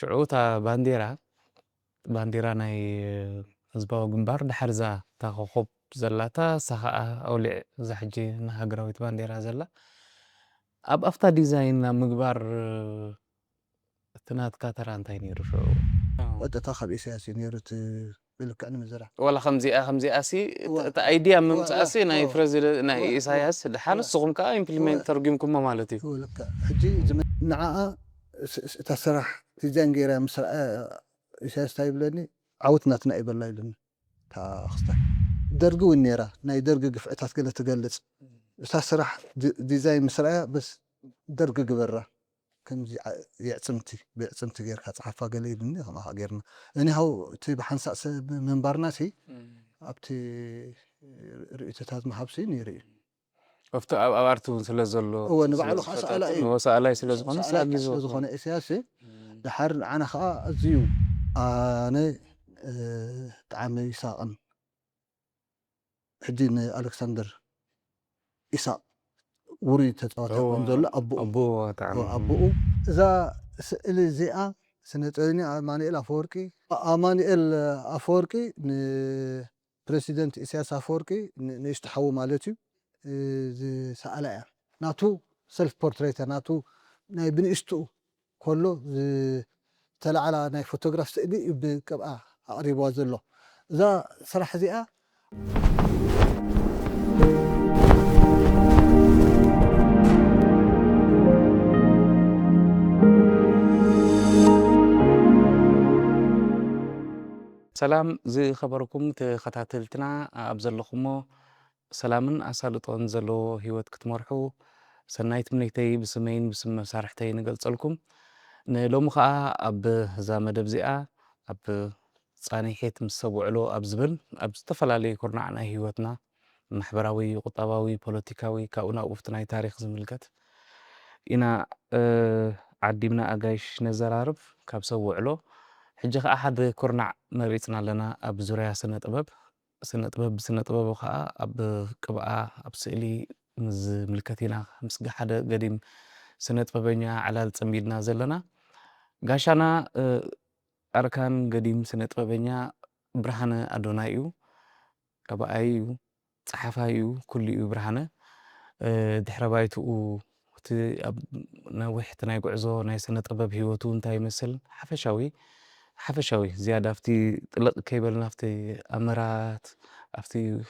شعوتا بانديرا ناي حزباو جنبار دحرزا تاخوب زلاتا سخاء أولي زحجي نهاجرويت بانديرا زلا أب أفتا ديزاين مقبار تنات كاترا انتاي نيرو شو وأنت تاخذ سياسي نيرت بلك أنا مزرعة ولا خمزي أسي تا أيديا من أسي ناي فرزيل ناي إساياس الحالة الصغم كا إمبلمنت ترجمكم ما مالتي هو لك حجي زمان نعاء تسرح ديزاين غير مسرع إساس تايبلني عودنا تنائب الله لنا تاخذ درجو النيرة ناي درج قفعتها كده تقلص تسرح ديزاين مسرع بس درج قبرة كم يعتمتي غير كتصحفها قليل إني ما غيرنا أنا هو تبي حنسأس من برناسي أبتي رئيسة محبسين يري وفتو أبارتو سلزلو هو نبعلو خاص على إيه هو سألاي سلزخون سأجيزو سلزخون إسياسي دحر أنا خا أزيو أنا تعامل إساء حدين ألكسندر إساء وريد تتواتق ونزل أبوه أبوه إذا سئل زيئة سنتعني أمانيل أفوركي بريسيدنت إسياس أفوركي نيشتحو مالتي سألا ناتو سيلف بورتريت ناتو ناي بنشتو كله تلعلا ناي فوتوغراف سئلي بكبقى أقريب وازلو إذا صراحة زيئة سلام زي خبركم تخطاتلتنا أبزلخمو سلامن أسالطون زلو هيوت كتمرحو سنايت منيتي بسمين بسم مسارحتي نقلصلكم نلوم خا أب زامد بزئة أب صانيحيت مسوعلو أبزبل أبستفلالي كورنا عنا هيوتنا محبراوي قطاباوي بوليتيكاوي كاونا وفتناي تاريخ زملكت إنا عديمنا أجايش نزرارب كابسوعلو حجة أحد كورنع مريتنا لنا أب زوريا سنة طبب وخا أب كبقى أب سئلي مز ملكتنا مسجى حدا قديم سنة طببينيا على التميدنا زلنا قاشانا أركان قديم سنة طببينيا برهانة أدونايو كبقايو صحفايو كليو برهانة دحربايتو تي أب نوحت ناي قعزو ناي سنة طبب هيوتو انتاي مثل حفشاوي زيادة أفتي طلق كيبل نفتي أمرات أفتي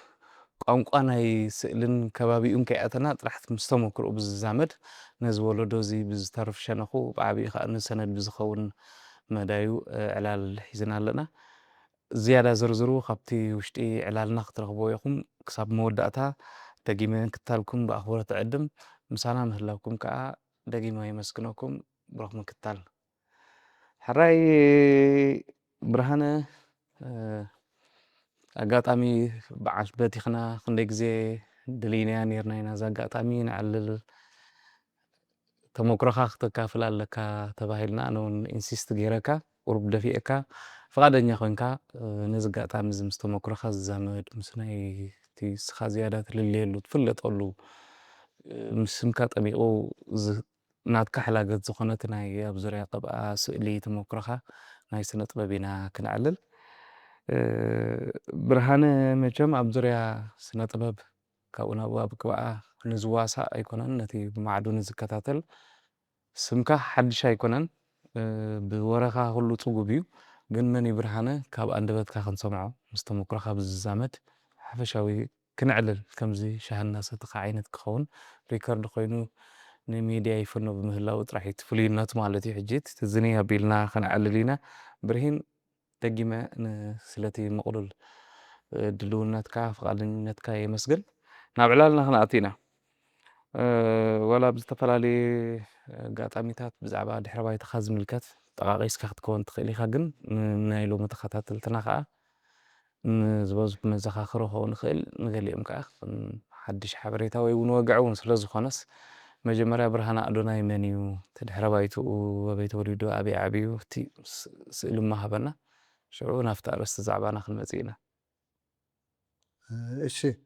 قانقا ناي سئلن كبابي كيأتنا طرحت مستمكرو بالزامد نزولو دوزي بزترف شنخو بعبي خأن سند بزخون مدايو علال حيزنا لنا زيادة زرزرو خبتي وشتي علال نخت رغبو يخم كساب موداتا تقيمين كتالكم بأخبار تعدم مسانا مهلاكم كا دقيمة يمسكنوكم برغم كتال حراي برهانة أقاطامي بعش باتي خنا خندق زي دلينيا نيرنا زاقاطامي نعلل تموكرخا اختكافل لك تباهلنا أنو إنسيست غيركا ورب دفئكا فقادنيا خوينكا نزقاطامي زمس تموكرخا الزامد مسناي تي سخا زيادات لليلو تفلت أولو مسمكا طبيقو ناتكا حلاقت زخونت ناي أبزوريا طبقا سؤلي تموكرخا ناي سنة طبابينا كنعلل برهانة مجم أبزوريا سنة طباب كاونا باب كواء نزواسا أيكونان نتي بمعدون زكاتاتل سمكا حدش أيكونان بورخا هلو تلقبيو جن مني برهانة كاب أندبت كاخن سمعو مستمكرخا بالزامت حفشاوي كنعلل كمزي شهنا ستقع عينت كخون ريكارد خوينو نميديا يفنو بمهلاو تراحي تفلينات مالتي حجيت تزنيها بيلنا خنعللينا برهين تجمع سلتي مقرل دلونتك فقالنتك يمسجل نابعلالنا خناتينا ولا بزتفلالي قاطعميتات بزعبا دحرباي تخاز ملكت طقاقيس كختكون تخيلي خاقن نايلو متخاتات التناخا زبوز بمزخاخرو هو نخيل نغليهم كاخ حدش حبريتا ويون وقعون سلازو خانس مجمريا برهانا أدوناي منيو تدحربايتو وبيت وليدو أبي عبيو تي سئلو ما هبنا شعو نفتار استزعبانا خلمتينا إيشي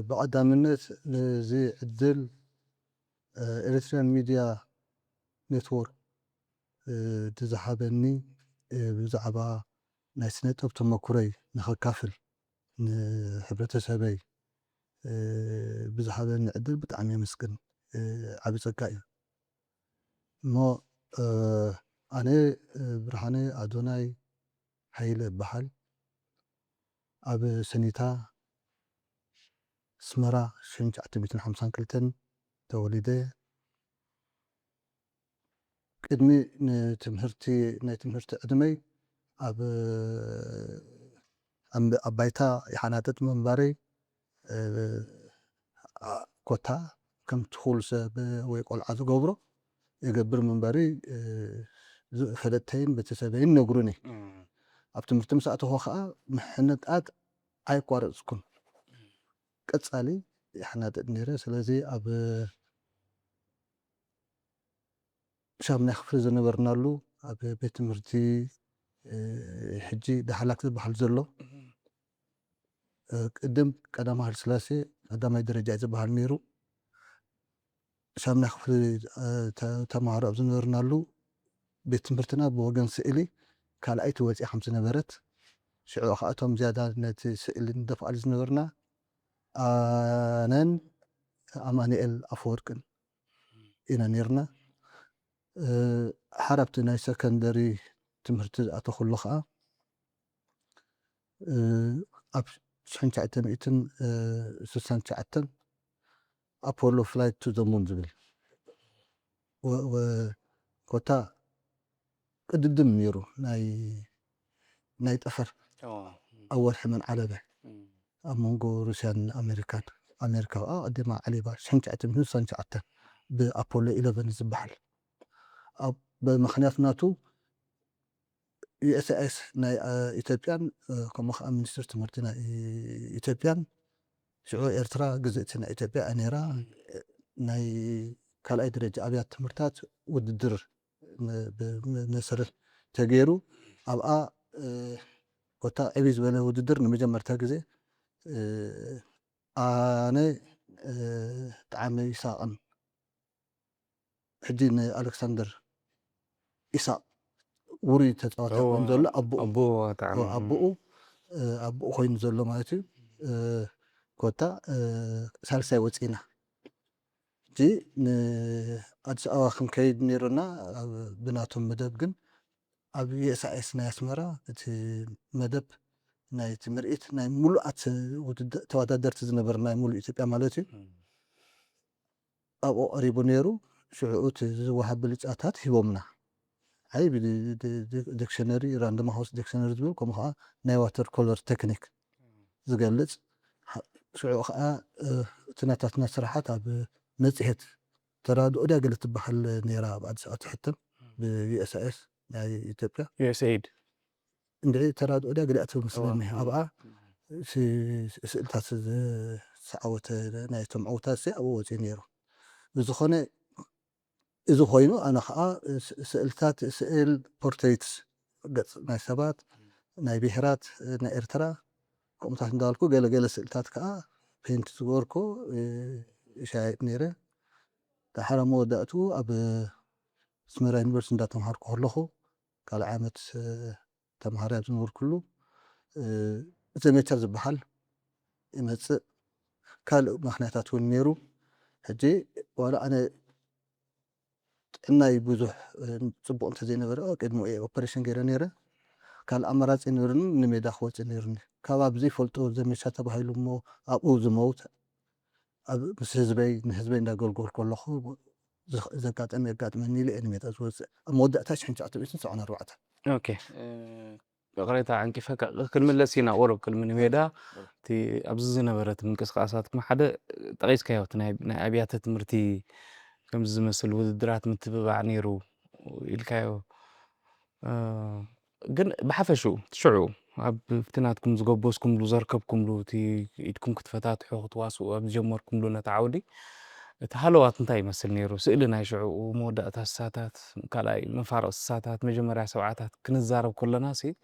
بعد منت زي عدل إلكترون ميديا نتورك تزحبني بزعبا ناس نتوب تمكري نخكافل نحبرتسبي بزحبني عدل بطعمي مسكن عبي صقايا مو أنا برهاني أدوناي هايل بحال أب سنيتا سمرا شنج عتميتن حمسان كلتن توليدي قدمي نتمهرتي أدمي أب أبايتا يحاناتت منباري كوتا كم تخول سب ويقول عزو قبرو يقبر منباري فلتين بتسابين نقروني أبتم مرتم ساعته هو خاء محنت آد أي قارئ قصالي إحنا تدنيره سلازي أب شام نخفل زنبرنالو أب بيت مرتي حجي دحلاك بحال زلو قدم قدام هال سلاسي قدام درجة زبحال نيرو شام نخفل تمهار أب زنبرنالو بيت مرتنا بوغن سئلي قال أي توزي 5 نبرت شعو خاطهم زيادة نتي سئلي ندفع زنبرنا أنن أمانيئل أفوركن إنا نيرنا حربت ناي سكندري تمرت أتخل خا أب شحن تعتم إتن سسان تعتم أبولو فلايت تو ذا مون زبل و كوتا قدم نيرو ناي تأفر أول حمن على به أمونغو روسيان أمريكا قدم علي باش شحن تعتم سسان تعتم بأبولو 11 زبحل أب بمخنيات ناتو USS ناي إثيوبيان كم خا منستر تمرتنا إثيوبيان شعو إرترا جزءنا إثيوبيا أنيرا ناي كالاي درجة أبيات تمرتات وددر بمسر تغيرو أبقى كوتا أبيز ولا وددر نمجمر تاجزي أنا تعامل إساء حدين ألكسندر إساء وري تتواتر ونزل أبو أبو خوين زلو مالتي كوتا سالساي وصينا جي أدس أواخم كيد نيرنا بناتهم مدب جن أبي يسعيس ناس مرة تي مدب ناي تمرئت ناي ملؤات توادرت زنبر ناي ملؤ إثيوبيا مالتي أبو قريبو نيرو شعوت زوحب بالإجاتات هيومنا هاي ديكشنري راندوم هاوس ديكشنري زبل كم خا ناي واتر كولر تكنيك زغلጽ شعو خا تناتاتنا سرحات أب مصحت ترادو دا قلت بحال نيرا بعد ساعات حتى بي اس اس ناي إثيوبيا USAID ندعي ترادو دا قلت مسلمي أبعا سئلتات سعوت ناي تمعوتات سي أبو وزي نيرو بزخوني إذا خوينو أنا خا سئلتات سئل بورتريتس قص ناي سبات ناي بحرات ناي إرترا كومتاك ندالكو قال سئلتات كا بنت زوركو شايب نيره تحرم ودأتو أب سمرا يونيفرسيتي دا تمهار كهلخو قال عامت تمهار يبزنور كله زميتر زبحال يمتص قال مخنياتات نيرو حجي ولا أنا إناي بوزح صبو أنت زي نبرة قدمو أوبريشن غير نيره قال أمراض نيرن نميدا خوت نيرن كباب زي فلتو زميشا تبهيلو مو أبو زموت أب مس حزبي دا قول كلخو زكات أمي قات مني لأني متأزوز مودة تاش حنش عتبيتن سعنا الرعتة. أوكي قريت عن كيف كل من لسينا أورب كل من هيدا تي أبزز نبرت من قصقاسات ما حدا تغيس كيوت ناي أبيات تمرتي كم زمسل ودرات متبع نيرو الكايو جن بحفشو تشعو أب فتناتكم زقبوسكم لو زركبكم لو تي إيدكم كتفتات حقوق تواصل أب جمركم لو نتعودي تحلوات انتاي مسل نيرو سئلنا يشعو ومودة الساتات كالاي مفارق الساتات مجمرة سوعاتات كنزارب كل ناسي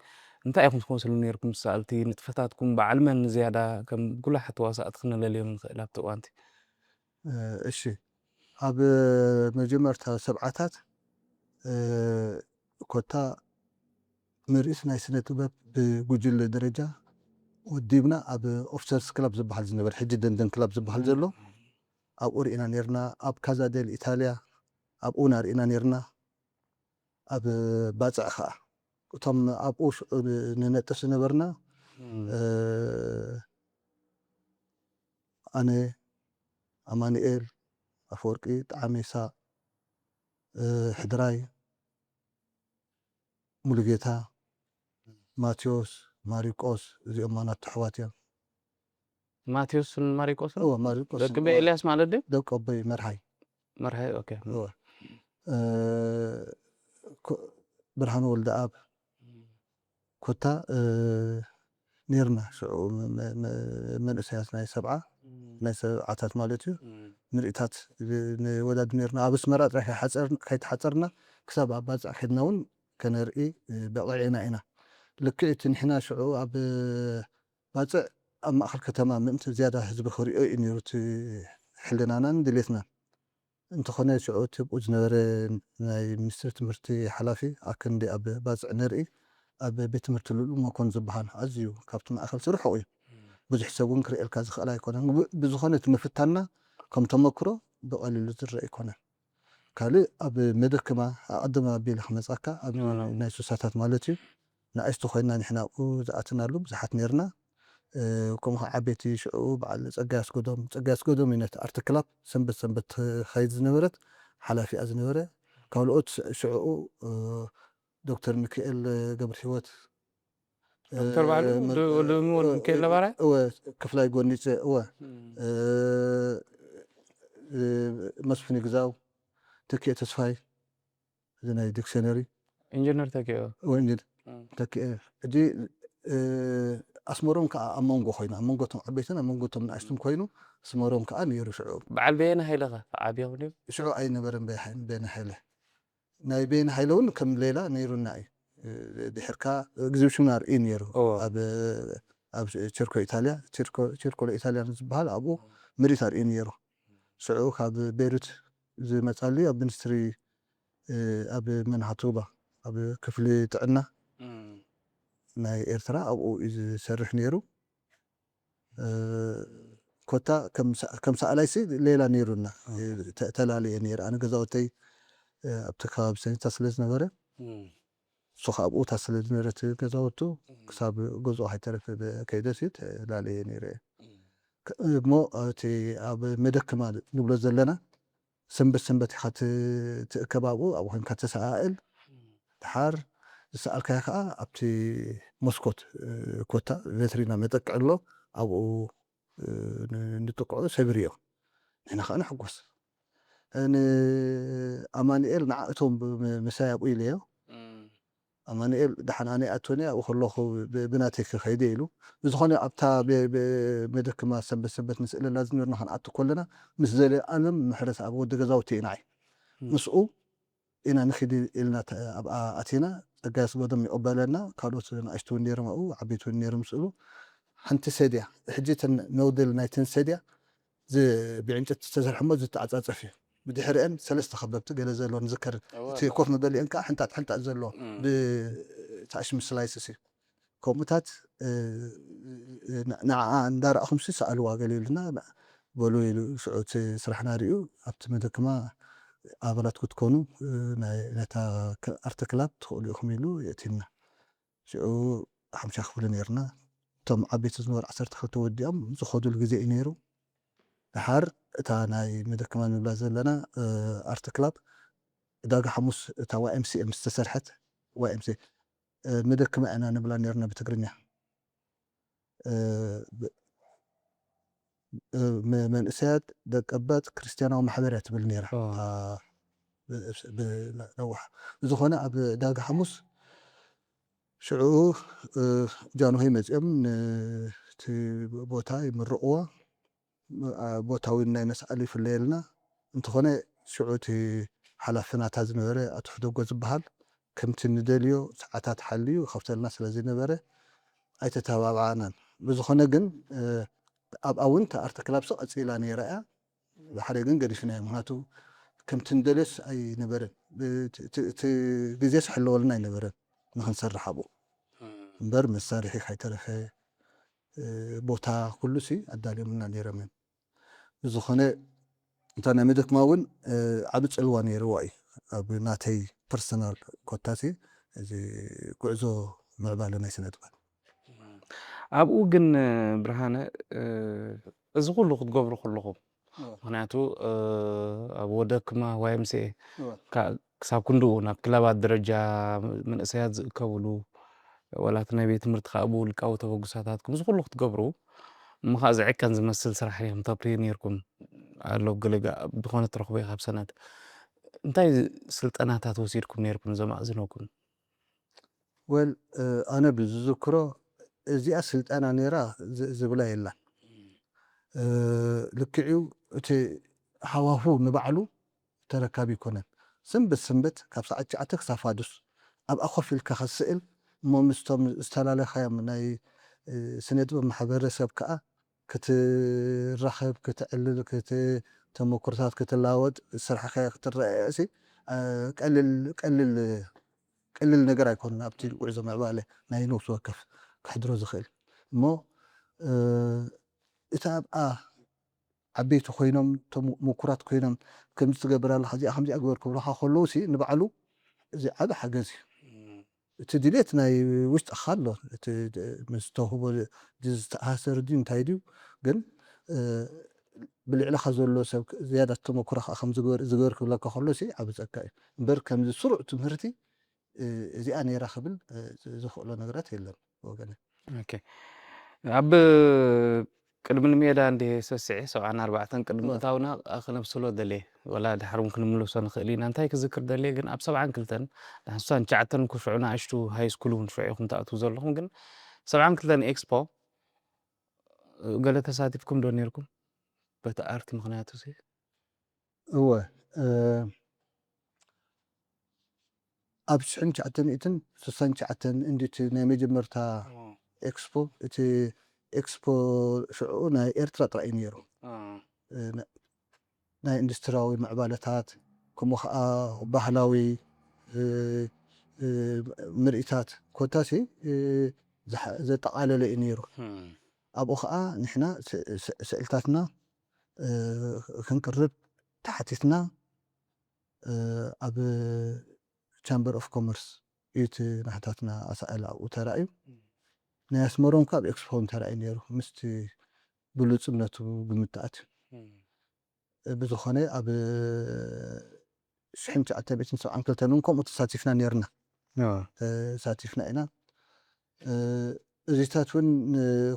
انتاي يكون تكون سلو نيركم سألتي نتفتاتكم بعلما زيادة كم كل حتى واسات خلنا لليوم لابتو أنتي إشي أب مجمرة سبعاتات ኮታ ምርኢት ናይ ስነ ጥበብ ብጉጅለ ደረጃ ወዲብና ኣብ ኦፊሰርስ ክለብ ዝበሃል ዝነበረ ሕጂ ደንደን ክለብ ዝበሃል ዘሎ ኣብኡ ርኢና ነርና። ኣብ ካዛዴል ኢታልያ ኣብኡ ርኢና ነርና። ኣብ ባፅዕ ከዓ እቶም ኣብኡ ንነጥፍ ዝነበርና ኣነ ኣማኒኤል ኣፈወርቂ ጣዕሜሳ ሕድራይ ሙሉጌታ ማቴዎስ ማሪቆስ እዚኦም ማናቱ ኣሕዋት እዮም። ማቴዎስን ማሪቆስን ማሪቆስ ደቂ ኤልያስ ማለት ድዩ? ደቂ ኣቦይ መርሃይ ኦኬ። ብርሃኑ ወልደኣብ ኮታ ነርና ሽዑ መንእሰያት ናይ ሰብዓታት ማለት እዩ ምርኢታት ንወዳድ ነርና። ኣብ ኣስመራ ጥራይ ከይተሓፀርና ክሳብ ኣብ ባፅዕ ከድና እውን ከነርኢ በቂዕና ኢና። ልክዕ እቲ ንሕና ሽዑ ኣብ ባፅዕ ኣብ ማእከል ከተማ ምእንቲ ዝያዳ ህዝቢ ክሪኦ እዩ ነይሩ እቲ ሕልናናን ድሌትናን። እንተኾነ ሽዑ እቲ ብኡ ዝነበረ ናይ ሚኒስትሪ ትምህርቲ ሓላፊ ኣከንዲ ኣብ ባፅዕ ነርኢ ኣብ ቤት ትምህርቲ ልኡል መኮን ዝበሃል ኣዝዩ ካብቲ ማእከል ርሑቕ እዩ። ብዙሕ ሰብ እውን ክሪኤልካ ዝኽእል ኣይኮነን። ብዝኾነ እቲ ምፍታና ከም ተመክሮ ብቐሊሉ ዝረአ ኣይኮነን። ካልእ ኣብ መደከማ ኣቀድማ ኣቢለ ክመፃካ ኣብ ናይ ሱሳታት ማለት እዩ ንኣይስቱ ኮይና ንሕና ኣብኡ ዝኣትናሉ ብዙሓት ነርና። ከምኡ ዓበይቲ ሽዑ በዓል ፀጋይ ኣስገዶም እዩ ነቲ ኣርት ክላብ ሰንበት ሰንበት ትኸይድ ዝነበረት ሓላፊኣ ዝነበረ። ካልኦት ሽዑኡ ዶክተር ሚካኤል ገብረ ሂወት ዶክተር ባዕሉ ወልደሙን ሚካኤል ነባርያ ክፍላይ ጎኒፀ መስፍን ግዛው ተኪአ ተስፋይ እዚ ናይ ዲክሽነሪ ኢንጂነር ተኪአ ተኪአ ሕጂ ኣስመሮም ከዓ ኣብ መንጎ ኮይኑ ኣብ መንጎቶም ዓበይትን ኣብ መንጎቶም ንኣሽቱን ኮይኑ ኣስመሮም ከዓ ነይሩ። ሽዑ በዓል ቤነ ሃይለ ዓብያ ኮይኑ ሽዑ ኣይነበረን ቤነ ሃይለ። ናይ ቤነ ሃይለ እውን ከም ሌላ ነይሩና እዩ። ድሕርካ ኤግዚቢሽን ርኢ ነይሩ ኣብ ቸርኮ ኢታልያ ቸርኮ ኢታልያ ዝበሃል ኣብኡ ምርኢት ርኢ ነይሩ። ሽዑ ካብ ቤይሩት ዝመፃሉ ኣብ ሚኒስትሪ ኣብ መንሃቱባ ኣብ ክፍሊ ጥዕና ናይ ኤርትራ ኣብኡ እዩ ዝሰርሕ ነይሩ። ኮታ ከም ሰኣላይሲ ሌላ ነይሩና ተላለየ ነይሩ። ኣነ ገዛውተይ ኣብቲ ከባቢ ሰኒታ ስለ ዝነበረ እሱ ከዓ ኣብኡ ስለ ዝነበረት ገዛውቱ ክሳብ ገዝኦ ሃይተረፈ ከይደስ እዩ ተላለየ ነይረ እሞ እቲ ኣብ መደከማ ንብሎ ዘለና ሰንበት ሰንበት ኢኻ ትእከብ ኣብኡ ኮይንካ ተሰኣእል ድሓር ዝሰኣልካዮ ከዓ ኣብቲ መስኮት ኮታ ቬትሪና መጠቅዕ ኣሎ ኣብኡ ንጥቅዑ ሰብር እዮም። ንሕና ከዓ ንሕጎስ ንኣማኒኤል ንዓእቶም ምሳይ ኣብኡ ኢለዮ ኣማኒኤል ድሓን ኣነ ኣቶኒ ኣብኡ ከለኹ ብናተይ ክኸይደ ኢሉ ብዝኾነ ኣብታ መደከማ ሰንበት ሰንበት ንስእለላ ዝነበርና ክንኣቱ ከለና ምስ ዘለኣለም ምሕረት ኣብ ወዲ ገዛውቲ ኢና ምስኡ ኢና ንኽዲ ኢልና ኣብኣ ኣቲና ፀጋይ ኣስገዶም ይቕበለና። ካልኦት ንኣሽቱ እውን ነይሮም ኣብኡ ዓበይቲ እውን ነይሮም ምስኡ ሓንቲ ሰድያ ሕጂ መውደል ናይተን ሰድያ ብዕንጨይቲ ዝተሰርሐ ሞ ዝተዓፃፀፍ እዩ። ብድሕሪአን ሰለስተ ከበብቲ ገለ ዘለዎ ንዝከር እቲ ኮፍ መበሊአን ከዓ ሕንጣጥ ሕንጣጥ ዘለዎ ብተኣሽሚ ስላይስስ እዩ። ከምኡታት ንዓዓ እንዳረኣኹም ሰኣልዋ ገለ ኢሉና በሉ ኢሉ ሽዑ እቲ ስራሕና ርኡ ኣብቲ መደከማ ኣባላት ክትኮኑ ነታ ኣርት ክላብ ትኽእሉ ኢኹም ኢሉ የእትልና። ሽዑ ሓምሻ ክፍሊ ነርና። እቶም ዓበይቲ ዝነበሩ 12 ወዲኦም ዝኸድሉ ግዜ እዩ ነይሩ። ድሓር እታ ናይ መደከማ ንብላ ዘለና ኣርት ክላብ ዕዳጋ ሓሙስ እታ ዋይኤምሲኤ ምስ ተሰርሐት ዋይኤምሲኤ መደከማ ኢና ንብላ ነርና ብትግርኛ መንእሰያት ደቀባት ክርስቲያናዊ ማሕበር እያ ትብል ነይራ። ዝኾነ ኣብ ዕዳጋ ሓሙስ ሽዑ ጃንሆይ መፅኦም ነቲ ቦታ ይምርቕዎ ቦታዊ ናይ መስኣሊ ይፍለየልና እንተኾነ ሽዑ እቲ ሓላፍናታ ዝነበረ ኣቶ ሕደጎ ዝበሃል ከምቲ ንደልዮ ሰዓታት ሓልዩ ከፍተልና ስለ ዝነበረ ኣይተተባብዓናን። ብዝኾነ ግን ኣብኣ እውን ኣርት ክላብ ቀፂላ ነይራ እያ። ብሓደ ግን ገዲፍናዮ ምክንያቱ كم تندلس أي نبرن جزيس حلو لنا نبرن نحن نسرح أبو نبر مسارحي حيترفه بوتا كله شيء أدالي منا نيرمن زخنة أنت نمدك ماون عبد الواني رواي بناتي بيرسونال كوتاسي زي قعزو معبالنا يسندبان ኣብኡ ግን ብርሃነ እዚ ኩሉ ክትገብሩ ከለኹም ምክንያቱ ኣብ ወደክማ ዋይምሲኤ ክሳብ ክንዱ ናብ ክለባት ደረጃ መንእሰያት ዝእከብሉ ወላት ናይ ቤት ትምህርቲ ከኣብኡ ውልቃዊ ተበግሳታትኩም እዚ ኩሉ ክትገብሩ እምኻ ዝዕቀን ዝመስል ስራሕ እዮም ተፍርዩ ነይርኩም ኣሎ ገለጋ ብኾነ ትረኽቦ ካብ ሰነድ እንታይ ስልጠናታት ወሲድኩም ነይርኩም ዘማእዝነኩም ወል ኣነ ብዝዝክሮ እዚኣ ስልጠና ነይራ ዝብላ የላን ልክዕዩ እቲ ሃዋሁ ንባዕሉ ተረካቢ ይኮነን ስንብት ካብ ሰዓት 9 ክሳብ ፋዱስ ኣብ ኣኾፍ ኢልካ ክስእል እሞ ምስቶም ዝተላለኸዮም ናይ ስነ-ጥበብ ማሕበረሰብ ከዓ ክትራኸብ ክትዕልል ተመኩሮታት ክትለዋወጥ ስራሕካ ክትረአሲ ቀሊል ነገር ኣይኮነን ኣብቲ ጉዕዞ ምዕባለ ናይ ነፍሲ ወከፍ ክሕድሮ ዝኽእል እሞ እታ ኣብኣ ዓበይቲ ኮይኖም ምኩራት ኮይኖም ከምዚ ትገብር ኣለካ እዚኣ ከምዚኣ ግበር ክብልካ ከለዉ ንባዕሉ እዚ ዓብ ሓገዝ እዩ እቲ ድሌት ናይ ውሽጢካ ኣሎ እቲ ምስ ተውህቦ ዝተኣሳሰር ድዩ እንታይ ድዩ ግን ብልዕልኻ ዘሎ ሰብ ዝያዳ ተመኩሮ ከዓ ከም ዝገበር ክብለካ ከሎ ዓብ ፀጋ እዩ እምበር ከምዚ ስሩዕ ትምህርቲ እዚኣ ነይራ ክብል ዝኽእሎ ነገራት የለን ወገነ ኣብ ቅድሚ ንሜዳ እንደ ሰስዐ 74 ቅድሚ እታውና ክነብስሎ ደልየ ወላ ድሓር እውን ክንምለሶ ንኽእል ኢና እንታይ ክዝክር ደልየ ግን ኣብ 72 ንሓንሳን 9 ክሽዑ ንኣሽቱ ሃይ ስኩል እውን ሽዑ ኢኹም ተኣትዉ ዘለኹም ግን 72 ኤክስፖ ገለ ተሳቲፍኩም ዶ ነይርኩም በቲ ኣርቲ ምክንያቱ እወ ኣብ 1969 እንዲት ናይ መጀመርታ ኤክስፖ እቲ ኤክስፖ ሽዑ ናይ ኤርትራ ጥራይ ነይሩ ናይ ኢንዱስትሪያዊ ምዕባለታት ከምኡ ከዓ ባህላዊ ምርኢታት ኮታሲ ዘጠቃለለ እዩ ነይሩ ኣብኡ ከዓ ንሕና ስእልታትና ክንቅርብ ተሓቲትና ኣብ ቻምበር ኦፍ ኮመርስ እቲ ናሕታትና ኣሳኣላ ኣብኡ ተራእዩ ናይ ኣስመሮም ካብ ኤክስፖ ተራእዩ ነይሩ ምስቲ ብሉፅነቱ ብምትኣት ብዝኾነ ኣብ 1972 ከምኡ ተሳቲፍና ነርና ተሳቲፍና ኢና እዚታት እውን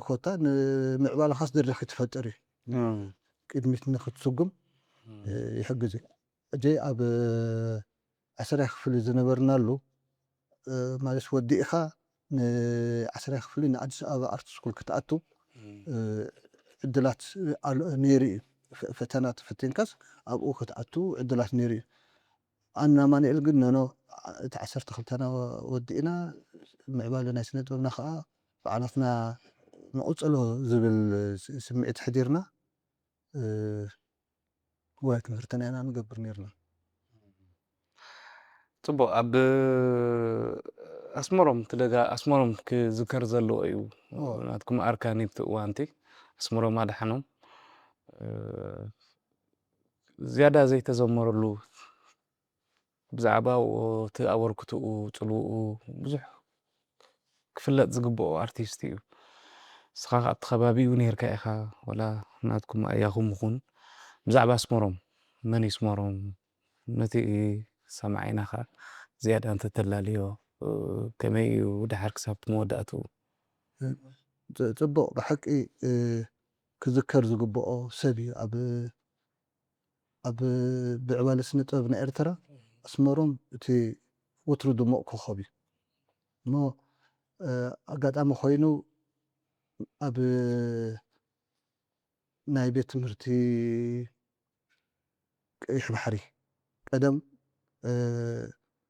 ኮታ ንምዕባልካ ዝደርክ ትፈጥር እዩ ቅድሚት ንክትስጉም ይሕግዝ እዩ እጂ ኣብ 10 ክፍሊ ዝነበርናሉ ማለት ወዲእኻ ን10 ክፍሊ ንኣዲስ ኣበባ ኣርት ስኩል ክትኣቱ ዕድላት ነይሩ እዩ ፈተና ተፈቲንካስ ኣብኡ ክትኣቱ ዕድላት ነይሩ እዩ ኣና ማንኤል ግን ነኖ እቲ 12ና ወዲእና ምዕባለ ናይ ስነ ጥበብና ከዓ በዓላትና ንቁፅሎ ዝብል ስምዒት ሕዲርና ወይ ትምህርትና ኢና ንገብር ነርና ፅቡቅ ኣብ ኣስመሮም ክዝከር ዘለዎ እዩ ናትኩም ኣርካኒት እዋንቲ ኣስመሮም ኣድሓኖም ዝያዳ ዘይተዘመረሉ ብዛዕባ እቲ ኣበርክትኡ ፅልውኡ ብዙሕ ክፍለጥ ዝግብኦ ኣርቲስት እዩ ስኻ ኣብቲ ከባቢ እውን ነርካ ኢኻ ወላ ናትኩም ኣያኹም ይኹን ብዛዕባ ኣስመሮም መን ይስመሮም ነቲ ሰማዒናኻ ዝያዳ እንተተላልዮ ከመይ እዩ ድሓር ክሳብ መወዳእቱ ፅቡቅ ብሓቂ ክዝከር ዝግብኦ ሰብ እዩ ኣብ ብዕባለ ስነ ጥበብ ናይ ኤርትራ ኣስመሮም እቲ ወትሩ ድሙቕ ኮኸብ እዩ እሞ ኣጋጣሚ ኮይኑ ኣብ ናይ ቤት ትምህርቲ ቀይሕ ባሕሪ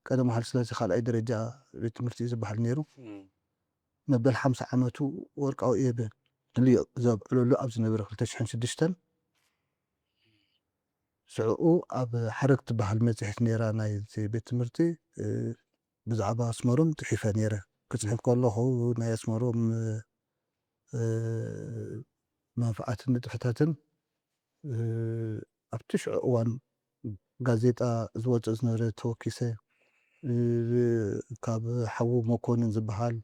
ቀደም ሃይለስላሴ ካልኣይ ደረጃ ቤት ትምህርቲ ዝበሃል ነይሩ መበል 50 ዓመቱ ወርቃዊ ኤበን ዘብዕለሉ ኣብ ዝነበረ 2006 ስዑኡ ኣብ ሓረግ ትበሃል መፅሔት ነይራ ናይ ቤት ትምህርቲ ብዛዕባ ኣስመሮም ፅሒፈ ነይረ ክፅሕፍ ከለኹ ናይ ኣስመሮም መንፋዓትን ንጥፈታትን ኣብቲ ሽዑ እዋን ጋዜጣ ዝወፅእ ዝነበረ ተወኪሰ ካብ ሓዉ መኮንን ዝበሃል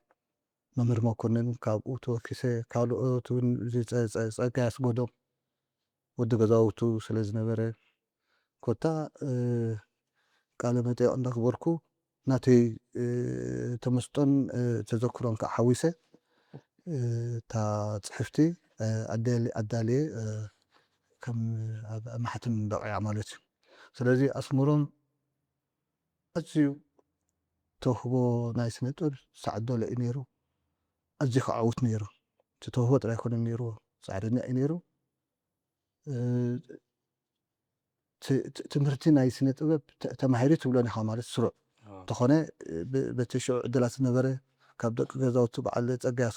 መምህር መኮንን ካብኡ ተወኪሰ ካልኦት እውን ፀጋይ ኣስገዶም ወዲ ገዛውቱ ስለ ዝነበረ ኮታ ቃለ መጠይቅ እንዳገበርኩ ናተይ ተመስጦን ተዘክሮን ከዓ ሓዊሰ እታ ፅሕፍቲ ኣዳልየ ከም ኣብ ማሕተም በቂዓ ማለት እዩ ስለዚ ኣስመሮም ኣዝዩ ተውህቦ ናይ ስነ ጥበብ ሳዕዶለ እዩ ነይሩ ኣዝዩ ከዓ ዓውት ነይሩ እቲ ተውህቦ ጥራይ ኣይኮነን ነይሩ ፃዕረኛ እዩ ነይሩ ትምህርቲ ናይ ስነ ጥበብ ተማሂሩ ትብሎን ኢኻ ማለት ስሩዕ እንተኾነ በቲ ሽዑ ዕድላት ዝነበረ ካብ ደቂ ገዛውቲ በዓል ፀጋይ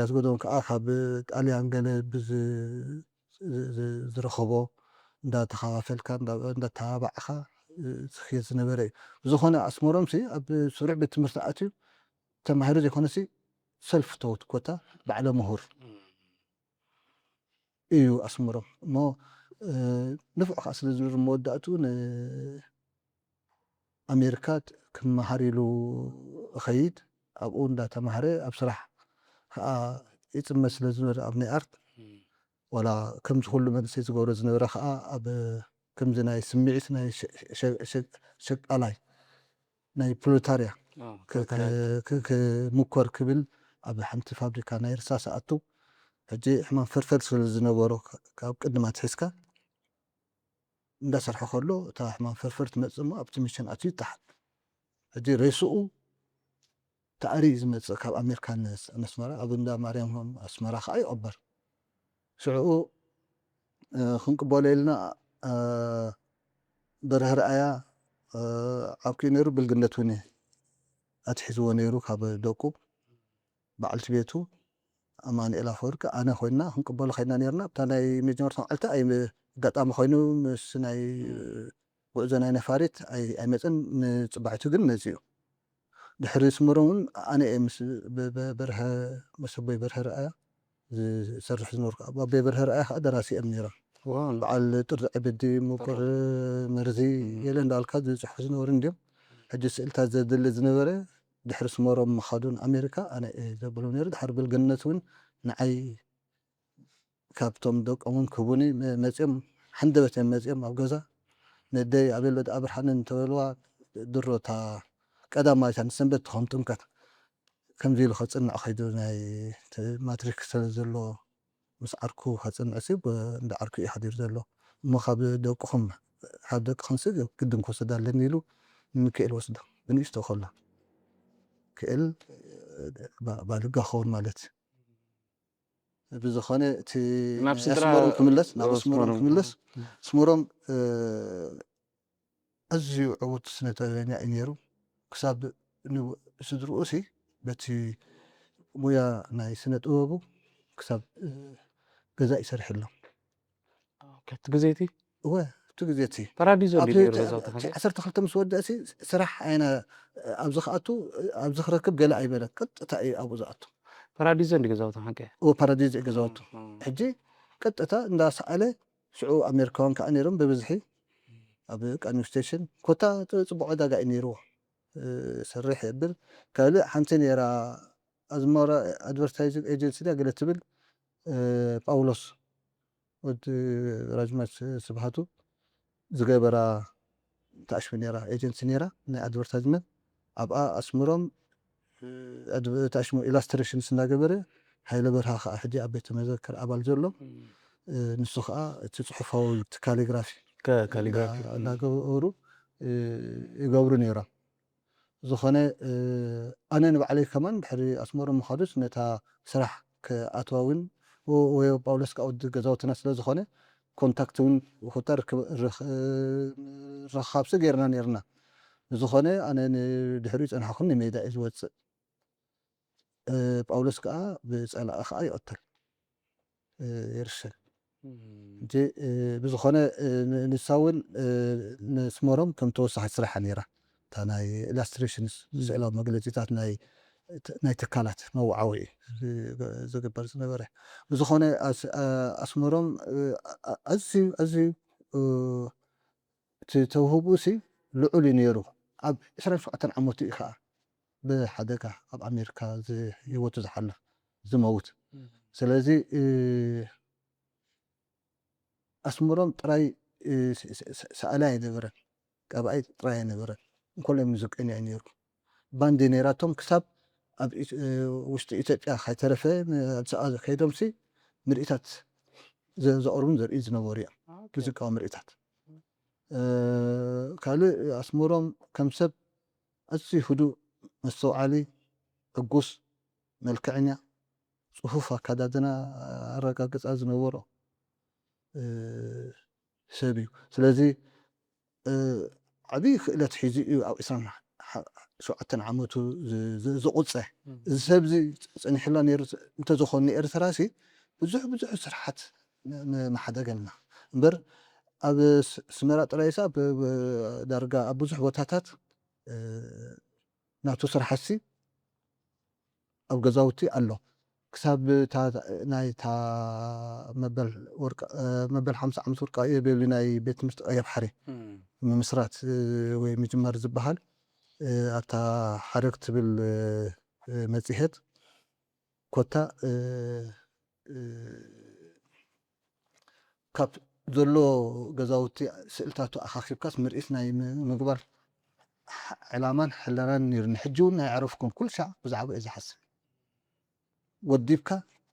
ኣስገዶም ከዓ ካብ ጣልያን ገለ ዝረኸቦ እንዳተኸፋፈልካ እንዳተባባዕኻ ዝኽየድ ዝነበረ እዩ ዝኾነ ኣስመሮም ኣብ ስሩዕ ቤት ትምህርቲ ኣትዩ ተማሂሩ ዘይኮነሲ ሰልፍ ተውት ኮታ ባዕለ ምሁር እዩ ኣስመሮም እሞ ንፍዕ ከዓ ስለ ዝብል መወዳእቱ ንኣሜሪካ ክመሃር ኢሉ እኸይድ ኣብኡ እንዳተማሃረ ኣብ ስራሕ ከዓ ይፅመት ስለ ዝነበረ ኣብ ናይ ኣርት ዋላ ከምዚ ኩሉ መንእሰይ ዝገብሮ ዝነበረ ከዓ ኣብ ከምዚ ናይ ስምዒት ናይ ሸቃላይ ናይ ፕሮሌታርያ ክምኮር ክብል ኣብ ሓንቲ ፋብሪካ ናይ ርሳስ ኣቱ ሕጂ ሕማም ፍርፍር ስለ ዝነበሮ ካብ ቅድማ ትሒዝካ እንዳሰርሐ ከሎ እታ ሕማም ፍርፍር ትመፅእ እሞ ኣብቲ ሚሽን ኣትዩ ይጠሓን ሕጂ ሬስኡ ተኣሪ ዝመፅእ ካብ ኣሜሪካ ነስመራ ኣብ እንዳ ማርያም ኣስመራ ከዓ ይቕበር ሽዑኡ ክንቅበሎ ኢልና በርሀ ረኣያ ዓብኪኡ ነይሩ ብልግነት እውን ኣትሒዝዎ ነይሩ ካብ ደቁ በዓልቲ ቤቱ ኣማኒኤል ኣፈወርቂ ኣነ ኮይና ክንቅበሎ ከይድና ነርና እታ ናይ መጀመርታ መዓልቲ ኣጋጣሚ ኮይኑ ምስ ናይ ጉዕዞ ናይ ነፋሪት ኣይመፅን ንፅባሕቱ ግን መፅኡ ድሕሪ ስመሮም እውን ኣነ እየ ምስ ኣቦይ በርሀ ረኣያ ዝሰርሕ ዝነበርኩ ኣቦይ በርሀ ረኣያ ከዓ ደራሲ እዮም ነይሮም በዓል ጥርዚ ዕብዲ ምቁር መርዚ የለ እንዳልካ ዝፅሕፉ ዝነበሩ እንድዮም ሕጂ ስእልታት ዘድሊ ዝነበረ ድሕሪ ስመሮም መኻዱን ኣሜሪካ ኣነ ዘብሎም ነይሩ ድሕሪ ብልግነት እውን ንዓይ ካብቶም ደቆም እውን ክቡኒ መፅኦም ሓንደበት እዮም መፅኦም ኣብ ገዛ ነደይ ኣቤሎ ዳኣ ብርሃንን ተበልዋ ድሮታ ቀዳማይታ ንሰንበት ትኾን ጥምቀት ከምዚ ኢሉ ከፅንዕ ከይዱ ናይ ማትሪክ ስለ ዘሎ ምስ ዓርኩ ከፅንዕ እንዳ ዓርኩ እዩ ሓዲሩ ዘሎ እሞ ካብ ደቅኹም ካብ ደቅኹም ግድን ክወስድ ኣለኒ ኢሉ ንክእል ወስዶ ብንእሽቶ ከሎ ክእል ባልጋ ክኸውን ማለት እዩ ብዝኾነ እቲ ስመሮም ክምለስ ናብ ስመሮም ክምለስ ስመሮም ኣዝዩ ዕዉት ስነ ጥበበኛ እዩ ነይሩ ክሳብ ስድርኡ በቲ ሙያ ናይ ስነ ጥበቡ ክሳብ ገዛ ይሰርሕ ኣሎ እቲ ግዜቲ እወ እቲ ግዜቲ ፓራዲዞ ዓሰርተ ክልተ ምስ ወድአ ስራሕ ኣይነ ኣብዚ ክኣቱ ኣብዚ ክረክብ ገለ ኣይበለን ቀጥታ እዩ ኣብኡ ዝኣቱ ፓራዲዞ እንዲ ገዛውቲ ሓንቀ ፓራዲዞ እዩ ገዛውቱ ሕጂ ቀጥታ እንዳሰኣለ ሽዑ ኣሜሪካውን ከዓ ነይሮም ብብዝሒ ኣብ ቃኒዮ ስቴሽን ኮታ ፅቡቅ ዕዳጋ እዩ ነይርዎ ሰርሕ የብል ካልእ ሓንቲ ነይራ ኣዝመራ ኣድቨርታይዚንግ ኤጀንሲ ገለ ትብል ጳውሎስ ወዲ ራጅማት ስብሃቱ ዝገበራ ተኣሽሚ ነይራ ኤጀንሲ ነይራ ናይ ኣድቨርታይዝመንት ኣብኣ ኣስምሮም ተኣሽሙ ኢላስትሬሽንስ እናገበረ ሃይለ በርሃ ከዓ ሕጂ ኣብ ቤተ መዘክር ኣባል ዘሎ ንሱ ከዓ እቲ ፅሑፋዊ ካሊግራፊ እናገበሩ ይገብሩ ነይሮም ዝኾነ ኣነ ንባዕለይ ከማን ድሕሪ ኣስመሮም ምኻዱስ ነታ ስራሕ ክኣትዋ እውን ወይ ጳውሎስ ከዓ ወዲ ገዛውትና ስለ ዝኾነ ኮንታክት እውን ኮታ ረኻብሲ ገይርና ነርና ዝኾነ ኣነ ንድሕሪኡ ፀናሕኩን ንሜዳ እዩ ዝወፅእ ጳውሎስ ከዓ ብፀላኢ ከዓ ይቕተል የርሸን እንጂ ብዝኾነ ንሳውን ንስመሮም ከም ተወሳኺ ስራሕ ነይራ እታ ናይ ኢላስትሬሽንስ ስእላዊ መግለፂታት ናይ ትካላት መወዓውዒ ዝግበር ዝነበረ ብዝኾነ ኣስመሮም ኣዝዩ ተውህቡ ልዑል እዩ ነይሩ ኣብ 27 ዓመቱ እዩ ከዓ ብሓደጋ ኣብ ኣሜሪካ ህይወቱ ዝሓልፍ ዝመውት ስለዚ ኣስመሮም ጥራይ ሰኣላይ ኣይነበረን ቀባኣይ ጥራይ ኣይነበረን እንኮሎም ሙዚቀኛ እዩ ነይሩ ባንዲ ነይራቶም ክሳብ ኣብ ውሽጢ ኢትዮጵያ ከይተረፈ ኣዲስ ኣበባ ከይዶም ምርኢታት ዘቕርቡን ዘርኢ ዝነበሩ እዮም ሙዚቃዊ ምርኢታት ካልእ ኣስመሮም ከም ሰብ ኣዝዩ ህዱእ መስተውዓሊ ሕጉስ መልክዐኛ ፅፉፍ ኣከዳድና ኣረጋግፃ ዝነበሮ ሰብ እዩ ስለዚ ዓብዪ ክእለት ሒዙ እዩ ኣብ 27 ዓመቱ ዝቁፀ እዚ ሰብ እዚ ፀኒሕላ ነይሩ እንተዝኾነ ኤርትራ ብዙሕ ስራሓት መሓደገልና እምበር ኣብ ስመራ ጥራይሳ ዳርጋ ኣብ ብዙሕ ቦታታት ናቱ ስራሕሲ ኣብ ገዛውቲ ኣሎ ክሳብ ናይታ መበል 50 ዓመት ወርቃዊ የቤሉ ናይ ቤት ትምህርቲ ቀይሕ ባሕሪ ምምስራት ወይ ምጅማር ዝበሃል ኣብታ ሓረግ ትብል መፅሄት ኮታ ካብ ዘሎ ገዛውቲ ስእልታቱ ኣኻኺብካስ ምርኢት ናይ ምግባር ዕላማን ሕለናን ነይሩኒ ሕጂ እውን ናይ ዓረፍኩም ኩሉ ሻዕ ብዛዕባ እዩ ዝሓስብ ወዲብካ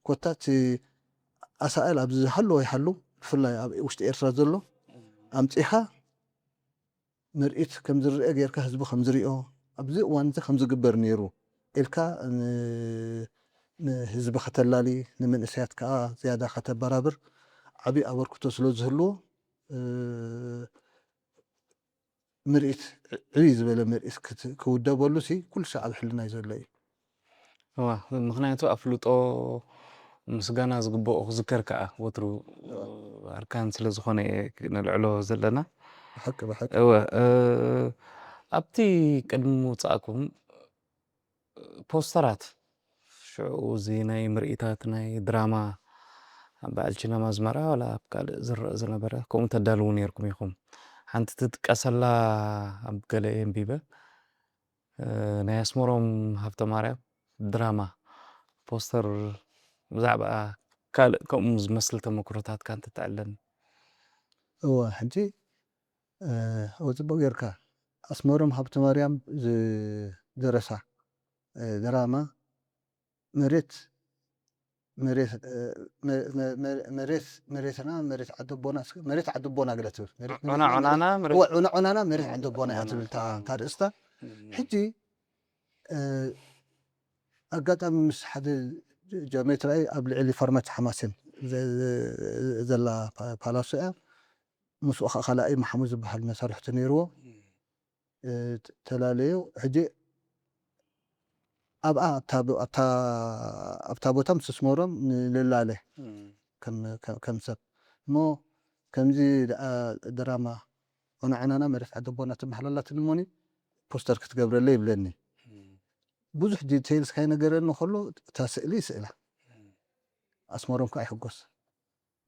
ኮታ እቲ ኣሳእል ኣብዚ ዝሃለወ ይሃሉ ብፍላይ ኣብ ውሽጢ ኤርትራ ዘሎ ኣምፂኻ ምርኢት ከም ዝርአ ጌርካ ህዝቢ ከም ዝሪኦ ኣብዚ እዋን እዚ ከም ዝግበር ነይሩ ኢልካ ንህዝቢ ከተላሊ ንመንእሰያት ከዓ ዝያዳ ከተበራብር ዓብዪ ኣበርክቶ ስለ ዝህልዎ ምርኢት ዕብይ ዝበለ ምርኢት ክውደበሉ ኩሉ ሻዕ ኣብ ሕልናይ ዘሎ እዩ ምክንያቱ ኣፍልጦ ምስጋና ዝግብኦ ክዝከር ከዓ ወትሩ ኣርካን ስለ ዝኾነ ነልዕሎ ዘለና ብሓቂ ኣብቲ ቅድሚ ምውፃእኩም ፖስተራት ሽዑ እዚ ናይ ምርኢታት ናይ ድራማ በዓል ሲነማ ኣዝመራ ዋላ ኣብ ካልእ ዝረአ ዝነበረ ከምኡ ተዳልዉ ነርኩም ኢኹም ሓንቲ ትጥቀሰላ ኣብ ገለ የንቢበ ናይ ኣስመሮም ሃብተማርያም ድራማ ፖስተር ብዛዕባ ካልእ ከምኡ ዝመስል ተመክሮታት ካንተ ትዕለን እዋ ሕጂ ኣብ ፅቡቅ ጌርካ ኣስመሮም ሃብተማርያም ዝደረሳ ድራማ መሬትና መሬት ዓደቦና ግለ ትብል ዑናና መሬት ዓደቦና እያ ትብል ታርእስታ ሕጂ ኣጋጣሚ ምስ ሓደ ጃሜትራይ ኣብ ልዕሊ ፋርማሲ ሓማሴን ዘላ ፓላሶ እያ ምስኡ ከዓ ካልኣይ ማሕሙድ ዝበሃል መሰርሕቲ ነይርዎ ተላለዩ ሕጂ ኣብታ ቦታ ምስ ኣስመሮም ንልላለ ከም ሰብ እሞ ከምዚ ድራማ ዑናዑናና መሬት ዓደቦና ትበሃለላ ትልሞኒ ፖስተር ክትገብረለ ይብለኒ ብዙሕ ዲቴይልስ ካይነገረኒ ከሎ እታ ስእሊ ይስእላ ኣስመሮም ከዓ ይሕጎስ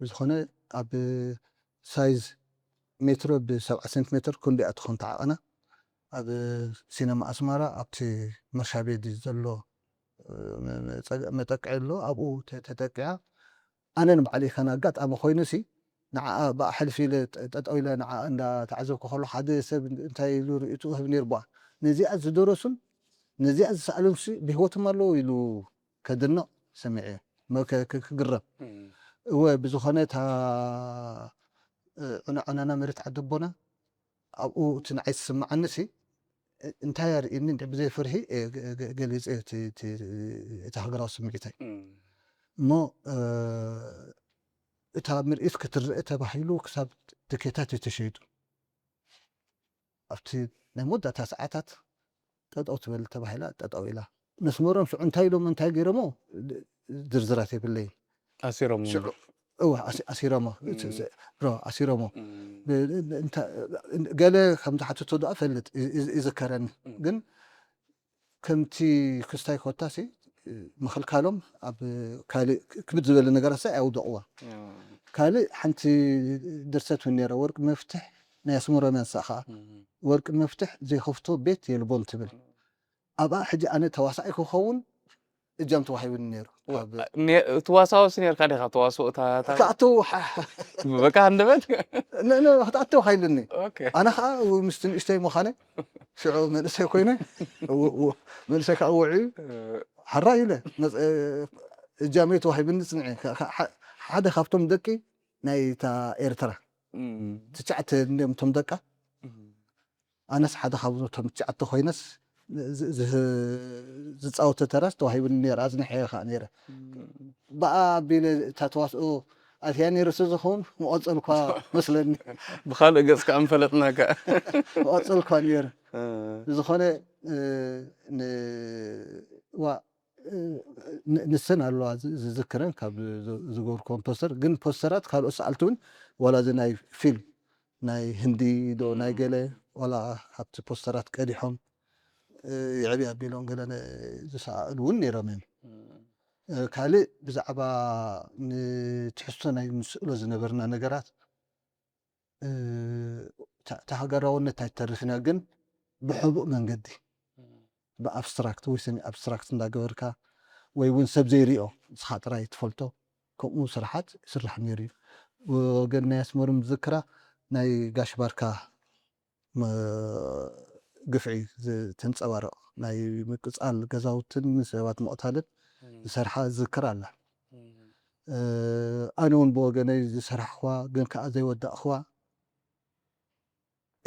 ብዝኾነ ኣብ ሳይዝ ሜትሮ ብ7 ሴንቲሜትር ክንደይ እያ ትኾን ተዓቐና ኣብ ሲነማ ኣስመራ ኣብቲ መርሻቤዲ ዘሎ መጠቅዒ ኣሎ ኣብኡ ተጠቂዓ ኣነ ንባዕለ ከና ኣጋጣሚ ኮይኑ ንዓ ብኣ ሕልፊ ኢለ ጠጠው ኢለ ንዓ እንዳተዓዘብኩ ከሎ ሓደ ሰብ እንታይ ኢሉ ርእይቱ ህብ ነይሩ ባ ነዚኣ ዝደረሱን ነዚኣ ዝሰኣሉን ብሂወቶም ኣለዉ ኢሉ ከድንቕ ሰሚዐ ክግረም እወ ብዝኾነ እታ ዑናዑናና መሬት ዓደቦና ኣብኡ እቲ ንዓይ ዝስማዓኒ እንታይ የርእየኒ ብዘይ ፍርሒ ገሊፀ እቲ ሃገራዊ ስምዒተይ እሞ እታ ምርኢት ክትርአ ተባሂሉ ክሳብ ትኬታት ተሸይጡ ኣብቲ ናይ መወዳእታ ሰዓታት ጠጠው ትበል ተባሂላ ጠጠው ኢላ መስመሮም ሽዑ እንታይ ኢሎም እንታይ ገይሮሞ ዝርዝራት የብለይን ኣሲሮም أسيرمو برو أسيرمو أنت قال خمسة حتى تودع فلت إذا كرن جن كمتي كستاي خوتاسي مخل كالوم أب كالي كبد زبالة نجارسة أو دعوة كالي حنتي درست ونيرا ورق مفتح ناس مرة من ساخة ورق مفتح زي خفتو بيت يلبون تبل أبا حاجة أنا تواسعي خون إجامت وحي بالنير تواصل سنير كده تواصل تعطو بقى عندنا لا تعطو حيلني اوكي أنا خا ومستن إشتي مخانة شعور من إشتي كوينة من إشتي كأوعي حرّي له جامعة وحي بالنسبة حدا خافتم دكي نايتا إيرترا تشعت إنهم تم دكا أنا حدا خافتم تشعت خوينس زتصاوت ترست وحي بالنير أزني حيا خانيرة بقى بين تتواصلوا أثياني رسوزهم وأصل كوا مثلاً بخال قص كم فلتنا كا وأصل كانير زخانة و نسنا الله ذكرن كاب زغور كومبوستر جن بوسترات خالو سألتون ولا زي ناي فيلم ناي هندي دو ناي جله ولا حتى بوسترات كديهم يعبي أبيلون قلنا زسألون نيرمين كالي بزعبا تحسوا ناي مسؤول زنبرنا نجارات تهجرون تايترفنا جن بحبوب من قدي بأبستراكت ويسمي أبستراكت نداقوركا ويون سبزيريو سخات راي تفلتو كم سرحات سرح ميري وقلنا يسمر مذكرة ناي قاش باركا قفعي تنصوارو ناي مقصال غزاوتن سبات مقتالت سرحا ذكر الله أنا بوغني سرح خوا قن كا زي ودا اخوا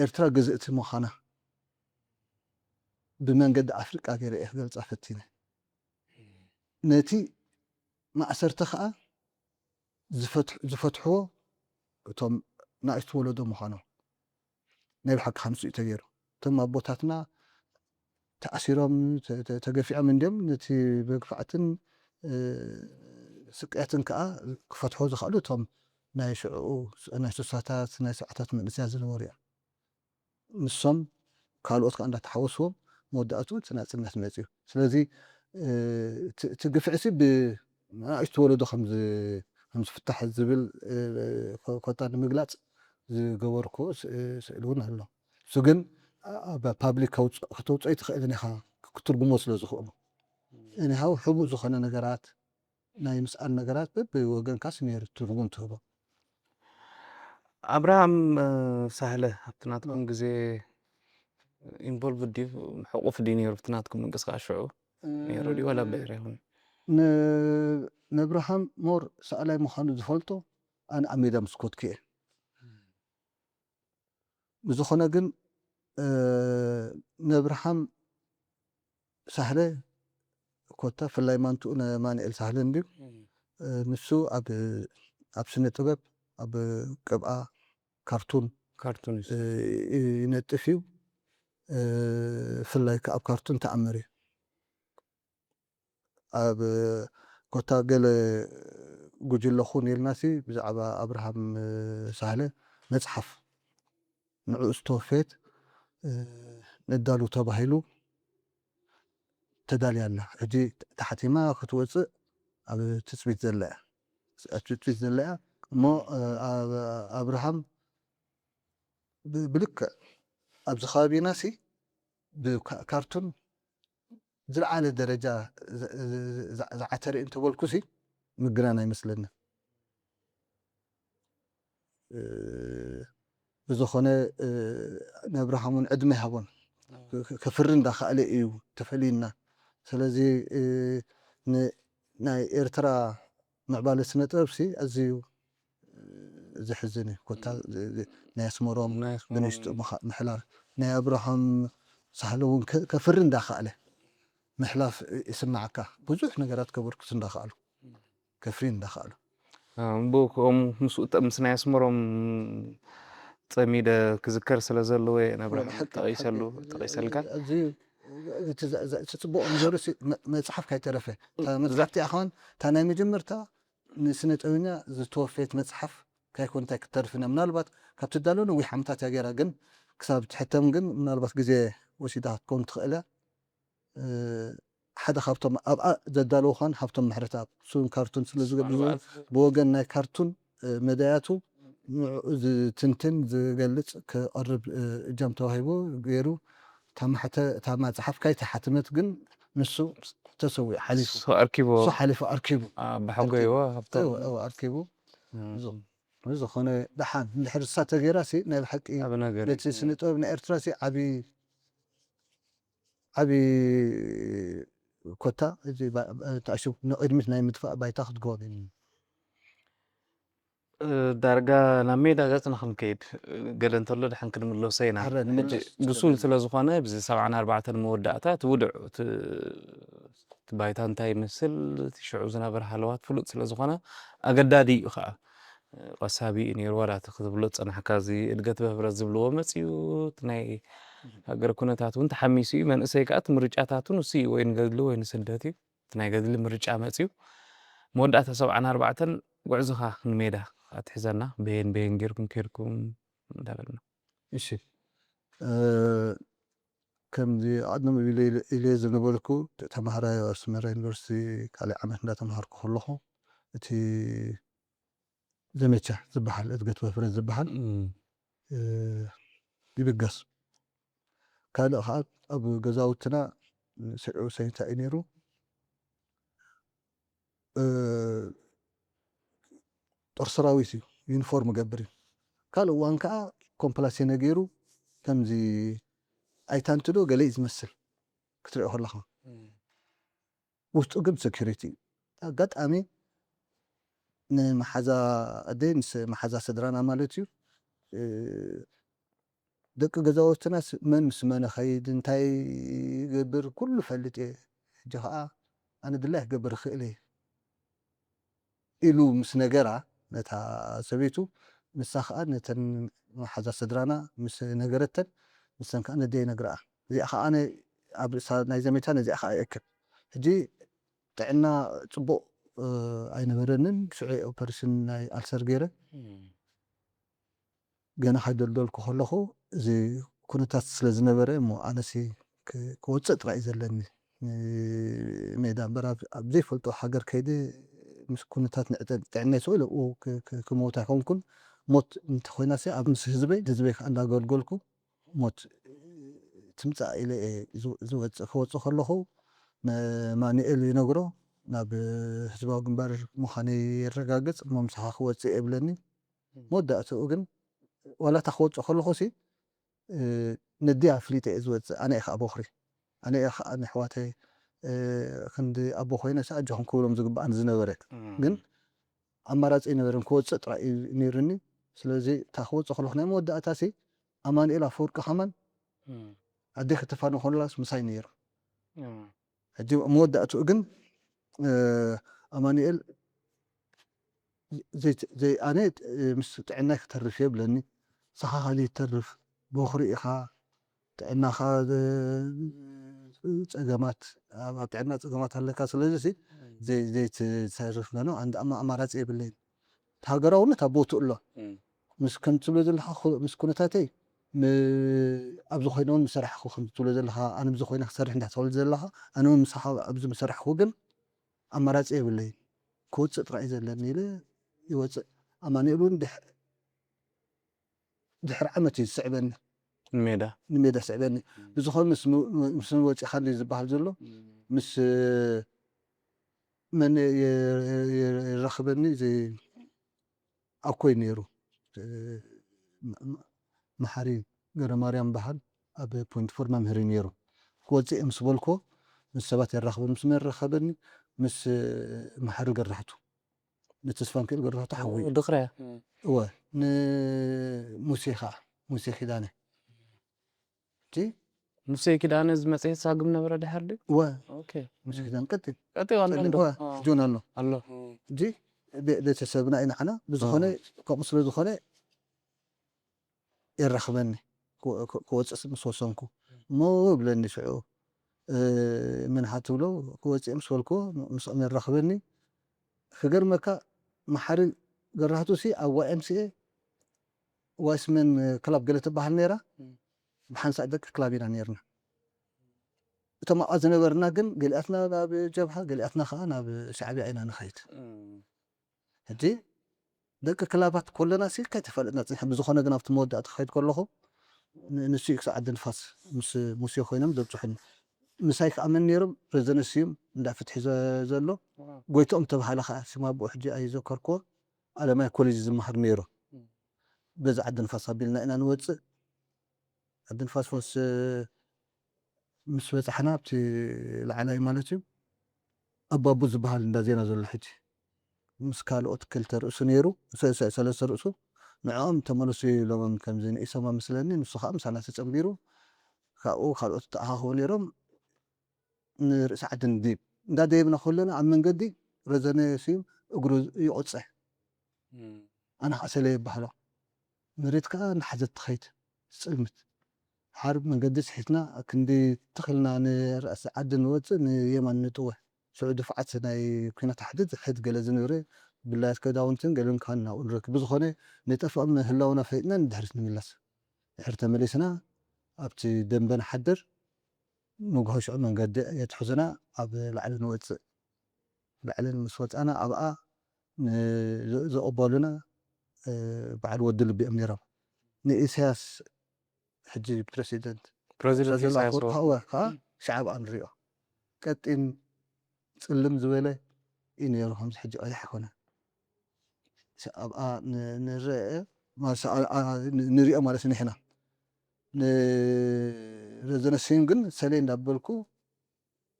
إرترا جزئت مخانه بمنقد أفريقيا غير إحدى صفتينه نتي ما أسرت خا زفتحو توم نايت ولدو مخانو نبي حق 5 تغير ثم أبوتاتنا تأثيرهم تجفع من دم نتي بقفعتن سكعتن كا كفتحو زخلو توم نايشو أنا ساتات ناي ساعات من السياسة الوريا نصم قالوا أتك عندها تحوسهم موداتو تناسلنا سمعتي سلازي تقفعسي ب ما اشتولدو خمس فتح الزبل قطار مقلات زغوركو سئلون هلا سجن بابليك كتوت اي تخيلني خا كترجمو سلا زخو يعني هاو حبو زخنا نغرات ناي مسأل نغرات بوغن كاس نير ترجم تهبو ابراهام سهله حتناتكم غزي involved دي حقوق ديني رفتناتكم نقص شعو نيرو دي ولا بيرهون نبراهام مور سألاي مخانو زفلتو أنا أميدا مسكوت كي بزخنا جن نبراهام سهلة كوتا في اللايمانتو أنا ماني السهلين دي نسو أب سنة طبب أب قبعة كرتون ينتفيو في اللايك أب كرتون تأمري أب كوتا قال جوجل خوني الناسي بزعبا أبراهام سهلة متحف نعو استوفيت ندالو تباهيلو تدالي الله هجي تحتي ما كتوصل أب تثبيت زلاء تثبيت زلاء مو أبراهام بلك أب زخابي ناسي بكرتون زلعة درجة زعتري أنت والكسي مقرانا يمثلنا بزخونة نبراهامون عدمي هابون كفرن داخل إيو تفلينا سلازي ناي إرترا معبال السنة تربسي أزيو زحزني كنت ناس مروم بنشت محلار ناي أبراهام سهلون كفرن داخله محلاف يسمعك بزح نقرات كبرك سندخلو كفرين دخلو بوكم مسوت مسنا يسمرهم تميد كذكر سلازلو نبرا تقيسلو زي تتبع مزورس ما تصحف كاي ترفه مزحتي اخوان تانا مجمرتا نسنة طبعنا زتوفيت مصحف كيكون تكترفنا من البات كابتدالون ويحمتات يا جراجن كساب تحتم جن من البات جزء وسيدات كون تخيله حدا خابتم أبقى زدالو خان خابتم محرتاب سون كرتون سلزق بوجن ناي كرتون مداياته تنتن زقلت كقرب جام توهيبو غيرو تام حتى تام صحف كاي تحتمت جن نسو تسوي حليف سو أركيبو صح حليف أركيبو بحقه يوا هبطو أو أركيبو زو خونه دحان الحرسة تغيراسي ناي الحق إيه أبنا غير لتي سنتو من إرتراسي عبي كوتا زي تعشوف إدمت ناي مدفع بايتاخد جول دارجة نميدا جاتنا خنكيد قدن تولد حنكن من لو سينا حرة نملس جسول سلازخانة بزي 7-4 مودعتات ودع تبايتان تاي مثل تشعو زنابر حلوات فلوت سلازخانة أقدادي خا قسابي إني رولا تاخذ فلوت أنا حكازي إدقت بهبرز زبلو مسيو تناي هاجر كونتاتون تحميسي من إسيكات مرجعاتون وسي وين قدلو وين سداتي تناي قدل مرجع مسيو مودعتا 7-4 وعزها نميدا أتحزنا بين غيركم كيركم دابلنا إيش كم دي عدنا إلي زنبولكو تمهرا سميرا يونيفرسيتي كالي عمل لا تمهر كله تي زميتشا زبحل ادقت وفرز زبحل بيبقص كان خاط ابو غزاوتنا سعو سينتا انيرو طر سراويسي يونيفورم قبري قالوا وانكا كومبلاسي نغيرو كمزي ايتانتدو قال يمثل كتريو خلخه وسط قد سكيورتي قد امي نمحزا دينس محزا سدرانا مالتيو دق غزاوتنا من سمانه خيد انتي قبر كل فلت جها انا دله قبر خيلي إلو مس نجرة نتا سبيتو مسخ نتن محزا سدرانا مس نجرتن مس كان دي نجرة زي أخا أنا أبي صار نايزميتان زي أخا أكل هجي تعنا صبو أين برنن شعي أوبريشن ناي ألسر غيره جانا حد دول كخلخو زي كنت تسلزنا بره مو أنا سي كوتس رأي زلني ميدان برا بزي فلتو حجر كيدي مش كنت تعنا سؤال أو كموت كون موت انت سي أبن حزبي أنا قولكو موت تمتع إلى زو خوت خلخو ما نقل ينقرو ناب حزبه جنبار مخاني الرقاقص ما مسح خوت سي قبلني مدة أتوقن ولا تخوت خلخو سي نديها فليت أزوج أنا أخ أبو خري أنا حواتي خندي أبو خوينا سأجهم كلهم زقب عن زنورك جن أمارات إنه ورم كوت سترا نيرني سلزي تخوت خلخنا مدة أتاسي أمان إلى فورك خمان أديك تفانو خلاص مساينير هدي مودة أتوقن أمانيل زي أنا مش تعناك ترف يبلني صح علي ترف بخري إخا تعنا خا تجمعات تعنا تجمعات هلا كاسلجسي زي تصرفنا نو عند أمارات إيه بالليل تهاجرون تبوت الله مش كنت تولد لها مش كنتاتي أبزو خينون مسرح خو خمس تولد لها أنا بزو خينا خسر عندها تولد لها أنا مسح أبزو مسرح خوجن أمارات إيه بالليل كود سترعي زلني له يوز أمانيلون دحر عمتي سعبني الميدا سعبني بزو خل مس وجه خلي زبال زلو مس من يرخبني زي أكوي نيرو محاري غير مريم بحد أبي بوينت فور ممهري نيرو كوزي أمس بولكو مس سبات الرخبن مس من رخبني مس محاري قرحته نتصفان كل قرحته حوي دقرة هو موسيقى دانه تي نفسي كده أنا زمسي ساقم نبرة دحرلي اوكي موسيقى دان قتل عنده جون الله دي بتسبنا إن حنا بزخنة كمصر بزخنة يرخبني كوتس اسم صوصنكو مو بلني شعو من حتولو كوتس ام سولكو من رخبني خجر مكا محل قرهتو سي أو ام سي واسمن كلاب قلت بحال نيرة بحنسا دك كلابينا نيرنا تما أزنبرنا قن قلقتنا ناب جبهة قلقتنا خا ناب شعبي عينا نخيت هدي دك كلابات كلنا سي كتفلتنا نحب زخونه قنا في مودة تخيت كلهم نسي يساعد النفس مس يخوينم دبصحن مسايك أمن نيرم رزنسيم لا فتح زلو قويتهم تبحال خا سما بو حجي أي ذكركو على ما كل زمهر نيرو بز عد نفس بيلنا إنا نوص عد نفس فوس مس بصحنا بتي العلاي مالتي أبا بوز بحال ندا زينا زل حجي مس كالوت كلتر رأسو نيرو سلسة رأسو نعم تمرسي لو من كم زين إسما مثلني نص خامس أنا تتأمبيرو خاو خالوت تأهو نيرم نرأس عد نديب ندا ديبنا كلنا عم من قدي رزني سيم أقرو يقصح أنا حسلي بحلا مريت كان حزت خيت سلمت حرب من قدس حيتنا كندي تخلنا نرأس عد نوت يمن نتوه سعود فعت ناي كنا تحدد حد قال زنوري بالله كذا وانتن قالن كان نرك بزخنه نتفق من هلاونا فيتنا ندهرس نملس حرت مليسنا ابتي دنبن حدر نوغهش من قد يتحزنا اب العلن نوت العلن مسوت انا ابقى زقبالنا بعد ودل بأميرا نئساس حجي بريسيدنت بريزيدنت إساياس هو ها شعب أنريو كت إن تسلم زويلة إن يروحهم حجي أي حكونا شعب نرى ما نريء ما لسنا هنا رزنا سينجن سلين دبلكو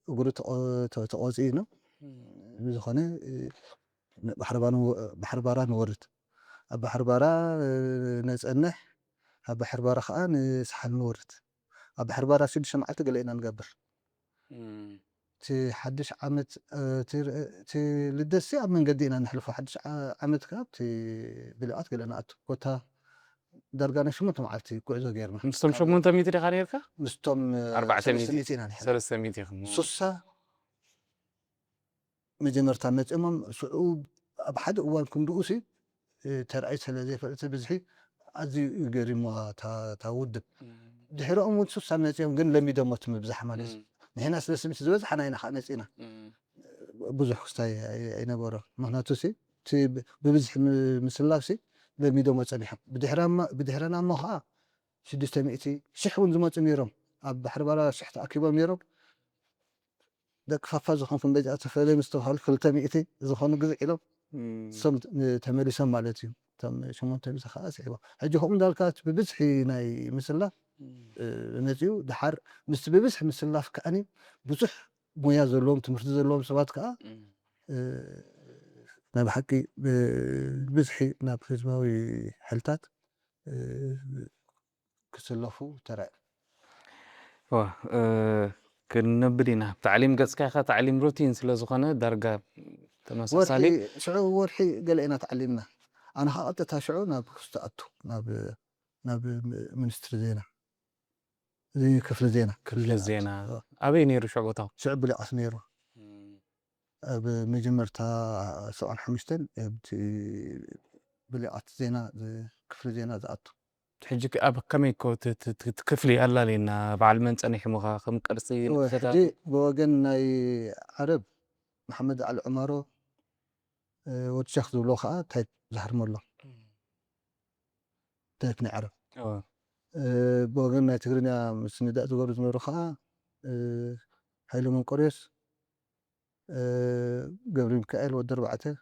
وقلت تقاضينا بزخانة بحربارا نورد بحربارا نسأنح بحربارا خان سحل نورد بحربارا سيد شمعت قلنا نقبر تي حدش عمت تي للدسي من قدينا نحلفو حدش عمت كاب تي بلقات قلنا كوتا درجانا شو متم عرفتي كوزو غيرنا مستم شو مونتا ميتري خانيركا مستم 400 نحن 300 خم سوسا مجمرتا متأمم صعوب بحد أول كندوسي ترأيت الذي فلت بزحي أزي قريم تاود دحيرو أمود سوسا متأمم قن لم يدمت مبزح مالس نحن سلسمت زوز حنا هنا خانسينا بزح خستاي أين برا مهناتو سي تي ببزح مسلافسي لم يدمت صبيحة بدحرنا مها 600 شحون زمت ميرم أب بحربارا شحت أكيبا ميرم دك فافز خون فم بيجات فلي مستوحل 300 زخون جزء إلهم سم تملي سم مالتي تم شمون تملي خلاص عيبا حجهم دالكات ببزحي ناي مسلا نتيو دحر مس ببزح مسلا فكأني بزح مويا زلوم تمرت زلوم سبات كأ ناب حكي بزحي ناب حزباوي حلتات كسلفو ترى كنبدينا تعليم قصكا تعليم روتين سلازخانه درجه تمسسالي ورحي شعو ورحي قال انا تعلمنا انا حققتها شعو ناب استأتو ناب منستر زينة زي كفل زينة كفل الزينة أبي نيرو شعبتها شعب اللي أصنيرو بمجمرتا سؤال حمشتن بلي زينة كفل زينة زأتو تحجك أب كمي كو تكفلي هلا لنا بعد ما نتني حموها خم قرصين وحدي بوجن عرب محمد على عمره وتشخص له خا تايت زهر مله تايت نعرف بوغن تغرينا مسندا زغور زمرو خا هايلو من قريس قبل ميكائيل ودر بعته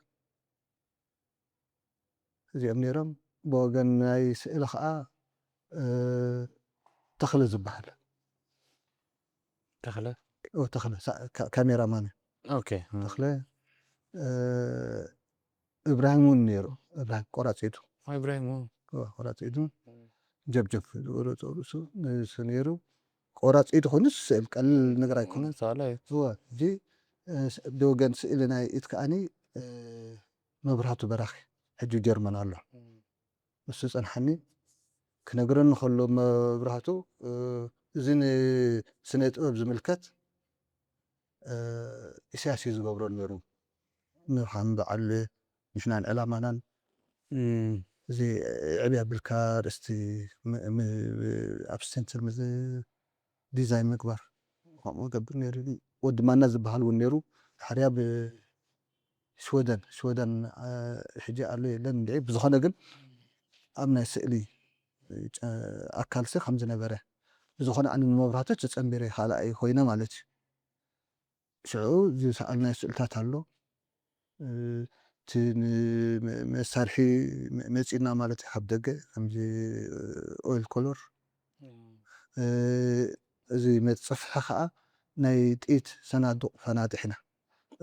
زي امنيرم بوغن اي سئل خا تخلى زبحل تخلى او تخلى كاميرا مان اوكي تخلى ابراهيم نيرو ابراهيم قراتيتو ابراهيم قراتيتو جبجب ورسو سنيرو قراتيتو خنس سئل قال نغرا يكون صالح هو جي دوغن سئلنا يتكاني مبرهاتو براخي حجو جرمن الله بس صنحني كنغرن خلو مبرهاتو زين سنت اب زملكت اساسي زغبرو نيرو نحن بعل ምሽናን ዕላማናን እዚ ዕብያ ብልካ ርእስቲ ኣብ ስተንስል ምስ ዲዛይን ምግባር ከምኡ ገብር ነይሩ። ወዲ ማና ዝበሃል እውን ነይሩ ድሕርያ ብስወደን ሕጂ ኣሎ የለን እንድዒ ብዝኾነ ግን ኣብ ናይ ስእሊ ኣካልሲ ከም ዝነበረ ብዝኾነ ኣነ ንመብራህቶች ተፀንቢረ ካልኣይ ኮይነ ማለት እዩ። ሽዑ ዝሰኣልናዮ ስእልታት ኣሎ እቲ መሳርሒ መፂና ማለት እዩ ካብ ደገ ከምዚ ኦይል ኮሎር እዚ መፅፍሒ ከዓ ናይ ጥኢት ሰናዱቕ ፈናጢሕና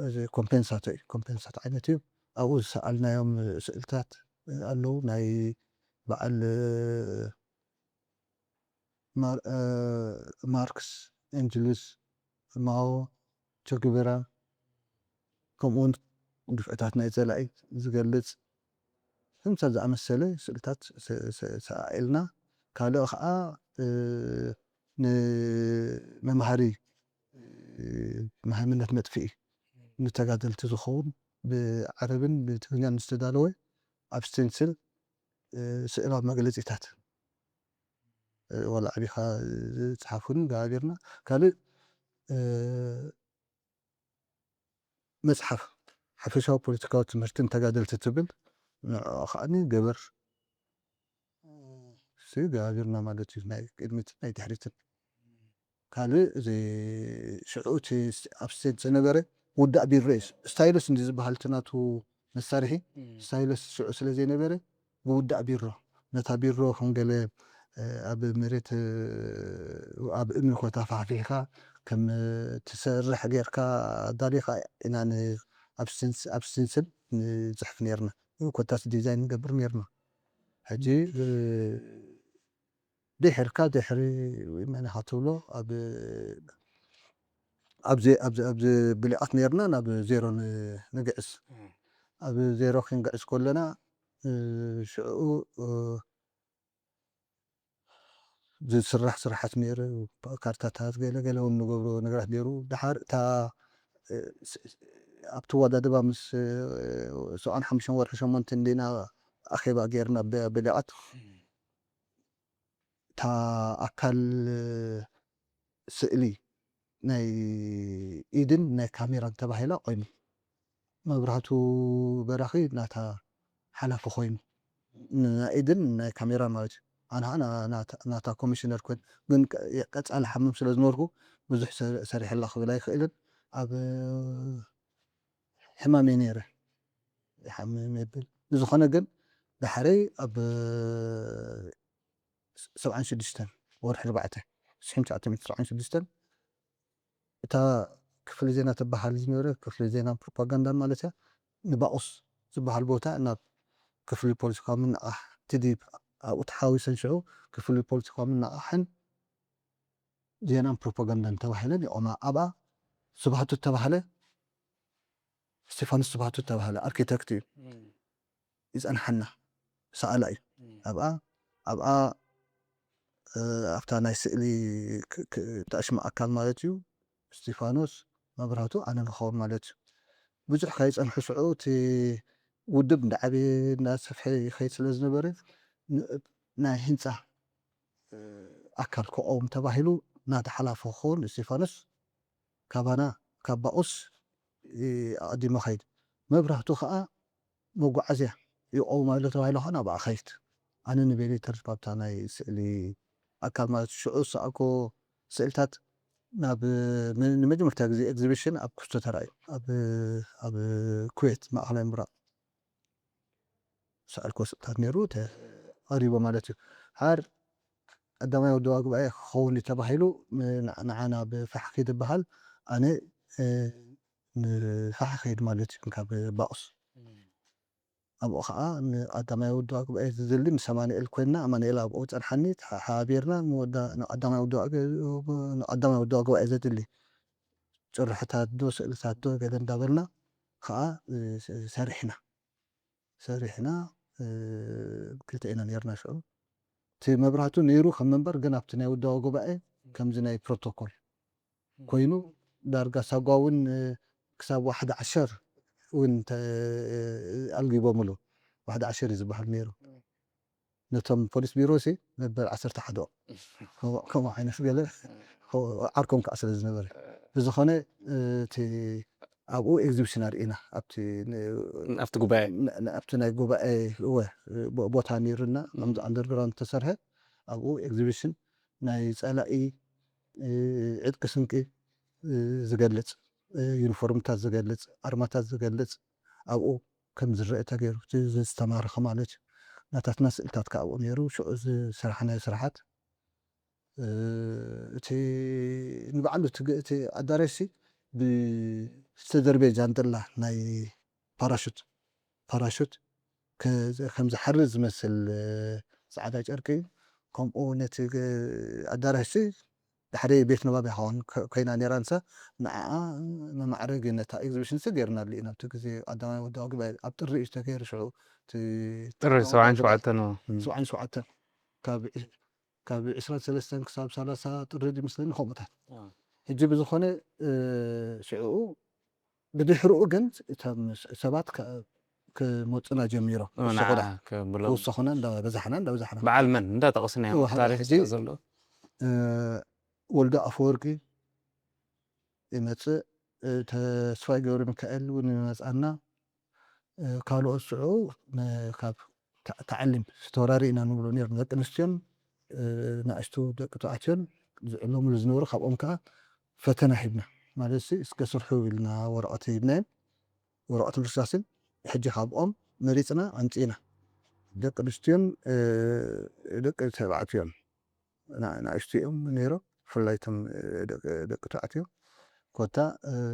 እዚ ኮምፔንሳቶ እዩ ኮምፔንሳቶ ዓይነት እዩ ኣብኡ ዝሰኣልናዮም ስእልታት ኣለዉ ናይ በዓል ማርክስ ኤንጅልስ ማኦ ቸጉቬራ ከምኡውን ድፍዕታት ናይ ፀላኢ ዝገልፅ ከምዚ ዝኣመሰለ ስእልታት ሰኣኢልና ካልእ ከዓ ንመምሃሪ መሃንነት መጥፍኢ ንተጋደልቲ ዝኸውን ብዓረብን ብትግርኛን ዝተዳለወ ኣብ ስተንስል ስእላዊ መግለፂታት ዋላ ዓቢኻ ዝፅሓፉን ገባቢርና ካልእ መፅሓፍ ሓፈሻዊ ፖለቲካዊ ትምህርትን ተጋደልቲ ትብል ንዕኡ ከዓኒ ገበር ገባቢርና ማለት እዩ ናይ ቅድሚትን ናይ ድሕሪትን ካልእ እዚ ሽዑ እቲ ኣብ ስተንስ ዝነበረ ውዳእ ቢሮ እዩ ስታይለስ እንዲ ዝበሃል እቲ ናቱ መሳርሒ ስታይለስ ሽዑ ስለ ዘይነበረ ብውዳእ ቢሮ ነታ ቢሮ ከም ገለ ኣብ መሬት ኣብ እምኒ ኮታ ፋሕፊሕካ ከም ትሰርሕ ጌርካ ኣዳሊኻ ኢና ኣብ ስተንስል ንፅሕፍ ነርና ኮታስ ዲዛይን ንገብር ነርና። ሕጂ ድሕርካ ድሕሪ መን ኢኻ ትብሎ ኣብዚ ብሊኣት ነርና ናብ ዜሮ ንግዕዝ ኣብ ዜሮ ክንግዕዝ ከለና ሽዑ ዝስራሕ ስራሓት ነይሩ ካርታታት ገለገለ እውን ንገብሮ ነገራት ነይሩ ድሓር እታ ኣብቲ ወዳድባ ምስ 75 ወርሒ 8 እንዴና ኣኼባ ጌርና ብሊኣት እታ ኣካል ስእሊ ናይ ኢድን ናይ ካሜራን ተባሂላ ኮይኑ መብራህቱ በራኺ ናታ ሓላፊ ኮይኑ ናይ ኢድን ናይ ካሜራን ማለት እዩ። ኣነ ከዓ ናታ ኮሚሽነር ኮይነ ግን ቀፃሊ ሓምም ስለ ዝነበርኩ ብዙሕ ሰሪሐላ ክብል ኣይክእልን ኣብ ሕማም እየ ነይረ ይሓምም የብል ዝኾነ ግን ድሕሪ ኣብ 76 ወርሒ 4 1976 እታ ክፍሊ ዜና ትበሃል ዝነበረ ክፍሊ ዜናን ፕሮፓጋንዳን ማለት እያ ንባቁስ ዝበሃል ቦታ ናብ ክፍሊ ፖለቲካዊ ምንቕራሕ ትዲብ ኣብኡ ተሓዊሰን ሽዑ ክፍሊ ፖለቲካዊ ምንቕሓሕን ዜናን ፕሮፓጋንዳን ተባሂለን ይቆማ ኣብኣ ስብሃቱ ተባሃለ ስቴፋኖስ ስብሃቱ ተባሃለ ኣርኪቴክት እዩ ይፀንሐና ሰኣላ እዩ ኣብኣ ኣብታ ናይ ስእሊ ተኣሽማ ኣካል ማለት እዩ እስጢፋኖስ መብራህቱ ኣነ ንኸውን ማለት እዩ ብዙሕ ከይፀንሑ ሽዑ እቲ ውድብ እንዳዓበየ እንዳሰፍሐ ይኸይድ ስለ ዝነበረ ናይ ህንፃ ኣካል ክቀውም ተባሂሉ እናተሓላፈ ክኸውን እስጢፋኖስ ካባና ካብ ባቁስ ኣቐዲሙ ኸይድ መብራህቱ ከዓ መጓዓዝያ ይቀውማሉ ተባሂሉ ከዓ ናብኣ ኸይድ ኣነ ንቤለ ተርፋብታ ናይ ስእሊ ኣካል ማለት ሽዑ ዝሰኣልኮ ስእልታት ናብ ንመጀመርታ ግዜ ኤግዚቢሽን ኣብ ክፍቶ ተራእዩ ኣብ ኩዌት ማእኸላይ ምብራቅ ሰኣልኮ ስእልታት ነይሩ ተቐሪቦ ማለት እዩ ሓር ቀዳማይ ወደባ ጉባኤ ክኸውን እዩ ተባሂሉ ንዓና ብፋሕ ከይድበሃል ኣነ ንፋሕ ከይድ ማለት እዩ ካብ ባቁስ ኣብኡ ከዓ ንቀዳማይ ወደባ ጉባኤ ዝድሊ ምስ ኣማኒኤል ኮይንና ኣማኒኤል ኣብኡ ፀንሐኒ ሓቢርና ንቀዳማይ ወደባ ጉባኤ ዘድሊ ጭርሕታት ዶ ስእልታት ዶ ገለ እንዳበልና ከዓ ሰሪሕና ክልተ ኢና ነርና ሽዑ እቲ መብራህቱ ነይሩ ከም መንበር ግን ኣብቲ ናይ ወደባ ጉባኤ ከምዚ ናይ ፕሮቶኮል ኮይኑ ዳርጋ ሳጓ እውን ክሳብ 1 10 እውን ኣልጊቦምሉ ዋሕዲ ዓሸር እዩ ዝበሃል ነይሩ ነቶም ፖሊስ ቢሮሲ ነበር 11 ከምኡ ዓይነት ገለ ዓርኮም ከዓ ስለ ዝነበረ ብዝኾነ እቲ ኣብኡ ኤግዚቢሽን ኣርኢና ኣብቲ ጉባኤ ኣብቲ ናይ ጉባኤ ቦታ ነይሩና ከምዚ ኣንደርግራውንድ ተሰርሐ ኣብኡ ኤግዚቢሽን ናይ ጸላኢ ዕጥቂ ስንቂ ዝገልጽ ዩኒፎርምታት ዝገልጽ ኣርማታት ዝገልጽ ኣብኡ ከም ዝረአ ተገይሩ እቲ ዝተማረኸ ማለት እዩ ናታትና ስእልታት ከዓ ኣብኡ ነይሩ ሽዑ ዝስራሕናዮ ስራሓት እቲ ንባዕሉ እቲ ኣዳራሽ ብዝተደርበየ ጃንጥላ ናይ ፓራሹት ከም ዝሓርዝ ዝመስል ፃዕዳ ጨርቂ ከምኡ ነቲ ኣዳራሽ ድሕሪ ቤት ንባብ ይኸውን ኮይና ነይራ ንሳ ንዓዓ መማዕረጊ ነታ ኤግዚቢሽን ገይርናሉ ኢና ኣብቲ ግዜ ቀዳማይ ወዳዊ ጉባኤ ኣብ ጥሪ እዩ ተገይሩ ሽዑ ጥሪ 77 ካብ 23 ክሳብ 30 ጥሪ ይመስለኒ ከምኡታት ሕጂ ብዝኾነ ሽዑ ብድሕሪኡ ግን እቶም ሰባት ክመፁና ጀሚሮም ክውስኹና እንዳበዛሕና በዓል መን እንዳጠቐስና እዮም ታሪክ ዘሎ ወልደ ኣፈወርቂ ይመፅእ ተስፋይ ገብረ ሚካኤል እውን ይመፃና ካልኦት ሽዑ ካብ ተዓሊም ዝተወራሪ ኢና ንብሎ ነርና ደቂ ኣንስትዮን ንእሽቱ ደቂ ተባዕትዮን ዝዕለሙሉ ዝነበሩ ካብኦም ከዓ ፈተና ሂብና ማለት እስከ ስርሑ ኢልና ወረቐት ሂብናዮም ወረቐት እርሳስን ሕጂ ካብኦም መሪፅና ኣምፂና ደቂ ኣንስትዮን ደቂ ተባዕትዮን ንእሽቱ እዮም ነይሮም ብፍላይ እቶም ደቂ ተባዕትዮ ኮታ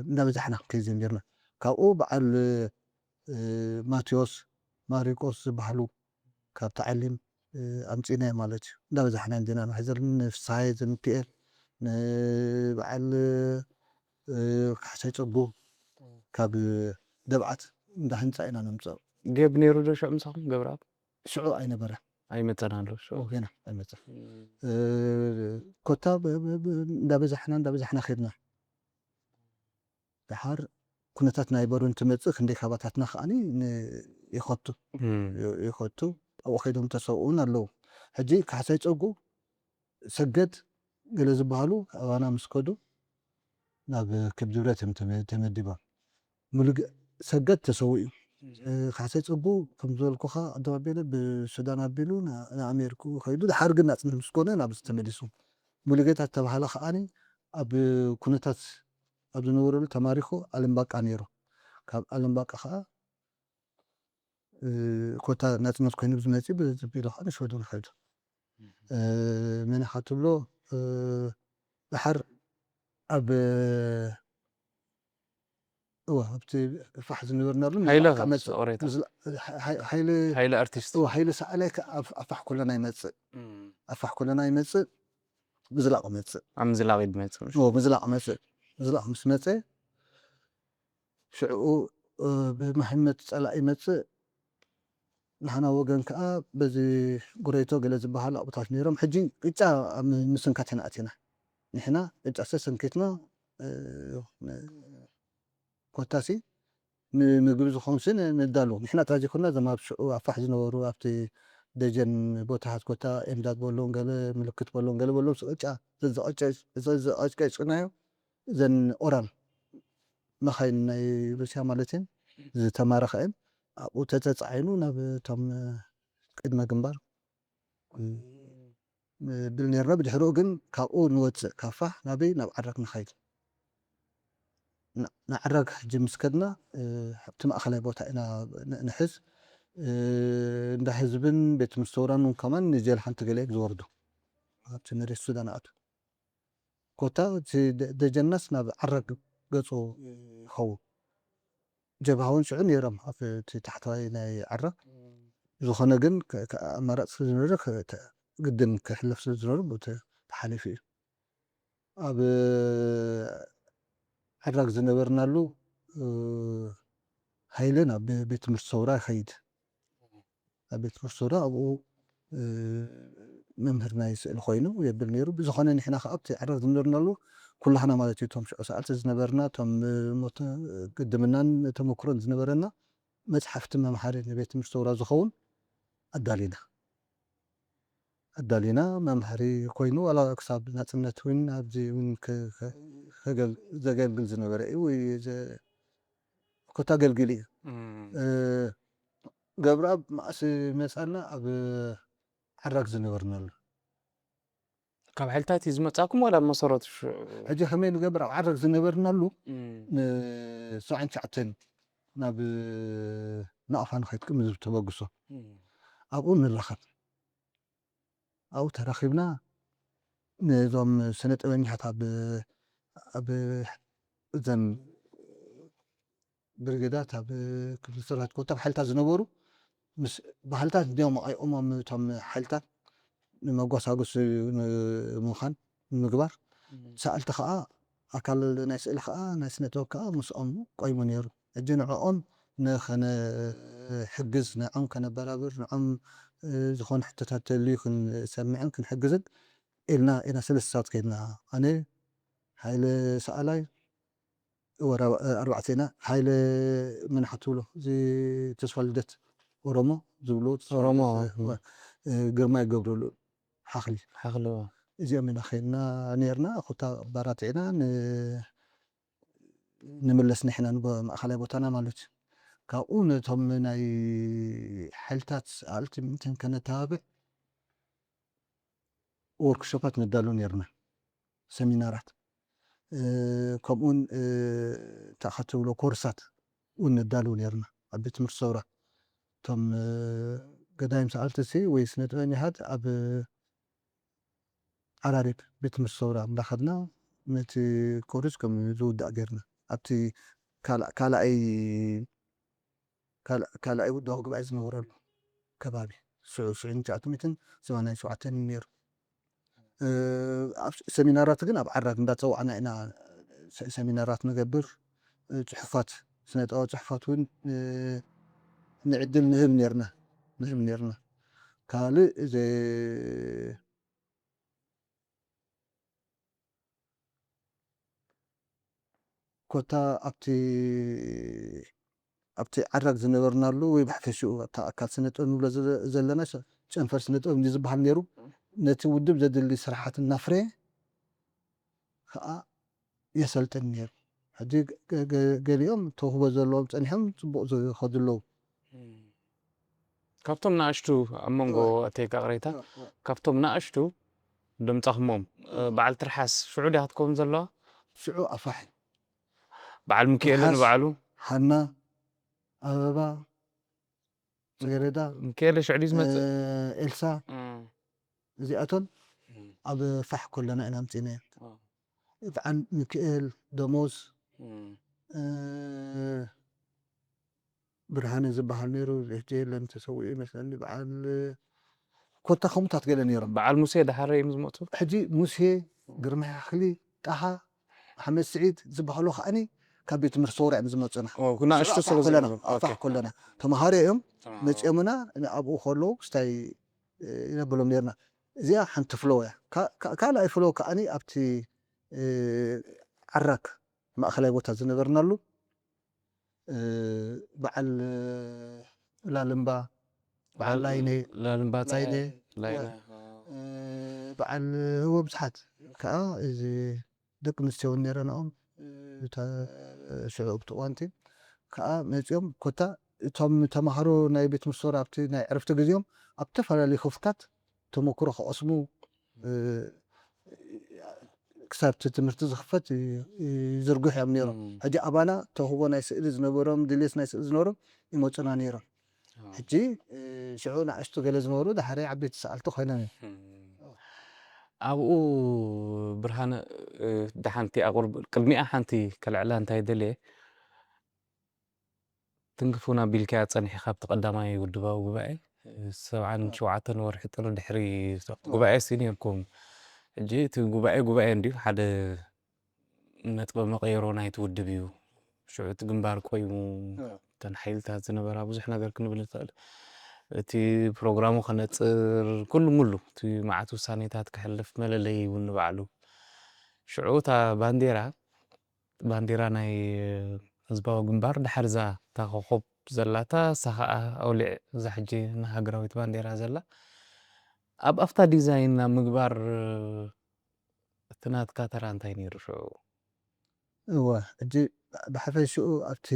እንዳበዛሕና ከይድ ጀሚርና ካብኡ በዓል ማቴዎስ ማሪቆስ ዝበሃሉ ካብ ተዓሊም ኣምፂና ማለት እዩ እንዳበዛሕና እንዲና ንሕዘር ንፍስሓይ ዘምክኤል ንበዓል ካሕሳይ ፀቡ ካብ ደብዓት እንዳህንፃ ኢና ነምፅኦ ጌብ ነይሩ ዶ ሽዑ ምሳኹም ገብረኣብ ሽዑ ኣይነበረ ኣይመፀን ኣሎ ገና ኣይመፀን ኮታ እንዳበዛሕና ኸድና ድሓር ኩነታት ናይ በሩ እንትመፅእ ክንደይ ካባታትና ከዓኒ ይኸቱ ኣብኡ ከይዶም ተሰብኡን ኣለዉ ሕጂ ካሕሳይ ፀጉ ሰገድ ገለ ዝበሃሉ ኣባና ምስ ከዱ ናብ ክብ ድብረት እዮም ተመዲቦም ሙሉእ ሰገድ ተሰው እዩ ካሕሳይ ፀጉ ከም ዝበልኩኻ ኣደባቢለ ብሱዳን ኣቢሉ ንኣሜሪኩ ከይዱ ድሓር ግን ናፅነት ምስ ኮነ ናብ ዝተመሊሱ ሙሉጌታ ዝተባሃለ ከዓኒ ኣብ ኩነታት ኣብ ዝነበረሉ ተማሪኹ ኣለምባቃ ነይሩ ካብ ኣለምባቃ ከዓ ኮታ ናፅነት ኮይኑ ዝመፂ ብዝቢሉ ከዓ ንሽወደን ከይዱ መን ኢኻ ትብሎ ድሓር ኣብቲ ፋሕ ዝነበርናሉ ሃይለ ኣርቲስት ሃይለ ሰዓላይ ኣፋሕ ኩለና ይመፅእ ምዝላቕ መፅእ ኣብ ምዝላቕ ይመፅእ ምዝላቕ ምስ መፀ ሽዑ ብመሕመድ ፀላእ ይመፅእ ንሓና ወገን ከዓ በዚ ጉረይቶ ገለ ዝበሃሉ ኣቦታት ነይሮም ሕጂ ቅጫ ምስንካት ኢና ኣቲና ንሕና ቅጫ ሰንኪትና ኮታሲ ንምግቢ ዝኾን ስን ንዳሉ ንሕና ጥራይ ዘይኮንና እዞም ኣብ ሽዑ ኣፋሕ ዝነበሩ ኣብቲ ደጀን ቦታታት ኮታ ኤምዳት በሎን ገለ ምልክት በሎን ገለ በሎም ቅጫ ዘቀጭቅናዮ እዘን ኦራል መኻይን ናይ ሩስያ ማለት እየን ዝተማረኸ እየን ኣብኡ ተተፃዒኑ ናብ እቶም ቅድመ ግንባር ብል ነርና ብድሕሪኡ ግን ካብኡ ንወፅእ ካብ ፋሕ ናበይ ናብ ዓራግ ንኸይድ ንዓራግ ሕጂ ምስ ከድና ኣብቲ ማእኸላይ ቦታ ኢና ንሕዝ እንዳ ህዝብን ቤት ምስተውራን ከማን ንጀል ሓንቲ ገለ ዝወርዱ ኣብቲ መሬት ሱዳን ኣቱ ኮታ ደጀናስ ናብ ዓራግ ገፁ ይኸውን ጀብሃውን ሽዑ ነይሮም ኣብቲ ታሕተዋይ ናይ ዓራግ ዝኾነ ግን ኣማራፂ ስለዝነበረ ግድን ክሕለፍ ስለዝነበሩ ተሓሊፉ እዩ ኣብ ዓራግ ዝነበርናሉ ሃይለ ናብ ቤት ትምህርቲ ሰውራ ይኸይድ ኣብ ቤት ትምህርቲ ሰውራ ኣብኡ መምህር ናይ ስእሊ ኮይኑ የብል ነይሩ ብዝኾነ ንሕና ከዓ ኣብቲ ዓራግ ዝነበርናሉ ኩላህና ማለት እዩ እቶም ሽዑ ሰኣልቲ ዝነበርና እቶም ሞት ቅድምናን ተመክሮን ዝነበረና መፅሓፍቲ መምሃሪ ንቤት ትምህርቲ ሰውራ ዝኸውን ኣዳሊና መምሃሪ ኮይኑ ዋላ ክሳብ ናፅነት እውን ኣብዚ እውን ዘገልግል ዝነበረ እዩ ወይ ኮታ ኣገልግል እዩ ገብረኣብ ማእሲ መፃና ኣብ ዓራግ ዝነበርናሉ ካብ ሓይልታት እዩ ዝመፃኩም ወላ መሰረቱ ሕጂ ከመይ ንገብር ኣብ ዓራግ ዝነበርናሉ ን79 ናብ ናቕፋ ንኸይትቅም ዝብ ተበግሶ ኣብኡ ንራኸብ ኣብኡ ተራኺብና ነዞም ስነ ጥበበኛታት ኣብ እዘን ብርጌዳት ኣብ ክፍሊ ሰራዊት ኮታ ሓይልታት ዝነበሩ ምስ ባህልታት እዚኦም ኣቃይቆሞም እቶም ሓይልታት ንመጓሳጎሲ ንምዃን ንምግባር ሰኣልቲ ከዓ ኣካል ናይ ስእሊ ከዓ ናይ ስነ ጥበብ ከዓ ምስኦም ቆይሙ ነይሩ ሕጂ ንዕኦም ንኸነሕግዝ ንዖም ከነበራብር ንዖም ዝኾነ ሕቶታት ተልዩ ክንሰምዕን ክንሕግዝን ኢልና ኢና 3 ሰባት ከይድና ኣነ ሃይለ ሰኣላይ 4 ኢና ሃይለ መናሓ ትብሎ እዚ ተስፋ ልደት ኦሮሞ ዝብሉ ኦሮሞ ግርማይ ገብረሉ ሓኽሊ ሓኽሊ እዚኦም ኢና ከይድና ነርና ኩታ ባራቲዕና ንምለስ ንሕና ማእኸላይ ቦታና ማለት እዩ ካብኡ ነቶም ናይ ሓይልታት ሰኣልቲ ምእንትን ከነተባብዕ ወርክሾፓት ነዳሉ ነርና ሰሚናራት ከምኡውን ተኸትብሎ ኮርሳት እውን ነዳሉ ነርና ኣብ ቤት ትምህርቲ ሰውራ እቶም ገዳይም ሰኣልቲ ወይ ስነ ጥበበኛታት ኣብ ዓራሪብ ቤት ትምህርቲ ሰውራ እንዳኸድና ነቲ ኮርስ ከም ዝውዳእ ጌርና ኣብቲ ካልኣይ ውዳዊ ጉባኤ ዝነበረሉ ከባቢ 1987 ነይሩ ሰሚናራት ግን ኣብ ዓራግ እንዳፀዋዕና ኢና ሰሚናራት ንገብር ፅሑፋት ስነ ጥበብ ፅሑፋት እውን ንዕድል ንህብ ነርና ካልእ ኮታ ኣብቲ ዓራግ ዝነበርናሉ ወይ ብሕፈሽኡ ኣካል ስነ ጥበብ ንብሎ ዘለና ጨንፈር ስነ ጥበብ ዝበሃል ነይሩ ነቲ ውድብ ዘድሊ ስራሓት እናፍረየ ከዓ የሰልጥን ነይሩ ሕጂ ገሊኦም ተውህቦ ዘለዎም ፀኒሖም ፅቡቅ ዝኸዱ ኣለዉ ካብቶም ንኣሽቱ ኣብ መንጎ ኣቴካ ቅሬታ ካብቶም ንኣሽቱ ደምፃኽሞም በዓል ትርሓስ ሽዑ ዲኣ ክትከውን ዘለዋ ሽዑ ኣፋሕ በዓል ሚካኤል ንበዓሉ ሃና ኣበባ ፅጌረዳ ሚካኤል ሽዑ ዲ ዝመፅእ ኤልሳ እዚኣቶም ኣብ ፋሕ ኮለና ኢና ምፂና በዓል ሚካኤል ደሞዝ ብርሃነ ዝበሃል ነይሩ ሕጂ የለን ተሰዊኡ ይመስለኒ በዓል ኮታ ከምኡታት ገለ ነይሮም በዓል ሙሴ ድሓረ እዮም ዝመፁ ሕጂ ሙሴ ግርማይ ኣኽሊ ጣሃ ሓመድ ስዒድ ዝበሃሉ ከዓኒ ካብ ቤት ትምህርቲ ሰውራ እዮም ዝመፁና ንኣሽቱ ኣፋሕ ኮለና ተምሃሮ እዮም መፅኦምና ኣብኡ ከለዉ ስታይ ይነብሎም ነርና እዚኣ ሓንቲ ፍሎ እያ ካልኣይ ፍሎ ከዓኒ ኣብቲ ዓራክ ማእኸላይ ቦታ ዝነበርናሉ በዓል ላልምባ በዓል ላልምባ ላይነ በዓል ህቦ ብዙሓት ከዓ እዚ ደቂ ኣንስትዮ እውን ነረንኦም ሽዑ ኣብቲ እዋንቲ ከዓ መፅኦም ኮታ እቶም ተምሃሮ ናይ ቤት ትምህርቲ ሰውራ ኣብቲ ናይ ዕረፍቲ ግዜኦም ኣብ ዝተፈላለዩ ክፍልታት ተመክሮ ክቐስሙ ክሳብ ትምህርቲ ዝኽፈት ይዝርግሑ እዮም ነይሮም ሕጂ ኣባና ተውህቦ ናይ ስእሊ ዝነበሮም ድሌት ናይ ስእሊ ዝነበሮም ይመፁና ነይሮም ሕጂ ሽዑ ንኣሽቱ ገለ ዝነበሩ ዳሕራይ ዓበይቲ ሰኣልቲ ኮይኖም ኣብኡ ብርሃነ ድሓንቲ ቅድሚኣ ሓንቲ ከልዕላ እንታይ ደልየ ትንክፉና ቢልካያ ፀኒሕኻ ኣብቲ ቀዳማይ ውድባዊ ጉባኤ 77 ወርሒ ጥሪ ድሕሪ ጉባኤ ሲ ነርኩም ሕጂ እቲ ጉባኤ እንድዩ ሓደ ነጥበ መቐየሮ ናይቲ ውድብ እዩ ሽዑ እቲ ግንባር ቆይሙ እተን ሓይልታት ዝነበራ ብዙሕ ነገር ክንብል ንኽእል እቲ ፕሮግራሙ ከነፅር ኩሉ ሙሉ እቲ መዓት ውሳኔታት ክሕልፍ መለለይ እውን ንባዕሉ ሽዑታ ባንዴራ ናይ ህዝባዊ ግንባር ድሕርዛ ታኸኸብ ዘላታ ሰኸዓ ኣውሊዕ እዛ ሕጂ ንሃገራዊት ባንዴራ ዘላ ኣብ ኣፍታ ዲዛይን ናብ ምግባር እቲ ናትካ ተራ እንታይ ነይሩ ሽዑ? እወ ሕጂ ብሓፈሽኡ ኣብቲ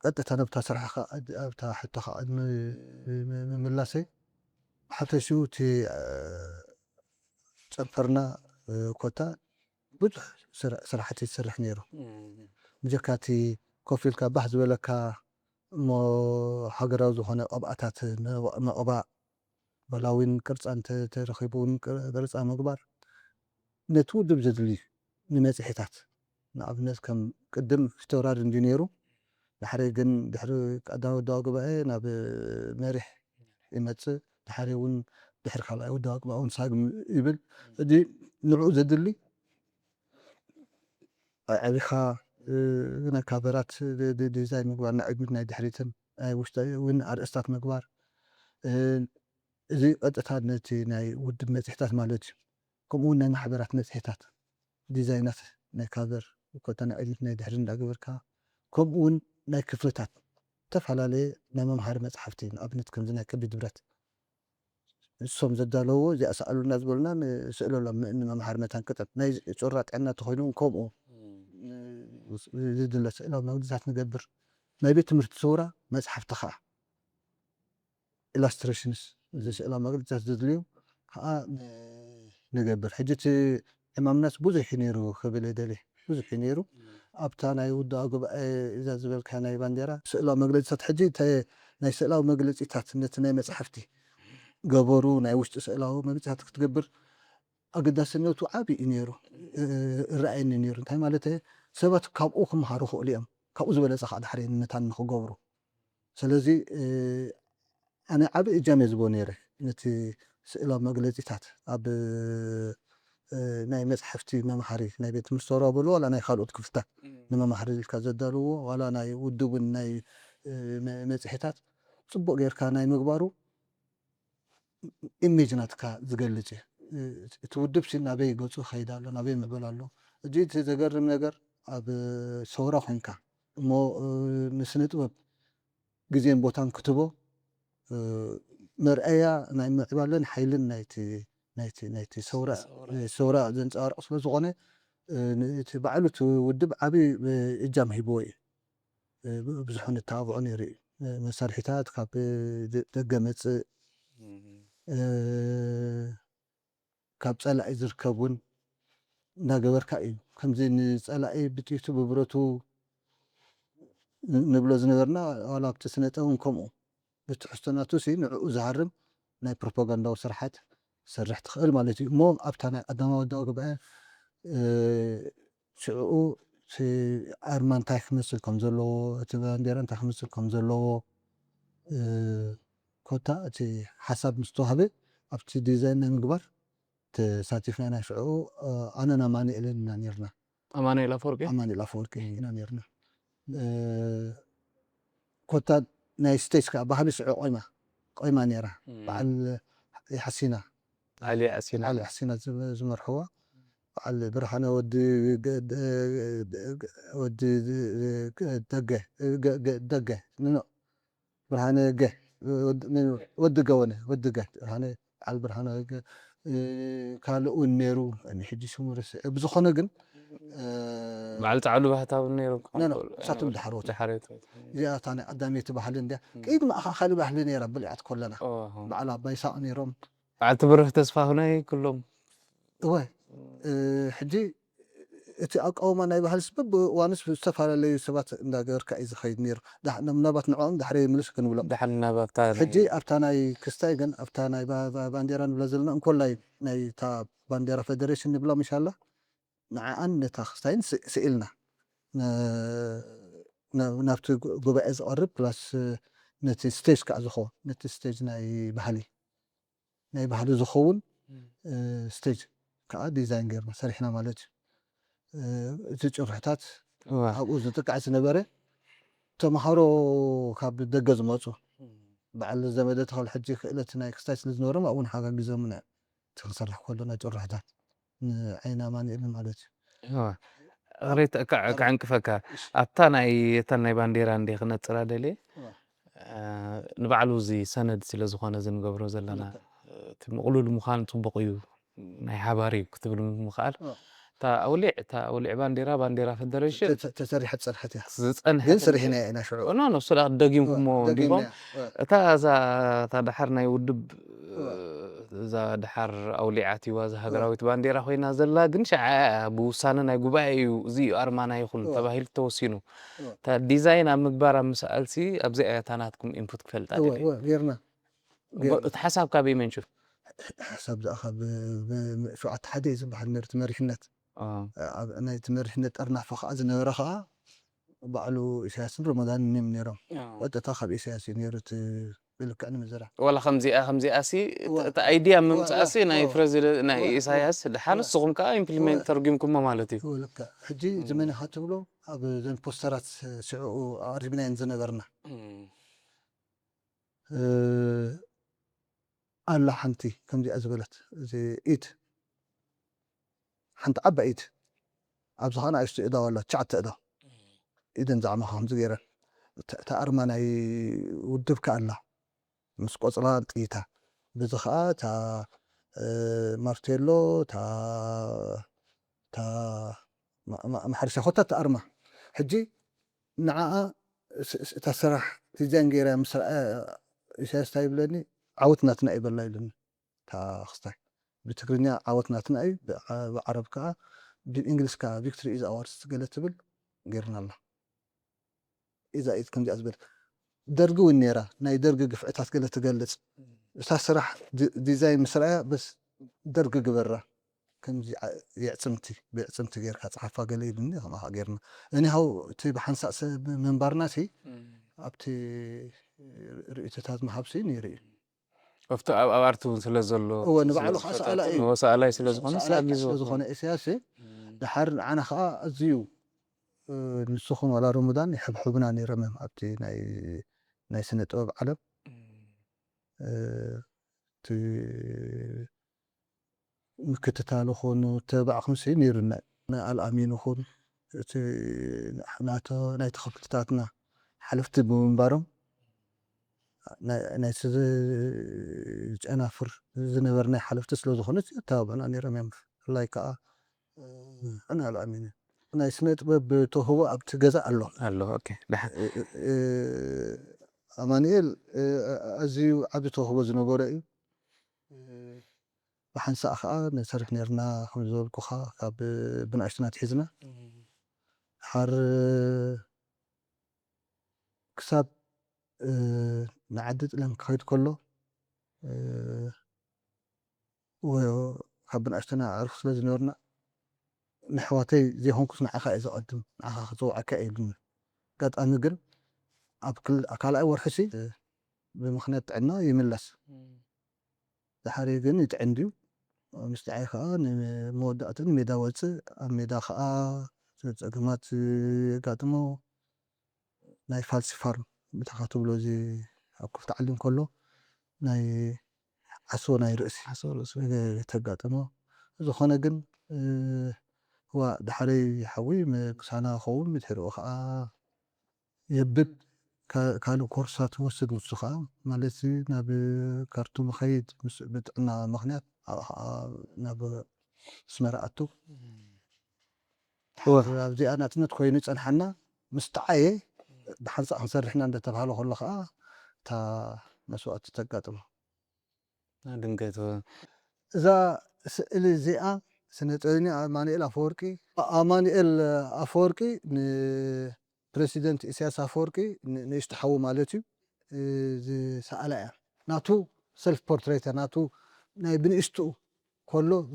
ቀጥታ ነብታ ስራሕኻ ኣብታ ሕቶኻ ቅድሚ ምምላሰይ ብሓፈሽኡ እቲ ጨንፈርና ኮታ ብዙሕ ስራሕቲ ዝሰርሕ ነይሩ ብጀካ እቲ ኮፍ ኢልካ ባህ ዝበለካ እሞ ሃገራዊ ዝኾነ ቅብኣታት ምቕባእ ባህላዊን ቅርፃ እንተረኺቡ እውን ቅርፃ ምግባር ነቲ ውድብ ዘድልዩ ንመፅሔታት ንኣብነት ከም ቅድም ፊታውራሪ እንድዩ ነይሩ ድሕሪ ግን ድሕሪ ቀዳማይ ወዳዊ ጉባኤ ናብ መሪሕ ይመፅእ ድሕሪ እውን ድሕሪ ካልኣይ ወዳዊ ጉባኤ እውን ሳግም ይብል እዚ ንዕኡ ዘድሊ ኣዕቢኻ ናይ ካቨራት ዲዛይን ምግባር ናይ ቅድሚት ናይ ድሕሪትን ናይ ውሽጣዊ እውን ኣርእስታት ምግባር እዚ ቀጥታ ነቲ ናይ ውድብ መፅሔታት ማለት እዩ ከምኡ እውን ናይ ማሕበራት መፅሔታት ዲዛይናት ናይ ካቨር ኮታ ናይ ቅድሚት ናይ ድሕሪ እንዳገበርካ ከምኡ እውን ናይ ክፍልታት ዝተፈላለየ ናይ መምሃሪ መፅሓፍቲ ንኣብነት ከምዚ ናይ ከቢድ ንብረት ንሶም ዘዳለውዎ እዚኣ ሰኣሉና ዝበሉና ንስእለሎም ንመምሃሪ መታንክተት ናይ ጮራ ጥዕና እንተኮይኑ ከምኡ ዝድለ ስእላዊ መግለፂታት ንገብር ናይ ቤት ትምህርቲ ሰውራ መፅሓፍቲ ከዓ ኢላስትሬሽንስ ስእላዊ መግለፂታት ዘድልዩ ከዓ ንገብር ሕጂ እቲ ዕማምናት ብዙሕ እዩ ነይሩ ክብል የደልየ ብዙሕ እዩ ነይሩ ኣብታ ናይ ውዳዊ ጉባኤ እዛ ዝበልካ ናይ ባንዴራ ስእላዊ መግለፂታት ሕጂ ናይ ስእላዊ መግለፂታት ነቲ ናይ መፅሓፍቲ ገበሩ ናይ ውሽጢ ስእላዊ መግለፂታት ክትገብር ኣገዳስነቱ ዓብዪ እዩ ነይሩ ይረኣየኒ ነይሩ እንታይ ማለት ሰባት ካብኡ ክመሃሩ ክእሉ እዮም ካብኡ ዝበለፀ ከዓ ድሕሪ ነታ ንክገብሩ ስለዚ ኣነ ዓብዪ እጃም እየ ዝቦ ነይረ ነቲ ስእላዊ መግለፂታት ኣብ ናይ መፅሓፍቲ መምሃሪ ናይ ቤት ትምህርቲ ተውራ በሉ ዋላ ናይ ካልኦት ክፍልታት ንመምሃሪ ኢልካ ዘዳልዎ ዋላ ናይ ውድብን ናይ መፅሔታት ፅቡቅ ጌርካ ናይ ምግባሩ ኢሜጅ ናትካ ዝገልፅ እቲ ውድብ ናበይ ገፁ ከይዳ ኣሎ ናበይ ምዕበል ኣሎ እዚ እቲ ዘገርም ነገር ኣብ ሰውራ ኮንካ እሞ ንስነ ጥበብ ግዜን ቦታን ክትቦ መርኣያ ናይ ምዕባለን ሓይልን ናይቲ ሰውራ ዘንፀባርቕ ስለ ዝኾነ እቲ ባዕሉ እቲ ውድብ ዓብዪ እጃም ሂብዎ እዩ ብዙሕ ንተባብዖ ነይሩ እዩ መሳርሒታት ካብ ደገ መፅእ ካብ ፀላኢ ዝርከብ እውን እንዳገበርካ እዩ ከምዚ ንፀላኢ ብቲቱ ብብረቱ ንብሎ ዝነበርና ዋላ ኣብቲ ስነ ጥበብ እውን ከምኡ ብትሕዝቶናቱ ንዕኡ ዝሃርም ናይ ፕሮፓጋንዳዊ ስራሓትሰርሕ ትኽእል ማለት እዩ እሞ ኣብታ ናይ ቀዳማይ ወዳዊ ጉባኤ ሽዑኡ እቲ ኣርማ እንታይ ክመስል ከም ዘለዎ እቲ ባንዴራ እንታይ ክመስል ከም ዘለዎ ኮታ እቲ ሓሳብ ምስ ተዋህበ ኣብቲ ዲዛይን ናይ ምግባር ተሳቲፍና ኢና ሽዑ ኣነን ኣማኒኤልን ኢና ነርና ኣማኒኤል ኣፈወርቂ ኢና ነርና ኮታ ናይ ስቴጅ ከዓ ባህሊ ሽዑ ቆይማ ነይራ በዓል ሓሲና ዓሊ ሓሲና ዝመርሕዋ በዓል ብርሃነ ወዲ ደገ ብርሃነ ወዲ ገወነ ብርሃነ በዓል ብርሃነ ካልእ እውን ነይሩ ሕጂ ሽሙ ርስዐ ብዝኾነ ግን በዓል ፃዕሉ ባህታዊ ነይሩ እሳቶም ድሓሮት እዚኣ እታ ናይ ቀዳመይቲ ባህሊ እንድያ ቅድሚ ኣኻኻሊ ባህሊ ነይራ ብልዕት ኮለና በዓል ኣባይ ሳቅ ነይሮም በዓል ትብርህ ተስፋሁናይ ኩሎም እወ ሕጂ እቲ ኣቃውማ ናይ ባህሊ ስበብ እዋንስ ዝተፈላለዩ ሰባት እንዳገበርካ እዩ ዝኸይድ ነይሩ ምናልባት ንዕኦም ድሕሪ ምልስ ክንብሎም ሕጂ ኣብታ ናይ ክስታይ ግን ኣብታ ናይ ባንዴራ ንብላ ዘለና እንኮላይ ናይ ታ ባንዴራ ፌደሬሽን ንብላ ምሻላ ንዓኣን ነታ ክስታይን ስኢልና ናብቲ ጉባኤ ዝቐርብ ፕላስ ነቲ ስቴጅ ከዓ ዝኸውን ነቲ ስቴጅ ናይ ባህሊ ዝኸውን ስቴጅ ከዓ ዲዛይን ጌርና ሰሪሕና ማለት እዩ እቲ ጭርሕታት ኣብኡ ዝጥቃዕ ዝነበረ ተምሃሮ ካብ ደገ ዝመፁ በዓል ዘመደ ተኽእል ሕጂ ክእለት ናይ ክስታይ ስለ ዝነበሮም ኣብኡን ሓጋጊዞምና እቲ ክሰርሕ ከሎ ናይ ጭርሕታት ንዓይና ማንኤል ማለት قريت كعنك فكا أبتا ناي بانديرا عندي خنا ترادلي نبعلو زي سند سلا زخانة زين قبرو زلنا تمقولوا المخان تنبقيو ناي حباري كتبوا المخال تا أولي بانديرا فدريشن تسريحة صرحتها زتصنح ግን ሰሪሕና ኢና ሽዑ no صراحة دقيمكم ديهم تا دحر ناي ودب እዛ ድሓር ኣውሊዓት እዋ እዛ ሃገራዊት ባንዴራ ኮይና ዘላ ግን ሸዓ ብውሳነ ናይ ጉባኤ እዩ እዚ ኣርማና ይኹን ተባሂሉ ተወሲኑ እታ ዲዛይን ኣብ ምግባር ኣብ ምስኣልሲ ኣብዚኣ እታ ናትኩም ኢንፑት ክፈልጣ ጌርና እቲ ሓሳብ ካበይ መንሹ ሓሳብ ዝኣኸ ብሸውዓተ ሓደ እዩ ዝበሃል ነርቲ መሪሕነት ናይ መሪሕነት ጠርናፎ ከዓ ዝነበረ ከዓ ባዕሉ ኢሳያስን ረመዳንን እዮም ነይሮም ወጥታ ካብ ኢሳያስ እዩ ነይሩ بالك أنا مزرعة ولا خمزي أسي أيديا من أسي ناي فرزل ناي إساياس الحال الصغم كا إمبلمنت ترجمكم ما مالتي هو لك حجي زمان هاتولو أب زين بوسترات سعو أربعين ينزل نبرنا الله حنتي كم دي أزبلت زي إيد حنت أبا إيد أبزخنا عشت إدا ولا تشعت إدا إذا زعما خمس غيره تأرمنا ودبك الله مس ቆጽላ ጥይታ ብዚ ከዓ ታ ማርቴሎ ታ ማሕረሻ ኾታት ኣርማ ሕጂ ንዓኣ እታ ስራሕ ዲዛይን ገይራ ምስ ኢሳያስ እንታይ ይብለኒ ዓወት ናትና ይበላ ኢሉኒ እታ ክስታይ ብትግርኛ ዓወት ናትና እዩ ብዓረብ ከዓ ብእንግሊዝ ከዓ ቪክቶሪ ኢዝ ኣዋርስ ገለ ትብል ገይርና ኣላ ኢዛ ኢዝ ከምዚኣ ዝበለት درج والنيرة ناي درج قفعتها كلها تقلص ساسرح ديزاين مسرعة بس درج قبرة كم يعتمتي غير كتصحفها قليل مني ما غيرنا يعني هو تبي حنسأس من برناسي أبتي رئيسة محبسين يري أفتو أبارتو سلزلو هو نبعلو خاص على إيه هو سألاي سلزخون سلزخون أساسي دحر أنا خا أزيو نسخون ولا رمضان يحب حبنا نيرمم أبتي ناي سنة أوب علب تي مكتتالو خونو تبع خمسين نيرنا الأمين خون تي ناتو ناي تخطيطاتنا حلفت بمبارم ناي سز أنا فر زنبرنا حلفت سلو زخونت تابعنا نيرمم لايكا أنا الأمين ناي سنة بتوهو أبت جزاء الله أوكي أمانيل أزيو عبد هو زنبورة بحنسا أخا نسرح نيرنا خمزول كوخا كاب بنعشتنا حزنا حر كساب نعدد لهم خيط كله وخاب بنعشتنا عرف سلاز نورنا نحواتي زي هون كسنا أخا إذا قدم أخا خطوع كأيدنا قد أنقل أبكل أكال أول حسي بمخنات عنا يملس دحريقن يتعنديو مستعي خا مودات ميدا ولت ميدا خا تقمات قادمو ناي فالسفار بتاخاتو بلوزي أكف تعلم كله ناي عسو ناي رأسي تقاتمو زخنا جن هو دحري حوي مكسانا خوم متحرو خا يبب كانوا كورسات وسط مستخدم مالتي ناب كرتون خيد بتنا مخنات ناب سمرأتو هو زي أنا تنت كوينيت أن حنا مستعي بحنص أنصر إحنا عند تبهالو خلا خا تا مسوات تقاتل دنقتو إذا اللي زي سنة أماني أفوركي بريسيدنت إسياس أفوركي نيشتحو مالتي سألا ناتو سيلف بورتريت ناتو ناي بنيشتو كله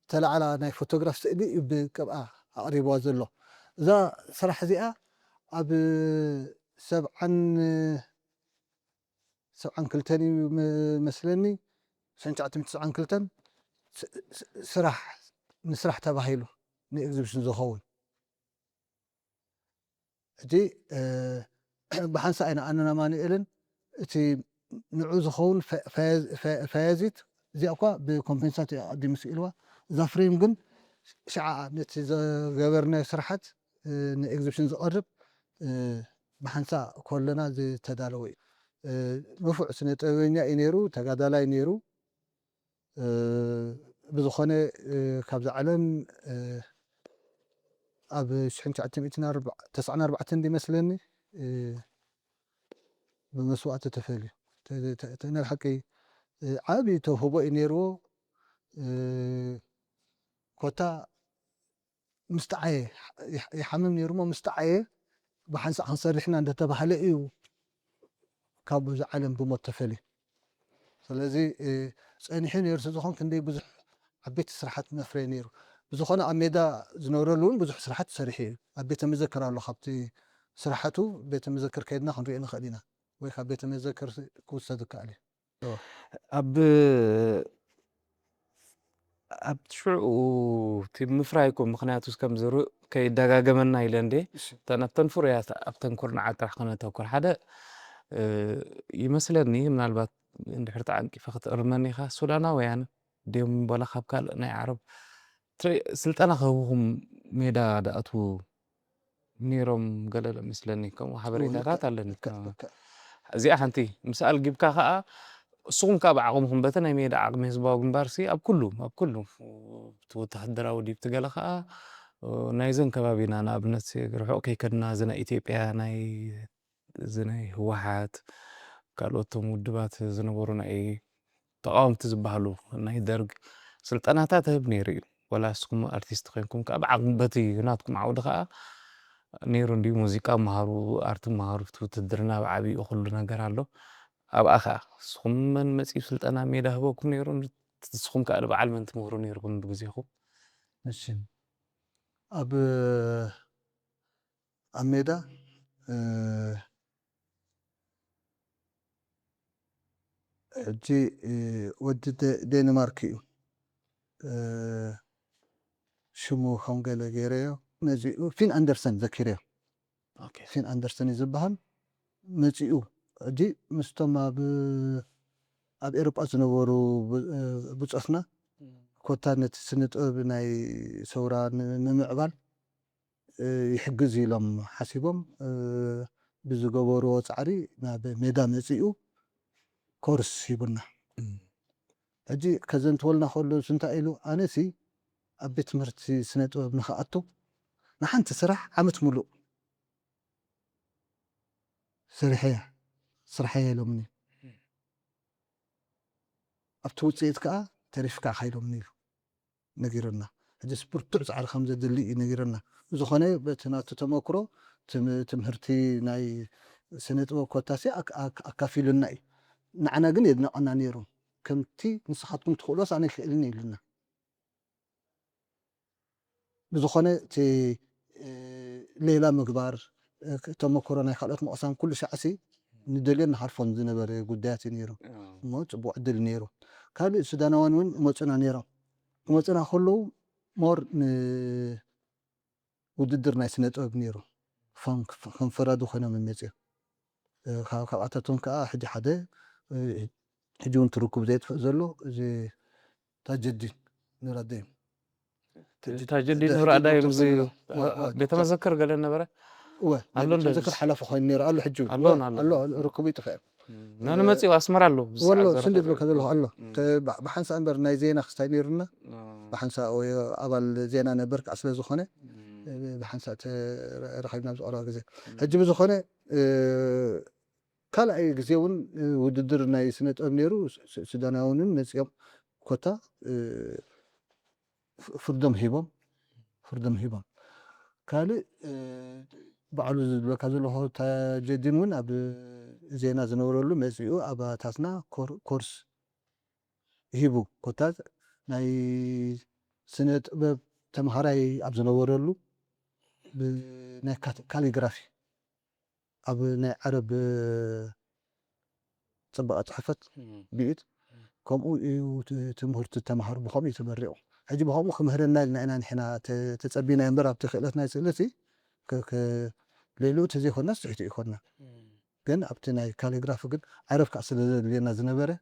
تلا على ناي فوتوغراف سيدي بكبقى أقريب وازلو ذا صراحة زي أب سبعن كلتاني مسلني سنجعت متسعن كلتن نسرح تباهيلو نيكزبشن زخون دي بحنسا أنا ماني إلن تي نعوز خون فازت زي أقوى بكمبنسات دي مسئلوا زفريم جن شعاع نت جبرنا سرحت نإكزبشن زقرب بحنسا كلنا زي تدالوي مفع سنة وينيا إنيرو تجادلا إنيرو بزخانة كابز علم أب شحن تعتمدنا 9 4 دي مثلني بمسوعة تفعلي تنا الحكي عابي توهبو إنيرو كوتا مستعية يحمم نيرو مستعية بحنس عنصر إحنا عند تبهله إيو كابو عالم بموت تفعلي فلذي أنا حين يرسل زخان كندي بزح عبيت سرحات نفري نيرو بزخان عميدا زنورلون بزح سرحات سريحي عبيت مذكر على خبتي سرحته بيت مذكر كيدنا خنرينا خلينا ويخ بيت مذكر كوت صدق عليه أب أب شو تيم مفرايكم مخنياتوس كم زرو كي دغاغمنا إلندي تنبتن فريات أبتن كورنا عطر خنا توكل حدا يمثلني من البات اندحرت عنك فقط أرمني خا سودانا ويان ديم بلا خبكال ناي عرب تري سلطانا خوهم ميدا دأتو نيروم قلل مثلني كم حبريتات علني زي حنتي مسأل جيبكا خا سوم كاب عقمهم بتنا يميد عقم هزباو جنبارسي أب كله تحضر أو ديب تجلا خا نايزن كبابينا أنا أبنت روحو كي كنا زنا إثيوبيا ناي زنا هواحات قالوا تمودبات زنا ورونا أي تقاوم تزبهلو ناي درج سلطانة تهب نيري ولا سكم أرتيست خينكم كاب عقم بتي ناتكم عود خا نيرون دي موسيقى مهارو أرت مهارو تدرنا بعبي وكل نجار أب أخا سخم من مسيب سلطانا ميدا هبوكم نيرون تسخم كأرب علم تمهرون نيركم بجزيخو ماشي أب عميدا جي ودت دنماركيو شمو خونجل جيريو نجي فين أندرسون ذكريو أوكي فين أندرسون يزبهن نجيو جي مستمع أب إيروبا زنورو بتصفنا كوتا نتسنت بناي سورا نمعبال يحجز لهم حسيبهم بزجبرو تعري ناب ميدان نسيو كورس يبنا أجي كزنت ولنا خلو سنتا إلو أنا سي أبيت مرتي سنت بنخاطو نحن تسرح عمت ملو سرحية سرحية لمني أبتوت كا تعرف كا خير مني نجيرنا أجي سبورت على 5 دلي نجيرنا زخانة بتنا تتمكرو تمهرتي ناي سنت وكوتاسي أكافيل الناي نعنا جن يدنا أنا نيرو كمتي نصحتكم تخلص أنا خيلني لنا بزخانة تي ليلة مقبار تمكرو ناي خلط مقسم كل شعسي ندلين نعرفون زنبر قداتي نيرو موت بعدل نيرو كان السودانوان وين موتنا نيرو موتنا خلو مور وددر ناي سنت نيرو فانك فرادو خنا من ميزي خاطرتهم كا حد حدا حجون تركب زيت زلو زي تاج الدين نور الدين تاج الدين نور أدايم زي بيتمذكر قال لنا برا الله تذكر حلف خوي نير الله حجون الله ركبي تفهم أنا ما تسوي أسمر الله والله سندر لك هذا الله بحنس أنبر ناي زينة خستاينيرنا بحنس أو أضل زينة نبرك أصل زخنة بحنس رخيبنا بزقرا زي هجي بزخنة كلا أي جزيون وددر ناي سنة أبنيرو سوداناونن نسيم كوتا فردم هيبم كالي بعلو زدلو كذلو هو تجدين ون أب زينا زنورلو مسيو أبا تاسنا كورس هيبو كوتا ناي سنة أب تمهراي أب زنورلو بناي كاليغرافي أب ناي عرب صبغت حفت بيت كم تمهرت التمهر بخمي تمرقوا هجي بخمو خمهرنا لنا نحنا تتصبينا ينبرا بتخلتنا سلتي ك ليلو تزي خنا سحتي خنا كن ابتناي كاليغراف كن عرف كاسل لينا زنبره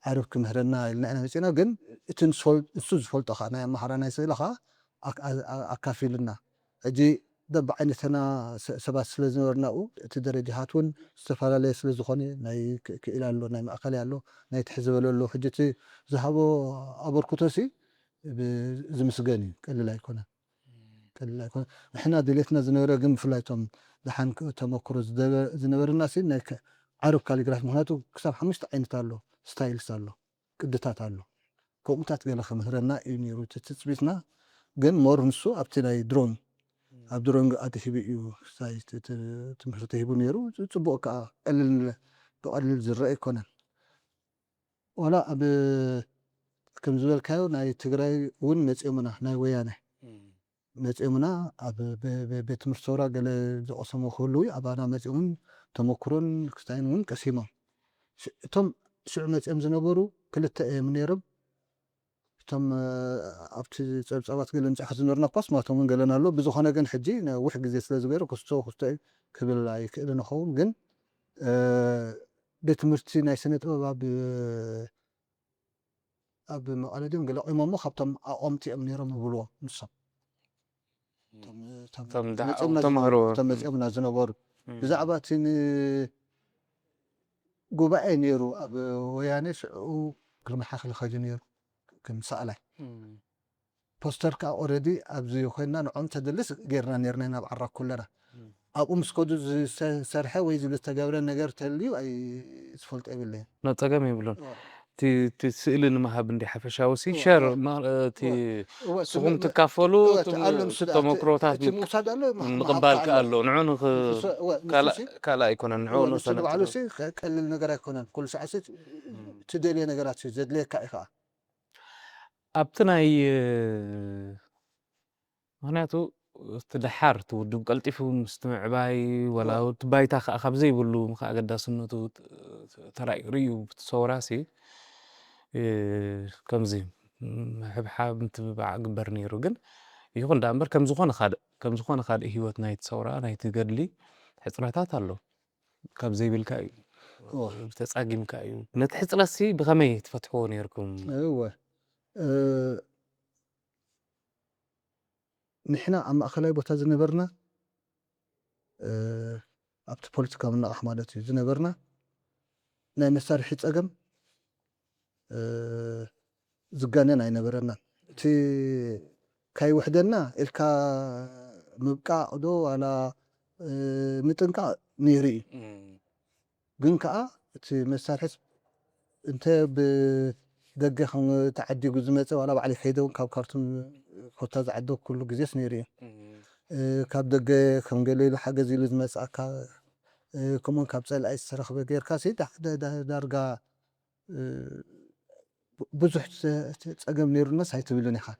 عارف كمهرنا إلنا مشينا جن تنسول السوز فولت أخا أنا مهرنا يصير أخا أكافي لنا أجي دب عينتنا سبات سلزنا ورناو تدرجاتون استفلا لي سلزخوني ناي كإلى له ناي مأكل له ناي تحزب له حجتي ذهبوا أبركوتسي بزمسجاني قال لا يكون قال لا يكون إحنا دليتنا زنورة جم فلايتهم دحين تمكر زنور الناس إنك عارف كاليغراف مهناتو كسب حمشت عينت له ستايل سالو قدتات له كومتات قال خمهرنا ينيرو تتسبيتنا جن مور نسو أبتناي درون عبدالرون أتحبي يو ساي تمحرته يبون يرو تبوك قلل زرع يكون ولا أب كم زول كاو ناي تجري ون متأمنا ناي ويانه متأمنا أب بيت مرسورة قال زقسمو خلوي أبانا متأمن تمكرون كستاين ون كسيما تم شو متأم زنبورو كل من يرب تم أبتي صعبات قال نجح زنورنا قص ما تمن قالنا له بزخنا جن حجي وحق زي سلاز غيره كستو خستاي كبل لاي كده نخون جن بيت مرتي ناي سنة أب ما أنا ديم قال إمام خبطم أمتي أمني رم بلوا نصب تم دع أو متأمنا تمهرو تم متأمنا زنبور بزعباتين جوبا نيرو أب ويانش وكل ما حاخل خجنير كم سأله بوستر كا أوريدي أبزي خوينا نعم تدلس غيرنا نيرنا نبعرف كلنا أبو مسكود سرحة ويزي لستجابر النجار تلي أي سفلت أبلي نتقم يبلون تي سئلن ما هبندي حفشاوسي هو شر ما تي هو سقوم تكافلو تعلم سدا تمكروتات تموساد له نقبال كالو نعون كلا يكون هو نعون نسد على سنة شيء قلل النجار يكون كل ساعة تدلي نجارات زد لي كائخة أبتناي هناتو تدحر تودم قلتي مستمع باي ولا تباي تاخ خبزي بلو مخا قدا سنتو تراي ريو بتصوراسي كمزي حب حاب انت بعقبر نيرو جن يكون دامبر كم زخون خاد هيوت نايت صورا نايت قدلي حصلاتات الله كبزي بالكاي بتصاقم كاي نتحصلسي بخمي تفتحوا نيركم هو نحنا عم أخلاي بوتا زنبرنا أبت بوليتيكا من أحمالتي زنبرنا ناي مسارحي تأقم زقانين أي نبرنا تي كاي وحدنا إلكا مبقى عدو على متنكا نيري قنكا تي مسارحي انت بدقة خم تعدي قزمته ولا بعلي خيدون كاب كارتون كوتاز عدو كله جزيس نيري كاب دقة خم قليل حاجة زي لزمس أكا كمان كاب سال أي سرخ بغير كاسي درجة بزح تأجم نيرو الناس هاي تبيلوني خا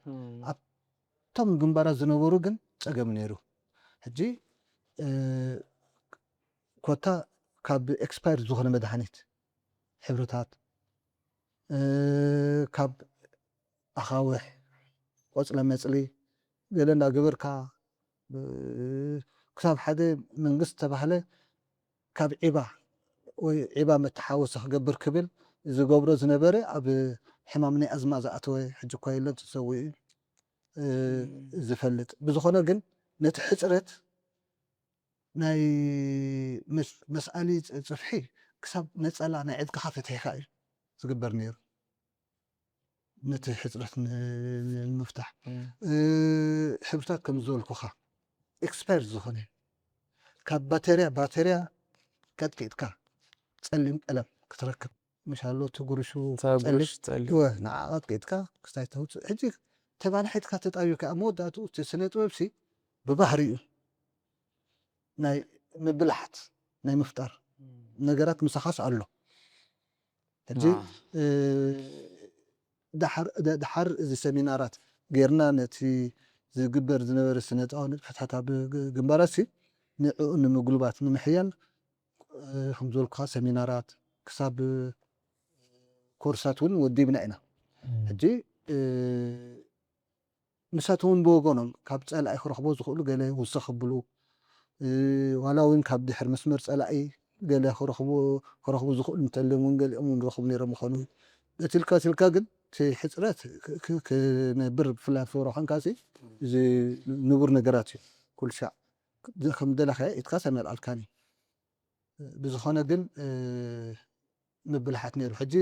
تم جنبارا زنورو جن تأجم نيرو هجي كوتا كاب إكسباير زخنا مدحنيت حبرتات كاب أخاوح وصل مسلي قالنا قبركا كتاب حدا من قصة بحاله كاب عبا وعبا متحاوس قبر كبل إذا قبره زنبري أب حمامني أزمة زأتوي حج كويلة تسوي زفلت بزخنا جن نتحسرت ناي مسألة صفحي كسب نسأل أنا عد كخافت هي خاير زقبر نير نتحسرت المفتاح حبتك كم زول كوخا إكسبيرت زخني كاب باتريا كاد كيتكا تسلم قلم كتركب مش هلو تقرشو تسلم نعاد كيتكا كستايتو حجي تبع حيتكا تطايو كأمود داتو تسنت وبسي ببحري ناي مبلحت ناي مفتار نجارات مسخص الله حجي دحر زي سيمينارات غيرنا نتي زقبر زنبر سنة أو فتحتها بجنبارسي نمقلبات نمحيال خمزول قا سيمينارات كساب كورسات ودي بنائنا هجي نساتون بوغونم كاب تسأل أي خرخبو زخولو قالي وسخبلو ولا وين كاب دحر مسمر تسأل أي قالي خرخبو زخول متلمون قالي أمون رخب نيرا مخانو تلك ግን ሕፅረት ክነብር ብፍላይ ፍቅሮ ኮንካሲ እዚ ንቡር ነገራት እዩ ኩሉ ሻዕ ከም ደለኻዮ ኢትካስ ኣይመልኣልካኒ ብዝኾነ ግን ምብልሓት ነይሩ ሕጂ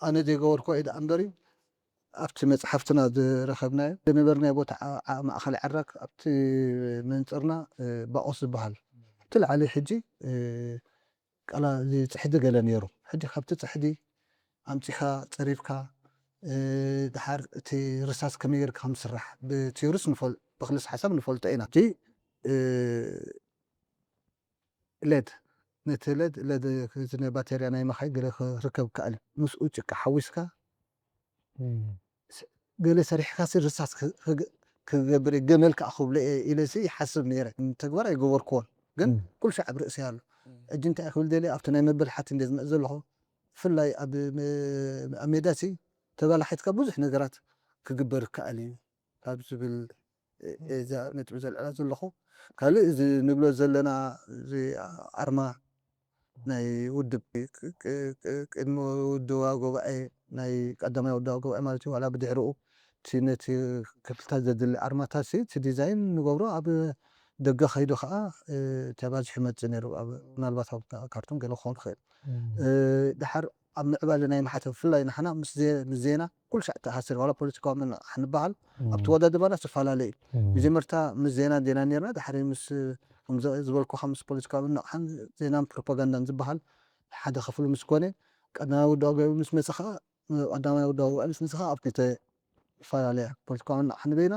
ኣነ ዘይገበርኩ ኢደ እምበሪ ኣብቲ መፅሓፍትና ዝረኸብናዮ ዝነበርናዮ ቦታ ማእኸል ዓራክ ኣብቲ መንፅርና ባኦስ ዝበሃል ኣብቲ ላዕሊ ሕጂ ቃላ ፅሕዲ ገለ ነይሩ ሕጂ ካብቲ ፅሕዲ ኣምፂኻ ፀሪብካ ድሓር እቲ ርሳስ ከመይ ጌርካ ከም ዝስራሕ ብቲዮሪስ ብክልሲ ሓሳብ ንፈልጦ ኢና እቲ ሌድ ነቲ ሌድ ባቴርያ ናይ መኻይ ገለ ክርከብ ከኣል ምስኡ ጭቃ ሓዊስካ ገለ ሰሪሕካ ርሳስ ክገብር ገመል ከዓ ክብሎ ኢለሲ ይሓስብ ነይረ ተግባር ኣይገበርክዎን ግን ኩሉ ሻዕ ኣብ ርእሲ ኣሎ ሕጂ እንታይ ክብል ደልየ ኣብቲ ናይ መበልሓት እንደ ዝመፅ ዘለኹ ብፍላይ ኣብ ሜዳሲ ተባላሒትካ ብዙሕ ነገራት ክግበር ይከኣል እዩ ካብ ዝብል እዛ ነጥቢ ዘልዕላ ዘለኹ ካልእ እዚ ንብሎ ዘለና እዚ ኣርማ ናይ ውድብ ቅድሚ ውድባዊ ጉባኤ ናይ ቀዳማይ ውድባዊ ጉባኤ ማለት እዩ ዋላ ብድሕሪኡ እቲ ነቲ ክፍልታት ዘድሊ ኣርማታት እቲ ዲዛይን ንገብሮ ኣብ ደገ ከይዱ ከዓ ተባዚሑ ይመፅእ ነይሩ ምናልባት ኣብ ካርቶን ገለ ክኸውን ይኽእል ድሓር ኣብ ምዕባለ ናይ ማሕተብ ብፍላይ ንሕና ምስ ዜና ኩሉ ሻዕ ተኣሳሲር ዋላ ፖለቲካዊ ምንቕሓ ንበሃል ኣብቲ ወዳድባና ዝተፈላለዩ እዩ መጀመርታ ምስ ዜና ነርና ድሓር ምስ ዝበልኩኻ ምስ ፖለቲካዊ ምንቕሓን ዜናን ፕሮፓጋንዳን ዝበሃል ሓደ ክፍሉ ምስ ኮነ ቀዳማይ ውድባዊ ጉባኤ ምስ መፅእ ከዓ ቀዳማይ ውድባዊ ጉባኤ ምስ መፅእ ከዓ ኣብ ክልተ ዝተፈላለየ ፖለቲካዊ ምንቕሓ ንበይና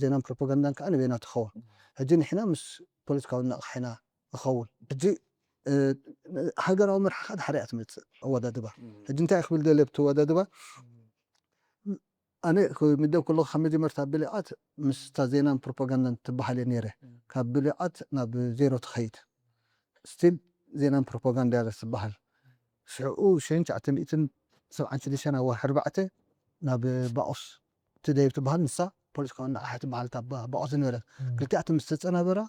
ዜናን ፕሮፓጋንዳን ከዓ ንበይና ትኸውን ሕጂ ንሕና ምስ ፖለቲካዊ ምንቕሓ ኢና ንኸውን ሕጂ ሃገራዊ መርሓ ከዓ ድሓር እያ ትመፅእ ኣወዳድባ ሕጂ እንታይ ክብል ደልየ ኣብቲ ወዳድባ ኣነ ክምደብ ከለኹ ካብ መጀመርታ ብልዓት ምስታ ዜናን ፕሮፓጋንዳን ትበሃል እየ ነይረ ካብ ብልዓት ናብ ዜሮ ትኸይድ ስቲል ዜናን ፕሮፓጋንዳ እያ ትበሃል ሽዑ 1976 ኣብ ወርሒ 4 ናብ ባኦስ ትደይብ ትበሃል ንሳ ፖለቲካዊ ምንቕሓ ትበሃል ባኦስ ዝነበረት ክልቲኣቶም ምስ ተፀናበራ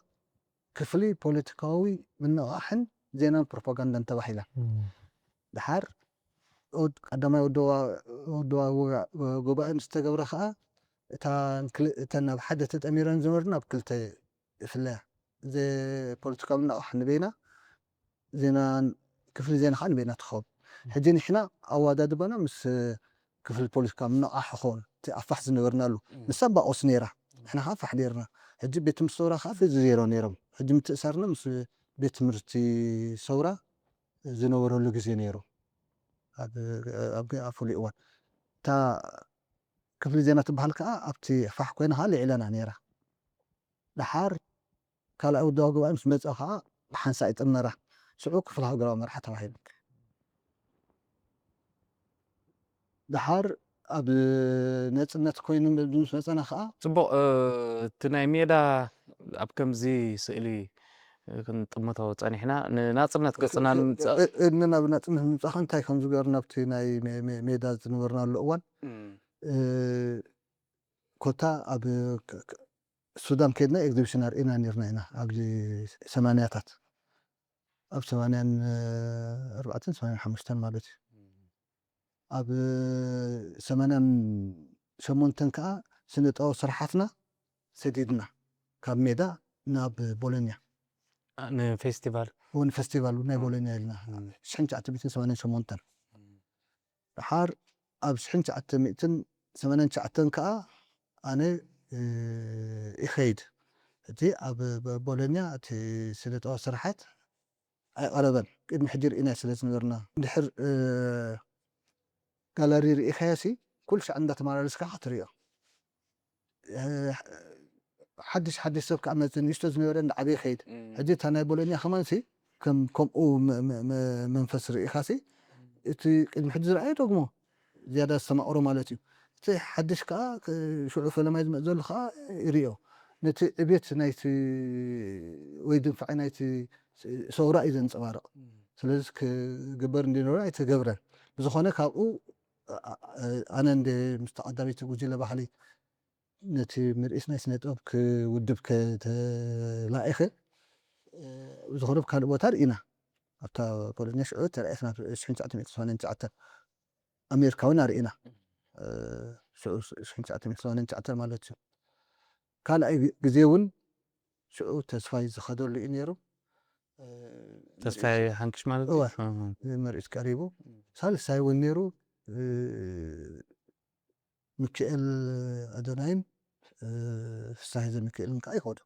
ክፍሊ ፖለቲካዊ ምንቕሓን ዜናን ፕሮፓጋንዳን ተባሂላ ድሓር ቀዳማይ ውድባዊ ጉባኤ ምስ ተገብረ ከዓ እተን ናብ ሓደ ተጠሚረን ዝነበርን ኣብ ክልተ ይፍለያ ፖለቲካዊ ምንቕሓ ንበይና ክፍሊ ዜና ከዓ ንበይና ትኸውን ሕጂ ንሕና ኣወዳድባና ምስ ክፍሊ ፖለቲካዊ ምንቕሓ ክኸውን እቲ ኣፋሕ ዝነበርናሉ ንሳ ባኦስ ነይራ ንሕና ከዓ ኣፋሕ ነርና ሕጂ ቤት ትምህርቲ ሰውራ ከዓ ዜሮ ነይሮም ሕጂ ምትእሳርና ምስ ቤት ትምህርቲ ሰውራ ዝነበረሉ ግዜ ነይሩ ኣብ ፍሉይ እዋን እታ ክፍሊ ዜና ትበሃል ከዓ ኣብቲ ፋሕ ኮይና ከዓ ልዕለና ነይራ ድሓር ካልኣይ ውድባዊ ጉባኤ ምስ መፅእ ከዓ ብሓንሳእ ይጥመራ ሽዑ ክፍሊ ሃገራዊ መርሓ ተባሂሉ ድሓር ኣብ ነፅነት ኮይኑ ምስ መፀና ከዓ ፅቡቕ እቲ ናይ ሜዳ ኣብ ከምዚ ስእሊ ክንጥመቶ ፀኒሕና ንናፅነት ገፅና ንምምፃእ ናብ ናፅነት ንምምፃእ እንታይ ከም ዝገበርና ኣብቲ ናይ ሜዳ ዝነበርናሉ እዋን ኮታ ኣብ ሱዳን ከይድና ኤግዚቢሽን ኣርኢና ነርና ኢና ኣብዚ 80ታት ኣብ 84 85 ማለት እዩ ኣብ 88 ከዓ ስነ ጥበብ ስራሓትና ሰዲድና ካብ ሜዳ ናብ ቦሎኛ ንፌስቲቫል ፌስቲቫል ናይ ቦሎኛ ኢልና 1988 ድሓር ኣብ 1989 ከዓ ኣነ ይኸይድ እቲ ኣብ ቦሎኛ እቲ ስነ ጥበብ ስራሓት ኣይቐረበን ቅድሚ ሕጂ ርኢና ስለ ዝነበርና ድሕር ጋለሪ ርኢኻያሲ ኩሉ ሻዕ እንዳተመላለስካ ክትሪኦ ሓድሽ ሰብ ከዓ መፅእ ንእሽቶ ዝነበረ ንዓበይ ይኸይድ ሕጂ እታ ናይ ቦሎኛ ከማንሲ ከምኡ መንፈስ ርኢኻሲ እቲ ቅድሚ ሕጂ ዝረኣዮ ደግሞ ዝያዳ ዝተማቕሮ ማለት እዩ እቲ ሓድሽ ከዓ ሽዑ ፈለማይ ዝመፅ ዘሎ ከዓ ይርኦ ነቲ ዕብየት ናይቲ ወይ ድንፋዕ ናይቲ ሰውራ እዩ ዘንፀባርቕ ስለዚ ክግበር እንዲነበሮ ኣይተገብረን ብዝኾነ ካብኡ ኣነ እንደ ምስ ተቐዳሚት ጉጅለ ባህሊ ነቲ ምርኢት ናይ ስነ ጥበብ ክውድብ ከተላኢኸ ዝኸነ ካልእ ቦታ ርኢና ኣብታ ቦሎኛ ሽዑ ተረእየትና 1989 ኣሜሪካውን ኣርኢና ሽዑ 1989 ማለት እዩ ካልኣይ ግዜ እውን ሽዑ ተስፋይ ዝኸደሉ እዩ ነይሩ ተስፋይ ሃንክሽ ማለት እወ እዩ ምርኢት ቀሪቡ ሳልሳይ እውን ነይሩ ሚካኤል ኣዶናይን ፍሳሐ ዘሚካኤልን ከዓ ይኸዱ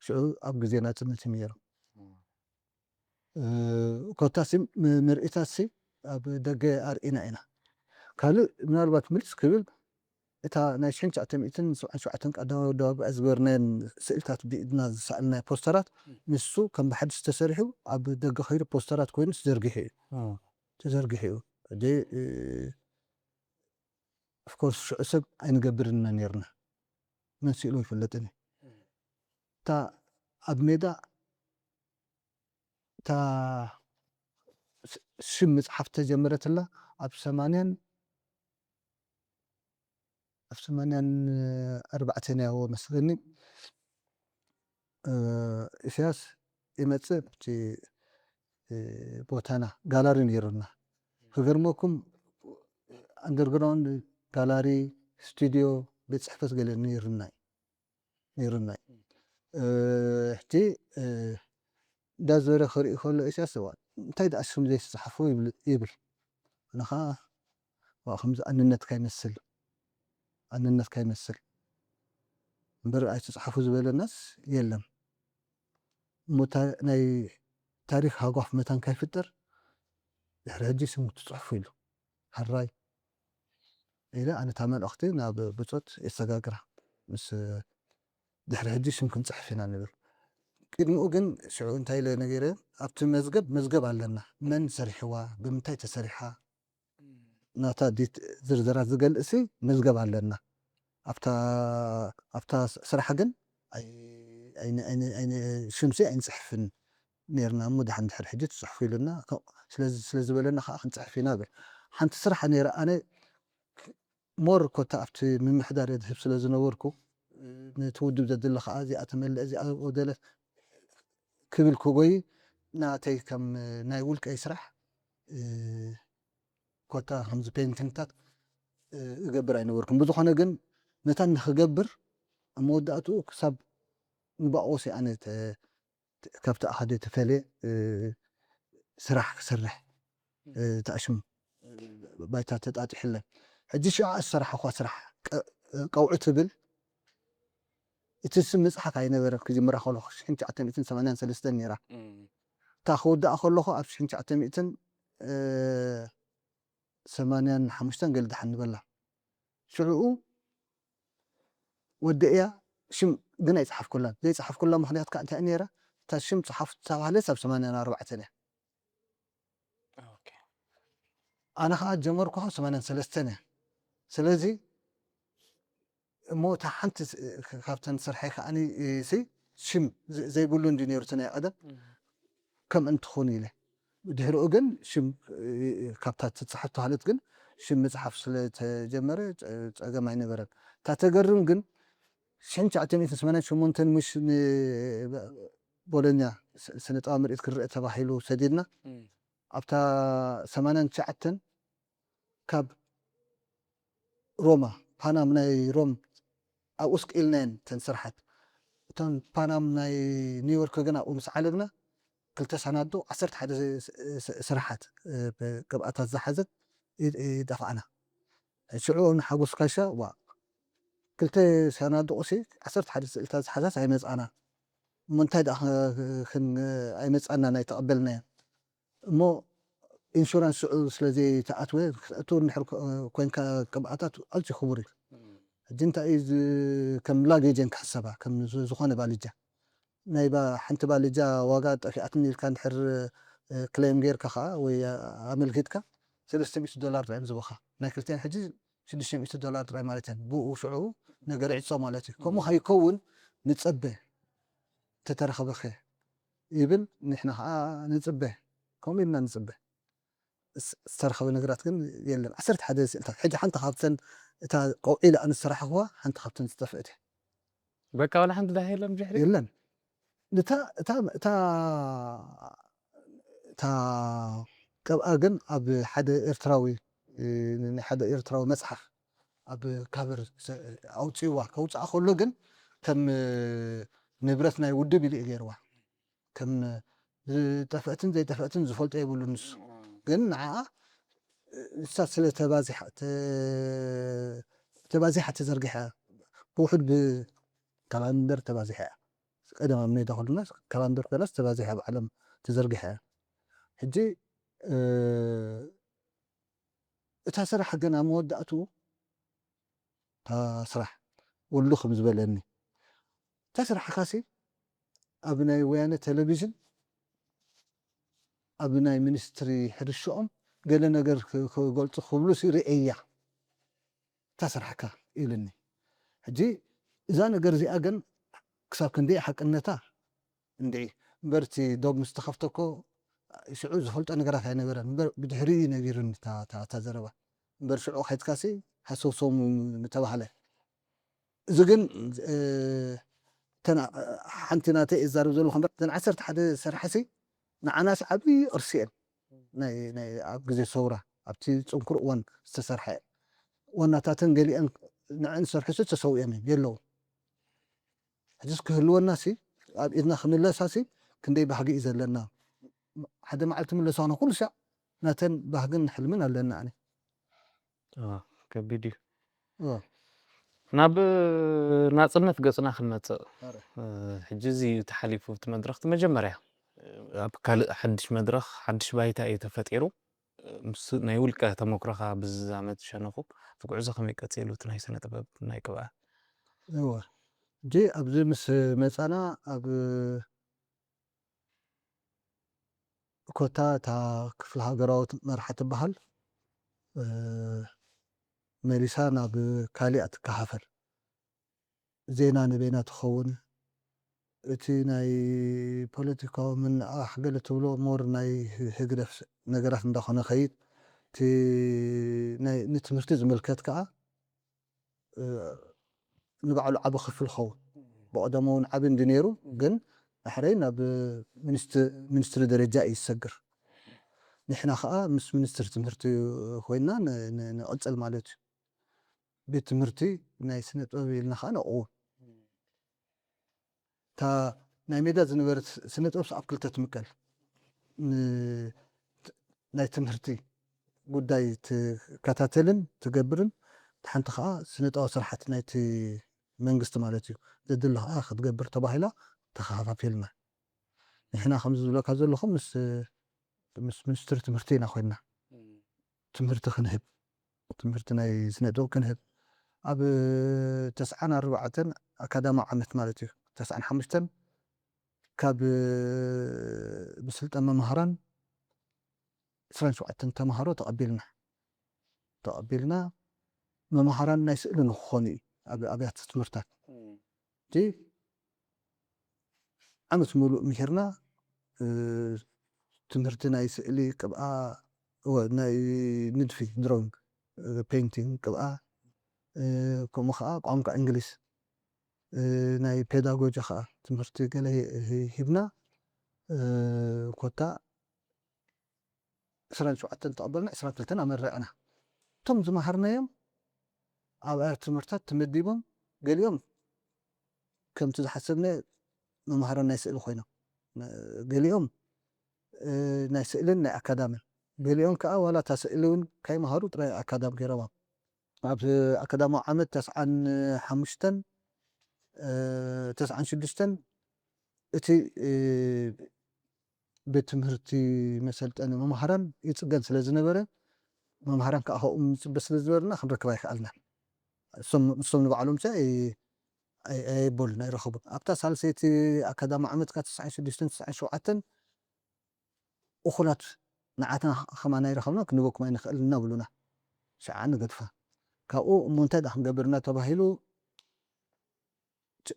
ሽዑ ኣብ ግዜ ናጽነት እዩ ነይሩ ኮታስ ምርኢታሲ ኣብ ደገ ኣርኢና ኢና ካልእ ምናልባት ምልስ ክብል እታ ናይ 1977 ቀዳማዊ ወዲ ኣባይ ዝገበርናየን ስእልታት ብኢድና ዝሰኣልናዮ ፖስተራት ንሱ ከም ብሓድሽ ተሰሪሑ ኣብ ደገ ኸይዱ ፖስተራት ኮይኑ ተዘርጊሑ እዩ ሕጂ ኦፍኮርስ ሽዑ ሰብ ኣይንገብርና ነርና መን ስኢሉ ይፍለጥን እታ ኣብ ሜዳ እታ ሽም መፅሓፍ ተጀመረትላ ኣብ 84 ነይዎ መስለኒ ኢሳያስ ይመፅእ ኣብቲ ቦታና ጋላሪ ነይሩና ክገርመኩም ኣንደርግራውንድ ጋላሪ ስቱድዮ ቤት ፅሕፈት ገለ ነይሩና ሕጂ እንዳዘረ ክርኢ ከሎ ኢሳያስ እንታይ ደኣ ሽም ዘይተፃሓፉ ይብል ኣነ ከዓ ከምዚ ኣንነትካ ይመስል እምበር ኣይተፃሓፉ ዝበለናስ የለን እሞ ናይ ታሪክ ሃጓፍ መታን ከይፍጠር ድሕሪ ሕጂ ስሙ ትፅሕፉ ኢሉ ሃራይ ኢለ ኣነ እታ መልእኽቲ ናብ ብፆት የሰጋግራ ምስ ድሕሪ ሕጂ ሽም ክንፅሕፍ ኢና ንብል ቅድሚኡ ግን ሽዑ እንታይ ኢለ ነጊረ ኣብቲ መዝገብ ኣለና መን ሰሪሕዋ ብምንታይ ተሰሪሓ ናታ ዝርዝራት ዝገልእሲ መዝገብ ኣለና ኣብታ ስራሕ ግን ሽምሲ ኣይንፅሕፍን ነርና እሞ ድሕሪ ሕጂ ትፅሕፉ ኢሉና ስለዝበለና ከዓ ክንፅሕፍ ኢና ብል ሓንቲ ስራሕ ነይራ ኣነ ሞር ኮታ ኣብቲ ምምሕዳር ዝህብ ስለ ዝነበርኩ ነቲ ውድብ ዘድለ ከዓ እዚኣ ተመልአ እዚኣ ጎደለት ክብል ክጎይ ናተይ ከም ናይ ውልቀይ ስራሕ ኮታ ከምዚ ፔይንቲንግታት እገብር ኣይነበርኩም ብዝኾነ ግን ነታ ንክገብር ኣብ መወዳእትኡ ክሳብ ንባቆሲ ኣነ ካብቲ ኣኸደ ተፈልየ ስራሕ ክሰርሕ ተኣሽም ባይታ ተጣጢሕለን ሕጂ ሽዑ ዝሰራሕኳ ስራሕ ቀውዒ ትብል እቲ ስም ምፅሓፍ ኣይነበረን ክጅምራ ከለኹ 1983 ነይራ እታ ክውዳእ ከለኹ ኣብ 1985 ገለ ድሓን ንበላ ሽዑኡ ወዲ እያ ሽም ግን ኣይፀሓፍኩላን ዘይፀሓፍኩላ ምክንያት ከዓ እንታይ ነይራ እታ ሽም ፀሓፍ ተባሃለት ኣብ 84 እያ ኣነ ከዓ ጀመርኩ 83 እያ ስለዚ እሞ እታ ሓንቲ ካብተን ስርሐይ ከዓኒ ሽም ዘይብሉ እንዲ ነይሩ እቲ ናይ ቀደም ከም እንትኾኑ ኢለ ድሕሪኡ ግን ሽም ካብታ ትፅሓፍ ተባሃለት ግን ሽም ምፅሓፍ ስለተጀመረ ፀገም ኣይነበረን እታ ተገርም ግን 1988 ምሽ ቦሎኛ ስነ ጥበብ ምርኢት ክርአ ተባሂሉ ሰዲድና ኣብታ 89 ካብ ሮማ ፓናም ናይ ሮም ኣብኡ ስቅኢልናየን ተን ስራሓት እተን ፓናም ናይ ኒውዮርክ ግን ኣብኡ ምስ ዓለግና ክልተ ሰናዱ 11 ስራሓት ቅብኣታት ዝሓዘት ይደፋዕና ሽዑ ንሓጎስ ካሻ ክልተ ሰናዱቁሲ 11 ስእልታት ዝሓዛት ኣይመፃና እሞ እንታይ ደኣ ኣይመፃና ናይ ተቐበልናየን እሞ ኢንሹራንስ ሽዑ ስለዘይተኣትወ ክትኣቱ እንድሕር ኮንካ ቅብኣታት ኣዝዩ ክቡር እዩ ሕጂ እንታይ እዩ ከም ላጌጀን ክሕሰባ ከም ዝኾነ ባልጃ ናይ ሓንቲ ባልጃ ዋጋ ጠፊኣትኒ ኢልካ እንድሕር ክሌም ጌርካ ከዓ ወይ ኣመልኪትካ $300 እዮም ዝቡኻ ናይ ክልቲአን ሕጂ $600 ጥራይ ማለት እየን ብኡ ሽዑ ነገር ዕፆ ማለት እዩ ከምኡ ከይከውን ንፀበ ተተረኸበኸ ይብል ንሕና ከዓ ንፅበ ከምኡ ኢልና ንፅበ ዝተረኸበ ነገራት ግን የለን 11 ስእልታት ሕጂ ሓንቲ ካብተን እታ ቀውዒ ኢላ ንስራሕኽዋ ሓንቲ ካብተን ዝጠፍአት እያ በቃ ወላ ሓንቲ ዳ የለን ብድሕሪ የለን እታ ቀብኣ ግን ኣብ ሓደ ኤርትራዊ ናይ ሓደ ኤርትራዊ መፅሓፍ ኣብ ካቨር ኣውፂዋ ከውፅኣ ከሎ ግን ከም ንብረት ናይ ውድብ ኢሉ እዩ ገይርዋ ከም ዝጠፍአትን ዘይጠፍአትን ዝፈልጦ የብሉ ንሱ ግን ንዓኣ ንሳ ስለ ተባዚሓ ተዘርጊሓ ብውሕድ ብካላንደር ተባዚሓ እያ ቀደም ኣብ ሜዳ ከለና ካላንደር ፈላስ ተባዚሓ ብዓለም ተዘርጊሓ እያ ሕጂ እታ ስራሕ ግን ኣብ መወዳእትኡ እታ ስራሕ ወሉ ከም ዝበለኒ እታ ስራሕ ካሲ ኣብ ናይ ወያነ ቴሌቭዥን ኣብ ናይ ሚኒስትሪ ሕርሽኦም ገለ ነገር ክገልፁ ክብሉ ርአያ እታ ስራሕካ ኢሉኒ ሕጂ እዛ ነገር እዚኣ ግን ክሳብ ክንደይ ሓቅነታ እንድዒ እምበር እቲ ዶብ ምስ ተኸፍተኮ ሽዑ ዝፈልጦ ነገራት ኣይነበረን እምበር ብድሕሪ ነጊሩኒ እታ ዘረባ እምበር ሽዑ ከይድካሲ ሓሰብሶም ምተባህለ እዚ ግን ሓንቲ ናተይ እዛረብ ዘለኹ እምበር እተን 11 ስራሕሲ ንዓናሲ ዓብዪ ቅርሲ እየን ኣብ ግዜ ሰውራ ኣብቲ ፅንኩር እዋን ዝተሰርሐ እየን ዋናታትን ገሊአን ንዕን ዝሰርሑሲ ተሰዊኦም እዮም የለውን ሕጂስ ክህልወናሲ ኣብ ኢድና ክንለሳሲ ክንደይ ባህጊ እዩ ዘለና ሓደ መዓልቲ ምለሳና ኩሉ ሻዕ ናተን ባህግን ሕልምን ኣለና ኣነ ከቢድ እዩ ናብ ናፅነት ገፅና ክንመፅእ ሕጂ እዚ ተሓሊፉ እቲ መድረክ እቲ መጀመርያ ኣብ ካልእ ሓድሽ መድረክ ሓድሽ ባይታ እዩ ተፈጢሩ ምስ ናይ ውልቀ ተመክሮኻ ብዝዛመድ ሸነኹ እቲ ጉዕዞ ከመይ ቀፂሉ እቲ ናይ ስነ ጥበብ ናይ ቅብኣ እዋ ሕጂ ኣብዚ ምስ መፃና ኣብ ኮታ እታ ክፍለ ሃገራዊት መራሓ ትበሃል መሊሳ ናብ ካሊእ ትከሓፈል ዜና ንበይና ትኸውን እቲ ናይ ፖለቲካዊ ምንቅራሕ ገለ ትብሎ ሞር ናይ ህግደፍ ነገራት እንዳኾነ ኸይድ እቲ ንትምህርቲ ዝምልከት ከዓ ንባዕሉ ዓብ ክፍል ኸውን ብቀደም እውን ዓብ እንዲ ነይሩ ግን ድሕረይ ናብ ሚኒስትሪ ደረጃ እዩ ዝሰግር ንሕና ከዓ ምስ ሚኒስትሪ ትምህርቲ ኮይና ንቅፅል ማለት እዩ ቤት ትምህርቲ ናይ ስነ ጥበብ ኢልና ከዓ ነቕውም እታ ናይ ሜዳ ዝነበረት ስነ ጥበብ ኣብ ክልተ ትምቀል ናይ ትምህርቲ ጉዳይ ትከታተልን ትገብርን ሓንቲ ከዓ ስነ ጥበብ ስራሕቲ ናይቲ መንግስቲ ማለት እዩ ዘድሊ ከዓ ክትገብር ተባሂላ ተኸፋፊልና ንሕና ከምዚ ዝብለካ ዘለኹ ምስ ሚኒስትሪ ትምህርቲ ኢና ኮይና ትምህርቲ ክንህብ ትምህርቲ ናይ ስነ ጥበብ ክንህብ ኣብ 94 ኣካዳሚያዊ ዓመት ማለት እዩ 95 ካብ ብስልጠን መምሃራን 27 ተምሃሮ ተቐቢልና መምሃራን ናይ ስእሊ ንክኾኑ እዩ ኣብ ኣብያተ ትምህርታት እቲ ዓመት ሙሉእ ምሂርና ትምህርቲ ናይ ስእሊ ቅብኣ ናይ ንድፊ ድሮዊንግ ፔይንቲንግ ቅብኣ ከምኡ ከዓ ቋንቋ እንግሊዝ ናይ ፔዳጎጂ ከዓ ትምህርቲ ገለ ሂብና ኮታ 27 ተቐበልና 22 ኣመረቕና እቶም ዝመሃርናዮም ኣብ ኣብያተ ትምህርትታት ተመዲቦም ገሊኦም ከምቲ ዝሓሰብናዮ መምሃራን ናይ ስእሊ ኮይኖም ገሊኦም ናይ ስእልን ናይ ኣካዳምን ገሊኦም ከዓ ዋላ እታ ስእሊ እውን ከይመሃሩ ጥራይ ኣካዳሚ ገይሮም ኣብ ኣካዳሚያዊ ዓመት 95 96 እቲ ቤት ትምህርቲ መሰልጠኒ መምሃራን ይፅገን ስለ ዝነበረ መምሃራን ከዓ ከምኡ ምፅበ ስለ ዝነበርና ክንረክብ ኣይከኣልናን ንሶም ንባዕሎም ቻ ኣይበሉን ኣይረኸቡን ኣብታ ሳልሰይቲ ኣካዳሚ ዓመትካ 96 97 እኹላት ንዓትና ከማና ይረኸብና ክንበኩም ኣይንኽእልና ብሉና ሸዓ ንገድፋ ካብኡ እሞ እንታይ ዳ ክንገብር እናተባሂሉ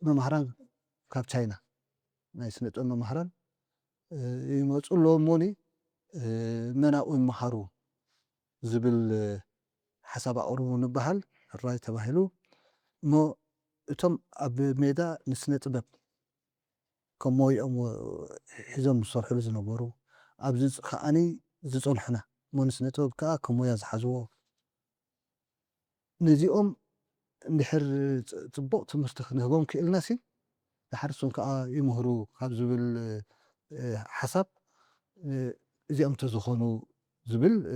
መምሃራን ካብ ቻይና ናይ ስነ ጥበብ መምሃራን ይመፁ ኣለዎሞኒ መናኡ ይመሃሩ ዝብል ሓሳብ ኣቕርቡ ንበሃል ራይ ተባሂሉ እሞ እቶም ኣብ ሜዳ ንስነ ጥበብ ከም ሞይኦም ሒዞም ዝሰርሕሉ ዝነበሩ ኣብዚ ከዓኒ ዝፀንሑና እሞ ንስነ ጥበብ ከዓ ከም ሞያ ዝሓዝዎ نزيهم نحر تبق تمرتخ نهبهم كإلناسي لحرسهم كأ يمهروا خابزو حسب زي أم تزخونوا زبل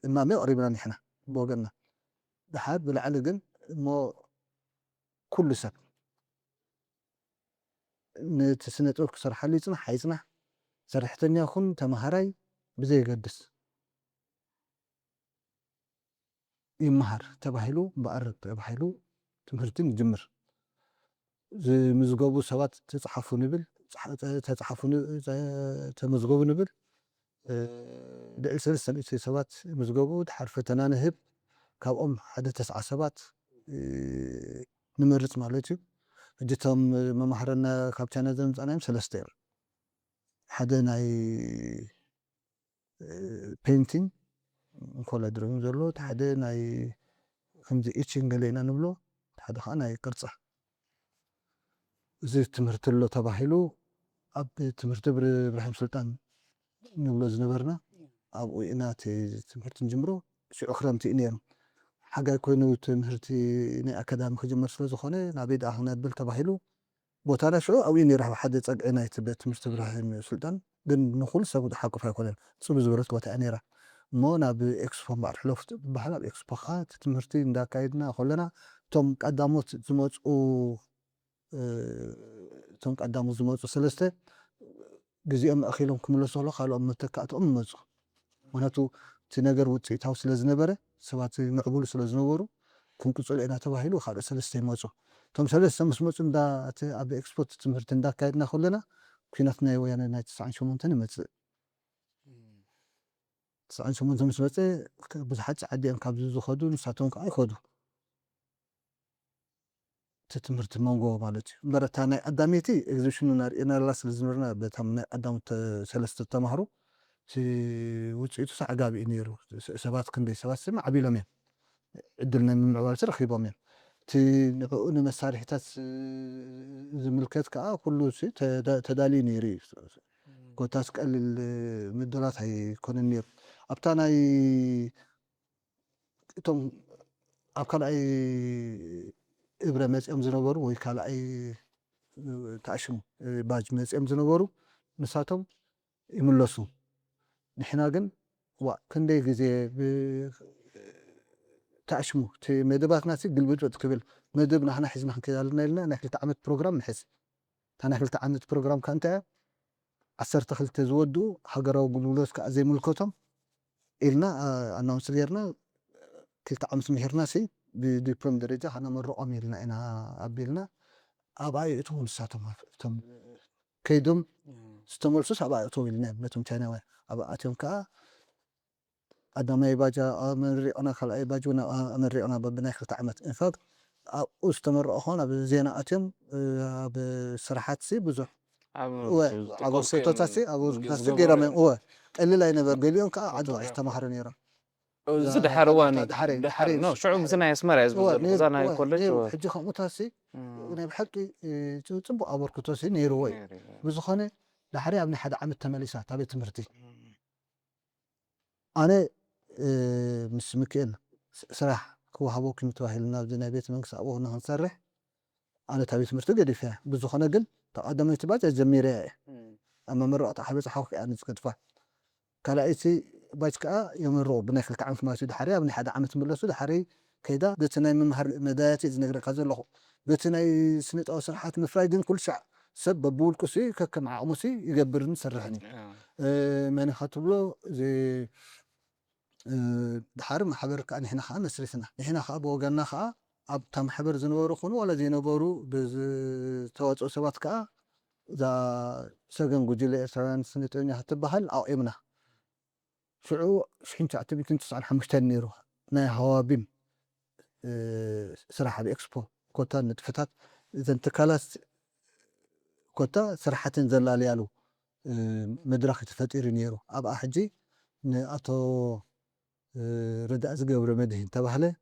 إما ما قريبنا نحنا بوجنا لحد بالعلقن ما كل سنة نتسنة أورك صراحة اللي تنا حيزنا صراحة يكون تمهراي بزي قدس يمهر تبهلو بقرب تبهلو تمهرتين جمر زي مزقوبو سوات تتحفو نبل تتحفو تمزقوبو نبل دعل سلسة سوات مزقوبو تحرف تنانهب كاب حدا 9 سبات نمرت مالتي جتهم ممهرنا كابتن زمز أنا سلستير حدا ناي بينتين كولا درون زلو حدا ناي خمزي إيتشين قلينا نبلو حدا خانا يقرصه زي تمرت له تباهلو أب تمرت إبراهيم سلطان نبلو زنبرنا أبو إناتي تمرت نجمرو شي أخرى متئنيرو حاجة يكونوا تمهرتي إني أكاديمي خجمر سلو زخونة نابيد أهونات بل تباهلو بوتانا شو أو إني راح حد يتسق عناية تبت تمرت إبراهيم سلطان دن نخول سبود حقه في كلن سو بزورت بوتاني راح مو ناب إكسبو بعرف لفت بحلا بإكسبو خات تمرتي ندا كايدنا خلنا توم قداموت زموت أو توم قداموت زموت سلسته جزيئهم أخيلهم كملوا سهلا قالوا متكاتهم مزق معناته تناجر وتسيتاو سلازنبره سوات معقول سلازنبرو كون كصل إنا تباهيلو خالص سلسته مزق توم سلسته مسموع دا أبي إكسبورت تمرت ندا كايدنا خلنا كيناتنا ويانا نايت ساعة شو ممتن مزق ساعة شو ممتن مزق بزحت عدي أن كابزو خدو نساتون كأي خدو تتمرت مانجو مالتي برتانا أداميتي إكزيبشنو نار إنا لاس لزنورنا بتم أدام سلسته تمهرو سي وتسيتو ساعة قابي إنيرو سبات كندي سبات سمع عبيلا مين عدلنا من معوالات رخيبا مين تي نقول مسارح تاس زملكات كأ كله شيء تدالي نيري كوتاس قلل من الدولار هي كون النير أبتانا توم أبكال أي إبرامات أم زنبورو ويكال أي تعشم باج مات أم زنبورو نساتهم يملسوا نحنا جن كندي جزء تعشمو تي مدبات ناسي قلبت وتقبل مدبنا احنا حزنا كذا لنا نحن تعمد بروجرام نحس انا تعمد بروجرام كانت 10 تخلت زودو حجروا قبلوس كأزي ملكتهم إلنا أنا مسيرنا كلتا عمس مهرنا سي بدبلوم درجة أنا مرة أميلنا أنا أبيلنا أباي توم ساتهم توم كيدم استمرسوس أباي توم لنا متوم تناوي أبا أتوم كا أدم يباجا أمري أنا خلا يباجا أنا أمري أنا ببناء كلتا عمت إن فاق استمر هنا بزينة أتم بصراحات سي بزح وعبر كتوتاسي أبو كتوتاسي غير من هو اللي لا ينبر قليون كا عدوا استمهر نيرا زد حرواني دحري نو شعوب زنا يسمر يزبط زنا كلش حجي خموتاسي أنا بحكي تبو أبو كتوتاسي نيرو وي بزخانة دحري أبني حدا عم التماليسات تابي تمرتي أنا مش مكين صراحة هو هبوك متوهلنا بدنا بيت منكس أبوه نصرح أنا تابي تمرتي قدي فيها بزخانة قل تقدم يتبات الجميرة أما مرة أتحبس حوك يعني تكتفه كلايتي بايتكا يوم الروب بناكل تعمل ما سود حري ابن حدا عمت مله سود حري كيدا بتناي ممهر مداياتي زنقر كازلخو بتناي سنت او سرحات مفرايدين كل شع سبب بول كسي ككم عمسي يقبرن سرحني ماني خاطبلو زي دحر محبر كان هنا خا مسرتنا هنا خا بوغنا خا اب تم حبر زنبرو خونو ولا زينبرو بز توصو سبات كا ذا سجن جوجل سران سنتوني هتبهل او امنا شعو شحين تعتبي تنتص حمشتين نيرو ناي هوابيم صراحة بإكسبو كوتا نتفتات إذا انتكالاس كوتا صراحة زلال يالو مدرخ تفتير نيرو أبقى حجي نأتو رداء زقبر مدهن تبهله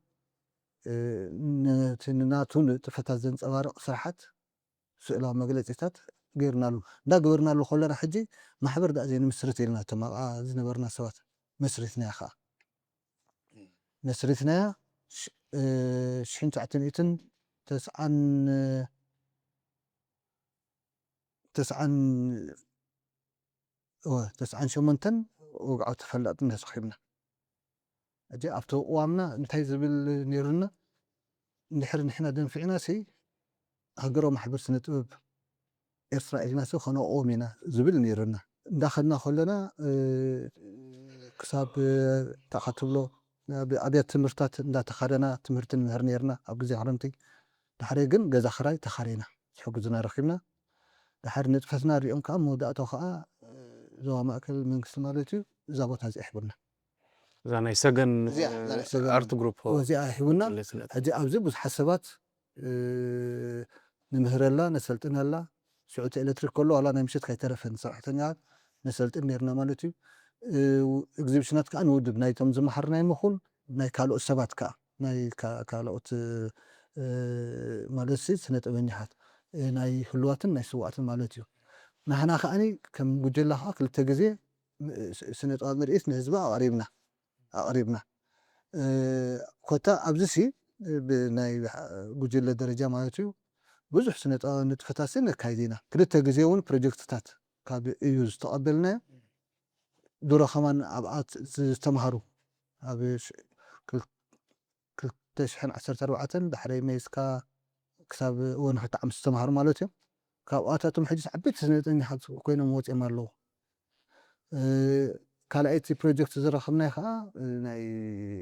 ناتون تفتات زنس أوارق صراحة سؤال مقلتات غيرنا له دا غيرنا له خلنا حجي محبر دا زين مسرتي لنا تما زنبرنا سوات مسرتنا خا مسرتنا 1900 تسعن 98 وقعوا تفلطنا صاحبنا اجي افتو وامنا انتي زبل نيرنا نحر نحنا دنفعنا سي هجروا محبر سنة طبب إسرائيل ناس خنا أومنا زبل نيرنا دخلنا خلنا كساب تخاطبلو بأبيات تمرتات دا تخارنا تمرت نهر نيرنا أو زي عرمتي دحريجن جزا خراي تخارينا حجزنا رخيمنا دحر نتفسنا ريوم كام مودا توخا زوا مأكل من كسمالتي زابط هذا إحبرنا زاني سجن زي سجن ارت جروب وزي إحبرنا هذه أبزب بس حسابات نمهر الله نسلتنا الله سعوت إلكتريك كله على نمشي خيترفن صراحة يعني نسلت نيرنا مالتي إكزيبشنات كأن ود بناي تم زمحرنا مخول بناي كالو السبات كا ناي كالوت مالسي سنة أبنيحات ناي حلواتن ناي سواتن مالتيو نحنا خاني كم بجلا حق للتجزية سنة مرئيس نهزبا قريبنا كوتا أبزسي بناي بجلا درجة مالتيو بزح سنة نتفتاسين كايدينا كريتا جزيون بروجكتات كاب يوز تقبلنا دورا خمان أبعات استمهروا أبيش كل تشحن 14 دحري ميسكا كتاب وين حتى عم استمهر مالتي كاباتاتهم حجز عبيت سنة إني حد كوينه موت إمالو كالايتي بروجكت زرا خمنا خا ناي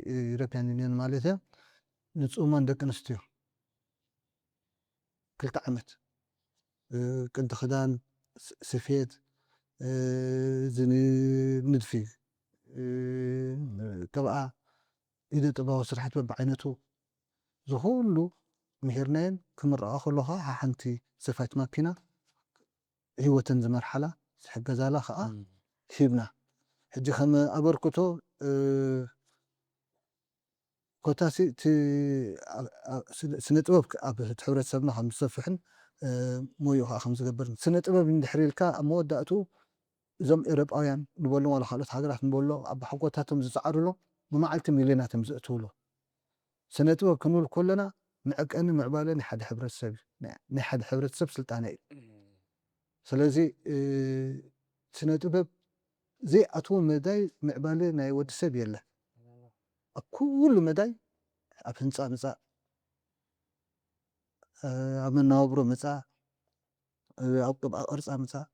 يوروبيان يونيون مالتي نتصومان دك نستيو كل تعمت كنت خدان سفيد زني ندفي طبعا إذا تبغى سرحت بعينته زهولو مهرنين كمرة خلوها حنتي سفايت ماكينة هو تنزل مرحلة حق زالة خاء هبنا حجي خم أبركتو كوتاسي سنة أبوك أب تحورت سبنا خم صفحن مويوها خمس قبرن سنة أبوك من دحريلكا أمود دأتو زم إرب أيان نقولوا ولا خالص حاجة نقولوا أب حقوقاتهم زعروا وما علت ميليناتهم زقتوا سنة أبوك كنول كلنا معك أنا معبالي حد حبر السب نحد حبر السب سلطاني سلازي سنة أبوك زي أطول مداي معبالي ناي ود السب يلا كل مداي أبنصا مصا أمن نابرو مصا أبقى أرصا مصا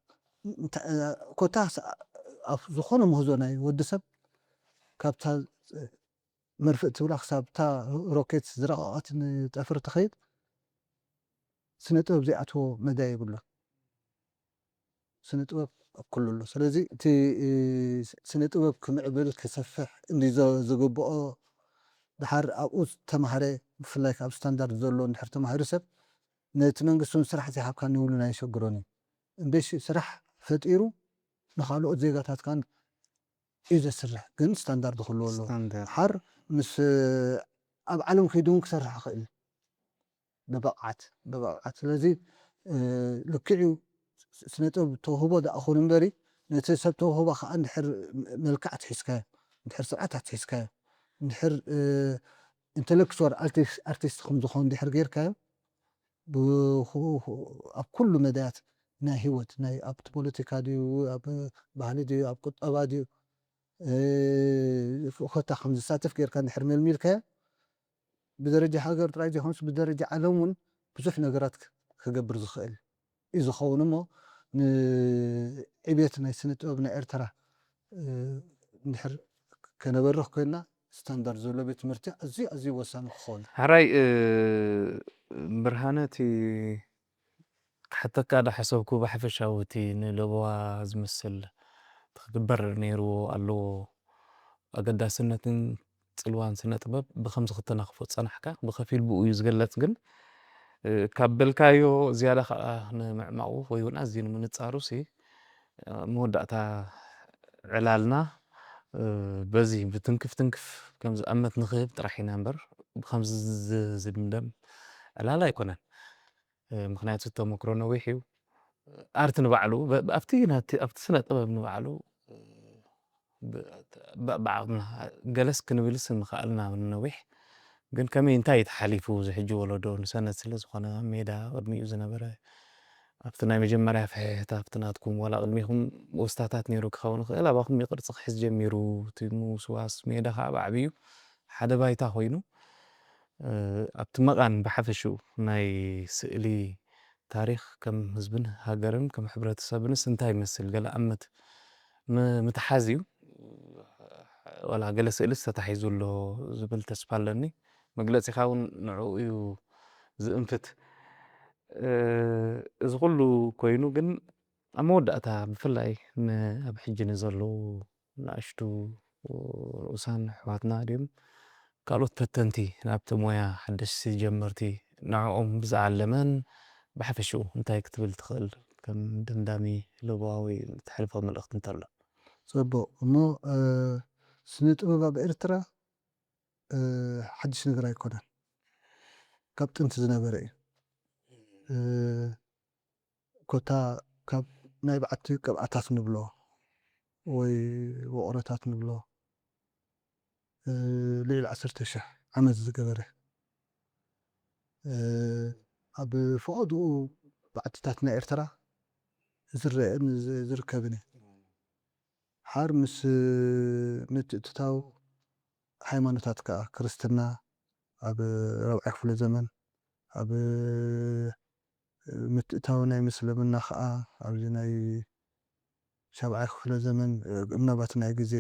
كوتاس زخون مهزوناي ود السب كابتال مرفت ولا حساب تا روكيت زراعات تفر تخيل سنة أبوك زي أطول مداي يقول سنة أبوك كله سلازي تي سنة أبوك كمعبل كسفح اللي زقبقه دحر أوس تمهري بفلاك أب ستاندرد زلون دحر تمهري سب نتمنقسون سرح زي حاب كان يقولون يشقروني بيش سرح فتيرو نخالو زيغاتات كان إذا سرح كن ستاندرد خلو له حر مس أب علم خيدون كسرح خيل ببقعت لذي لكعيو سنة توهبو دا أخو نمبري نتسب توهبو خان دحر ملكعت حسكاية دحر سرعت حسكاية دحر انتلكتوال ارتست خمزو خون دحر غير كايو اب كل مدات نا هيوت نا اب بوليتيكا ديو اب ባህሊ ديو اب قطبا ديو فختا خمز ساتف غير كان دحر ملميل كايو بدرجة هاجر تراجي خمس بدرجة علمون بزح نغرات كغبر زخيل إذا خونمو عبيت ناي سنة أبنا إرترا نحر كنبرخ كنا ستاندرد زولو بيت مرتي أزي وسان خون هراي برهانتي حتى كاد حسوكو بحفشاوتي نلوا زمسل تخبر نيرو قالو أقدا سنة تلوان سنة طباب بخمس خطنا خفوت صنحكا بخفيل بقو يزغلت جن كابلكايو زيادة نمعمعو ويون أزين من تصاروسي مودعتا علالنا بزي بتنكف كم أمت نخيب ترحينا نبر بخمس زدمدم لا يكونن مخنيات التمكرون ويحيو أرت نبعلو بأفتينا أفت سنة طبعا نبعلو بعضنا جلس كنبلس مخالنا من نويح ግን ከመይ እንታይ ተሓሊፉ ዝሕጂ ወለዶ ንሰነት ስለ ዝኾነ ሜዳ ቅድሚኡ ዝነበረ ኣብቲ ናይ መጀመርያ ፍሕሕታ ኣብቲ ናትኩም ዋላ ቅድሚኹም ወስታታት ነይሩ ክኸውን ይኽእል ኣባኹም ቅርፂ ክሕዝ ጀሚሩ እቲ ምውስዋስ ሜዳ ከዓ ብዓብዩ ሓደ ባይታ ኮይኑ ኣብቲ መቓን ብሓፈሽኡ ናይ ስእሊ ታሪክ ከም ህዝብን ሃገርን ከም ሕብረተሰብንስ እንታይ ይመስል ገለ ኣመት ምትሓዝ እዩ ዋላ ገለ ስእልስ ተታሒዙ ኣሎ ዝብል ተስፋ ኣለኒ መግለፂኻ እውን ንዕኡ እዩ ዝእንፍት እዚ ኩሉ ኮይኑ ግን ኣብ መወዳእታ ብፍላይ ኣብ ሕጂ ንዘለዉ ንኣሽቱ ርኡሳን ኣሕዋትና ድዮም ካልኦት ፈተንቲ ናብቲ ሞያ ሓደሽቲ ጀመርቲ ንዕኦም ብዝዓለመን ብሓፈሽኡ እንታይ ክትብል ትኽእል ከም ደምዳሚ ልባዊ እትሕልፎ መልእኽቲ እንተሎ ፅቡቅ እሞ ስነ ጥበብ ኣብ ኤርትራ ሓድሽ ነገር ኣይኮነን ካብ ጥንቲ ዝነበረ እዩ ኮታ ካብ ናይ በዓቲ ቅብኣታት ንብሎ ወይ ውቕሮታት ንብሎ ልዕሊ 10,000 ዓመት ዝገበረ ኣብ ፈቐድኡ በዓትታት ናይ ኤርትራ ዝረአን ዝርከብን እዩ ሓር ምስ ምትእትታው ሃይማኖታት ከዓ ክርስትና ኣብ 4ይ ክፍለ ዘመን ኣብ ምትእታው ናይ ምስልምና ከዓ ኣብዚ ናይ 7ይ ክፍለ ዘመን ምናልባት ናይ ግዜ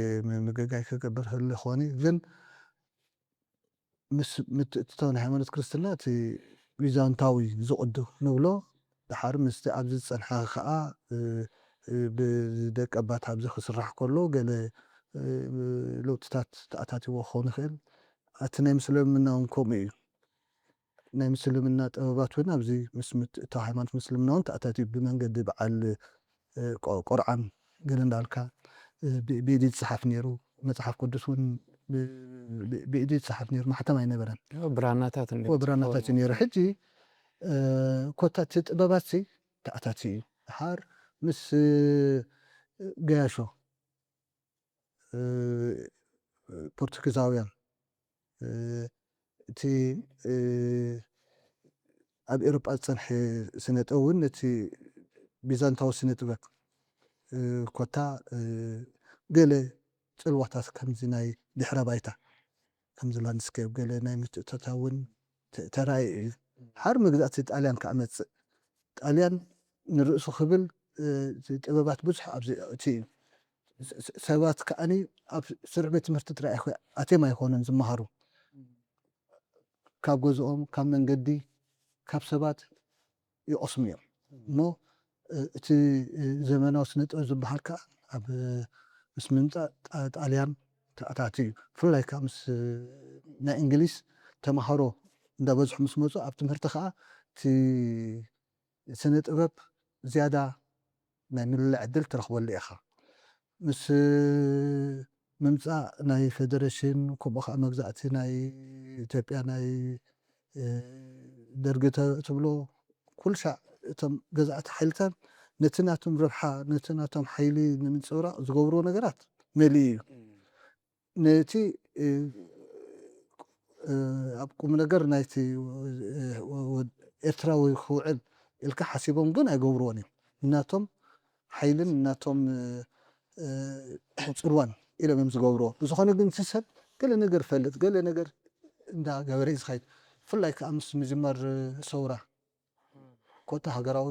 ምግጋይ ክገብር ከሎ ይኾን ግን ምስ ምትእትታው ናይ ሃይማኖት ክርስትና እቲ ቢዛንታዊ ዝቕድው ንብሎ ድሓር ምስቲ ኣብዚ ዝፀንሐ ከዓ ብደቀ ባት ኣብዚ ክስራሕ ከሎ ገለ ለውጥታት ተኣታትይዎ ክኸውን ይኽእል እቲ ናይ ምስልምና እውን ከምኡ እዩ ናይ ምስልምና ጥበባት እውን ኣብዚ ምስ ምትእትታው ሃይማኖት ምስልምና እውን ተኣታትዩ ብመንገዲ በዓል ቆርዓን ገለ እንዳልካ ብኢድ ዝፀሓፍ ነይሩ መፅሓፍ ቅዱስ እውን ብኢድ ዝፀሓፍ ነይሩ ማሕተም ኣይነበረን ብራናታት ብራናታት እዩ ነይሩ ሕጂ ኮታ እቲ ጥበባት ተኣታትዩ እዩ ድሓር ምስ ገያሾ ፖርቱጊዛውያን እቲ ኣብ ኤሮጳ ዝፀንሐ ስነ ጥበብ እውን እቲ ቢዛንታዊ ስነ ጥበብ ኮታ ገለ ፅልዋታት ከምዚ ናይ ድሕረ ባይታ ከምዚ ላንድስኬፕ ገለ ናይ ምትእትታው እውን ተራእዩ እዩ ሓር መግዛእቲ ጣልያን ከዓ መፅእ ጣልያን ንርእሱ ክብል ጥበባት ብዙሕ ኣብዚ እቲ እዩ ሰባት ከዓኒ ኣብ ስሩዕ ቤት ትምህርቲ ጥራይ ኣትዮም ኣይኮነን ዝመሃሩ ካብ ገዝኦም ካብ መንገዲ ካብ ሰባት ይቐስሙ እዮም እሞ እቲ ዘመናዊ ስነ ጥበብ ዝበሃል ከዓ ኣብ ምስ ምምፃእ ጣልያን ተኣታትዩ እዩ ብፍላይ ከዓ ምስ ናይ እንግሊዝ ተምሃሮ እንዳበዝሑ ምስ መፁ ኣብ ትምህርቲ ከዓ እቲ ስነ ጥበብ ዝያዳ ናይ ምልላዕ ዕድል ትረኽበሉ ኢኻ ምስ ምምፃእ ናይ ፌደሬሽን ከምኡ ከዓ መግዛእቲ ናይ ኢትዮጵያ ናይ ደርጊ ትብሎ ኩሉ ሻዕ እቶም ገዛእቲ ሓይልታት ነቲ ናቶም ረብሓ ነቲ ናቶም ሓይሊ ንምንፅብራቕ ዝገብርዎ ነገራት መሊኡ እዩ ነቲ ኣብ ቁም ነገር ናይቲ ኤርትራዊ ክውዕል ኢልካ ሓሲቦም ግን ኣይገብርዎን እዮም እናቶም ሓይልን እናቶም ፅልዋን ኢሎም እዮም ዝገብርዎ ብዝኾነ ግን እቲ ሰብ ገለ ነገር ፈልጥ ገለ ነገር እንዳገበረ እዩ ዝኸይድ ብፍላይ ከዓ ምስ ምጅማር ሰውራ ኮታ ሃገራዊ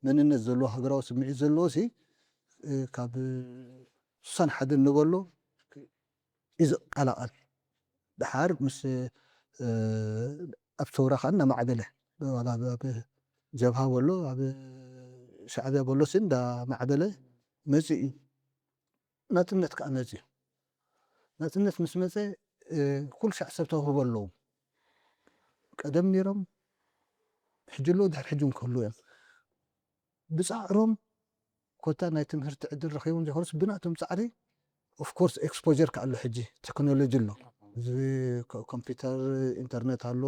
መንነት ዘለዎ ሃገራዊ ስምዒት ዘለዎ ካብ 61 ንበሎ እዩ ዝቀላቐል ድሓር ምስ ኣብ ሰውራ ከዓ እናማዕበለ ኣብ ጀብሃ በሎ ኣብ ሻዕብያ በሎ እንዳማዕበለ መፂኡ እዩ ናፅነት ከዓ መፂኡ ናፅነት ምስ መፀ ኩሉ ሻዕ ሰብ ተውህቦ ኣለዉ ቀደም ነይሮም ሕጂ ኣለዉ ድሕሪ ሕጂ እውን ክህልዉ እዮም ብፃዕሮም ኮታ ናይ ትምህርቲ ዕድል ረኺቦም ዘይኮኑስ ብናቶም ፃዕሪ ኦፍኮርስ ኤክስፖጀር ከዓ ኣሎ ሕጂ ቴክኖሎጂ ኣሎ እዚ ኮምፒተር ኢንተርኔት ኣሎ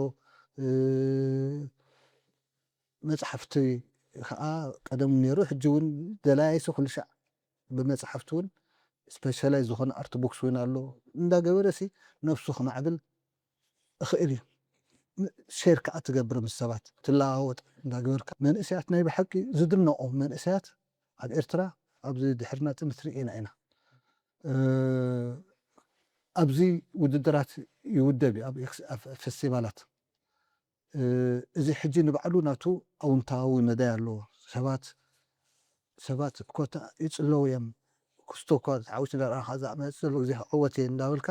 መፅሓፍቲ ከዓ ቀደም ነይሩ ሕጂ እውን ደላይሲ ኩሉ ሻዕ ብመፅሓፍቲ እውን ስፔሻላይዝ ዝኾነ ኣርት ቡክስ እውን ኣሎ እንዳገበረ ነፍሱ ከማዕብል እኽእል እዩ ሼር ከዓ ትገብር ምስ ሰባት ትለዋወጥ እንዳገበርካ መንእሰያት ናይ ብሓቂ ዝድነቖም መንእሰያት ኣብ ኤርትራ ኣብዚ ድሕሪ ናጽነት ርኢና ኢና ኣብዚ ውድድራት ይውደብ እዩ ኣብ ፌስቲቫላት እዚ ሕጂ ንባዕሉ ናቱ ኣውንታዊ መዳይ ኣለዎ ሰባት ኮታ ይጽለዉ እዮም ክስቶ እኳ ተዓዊት ንረኣኻ ዝኣመፅ ዘሎ ግዜ ዕወት እየ እንዳበልካ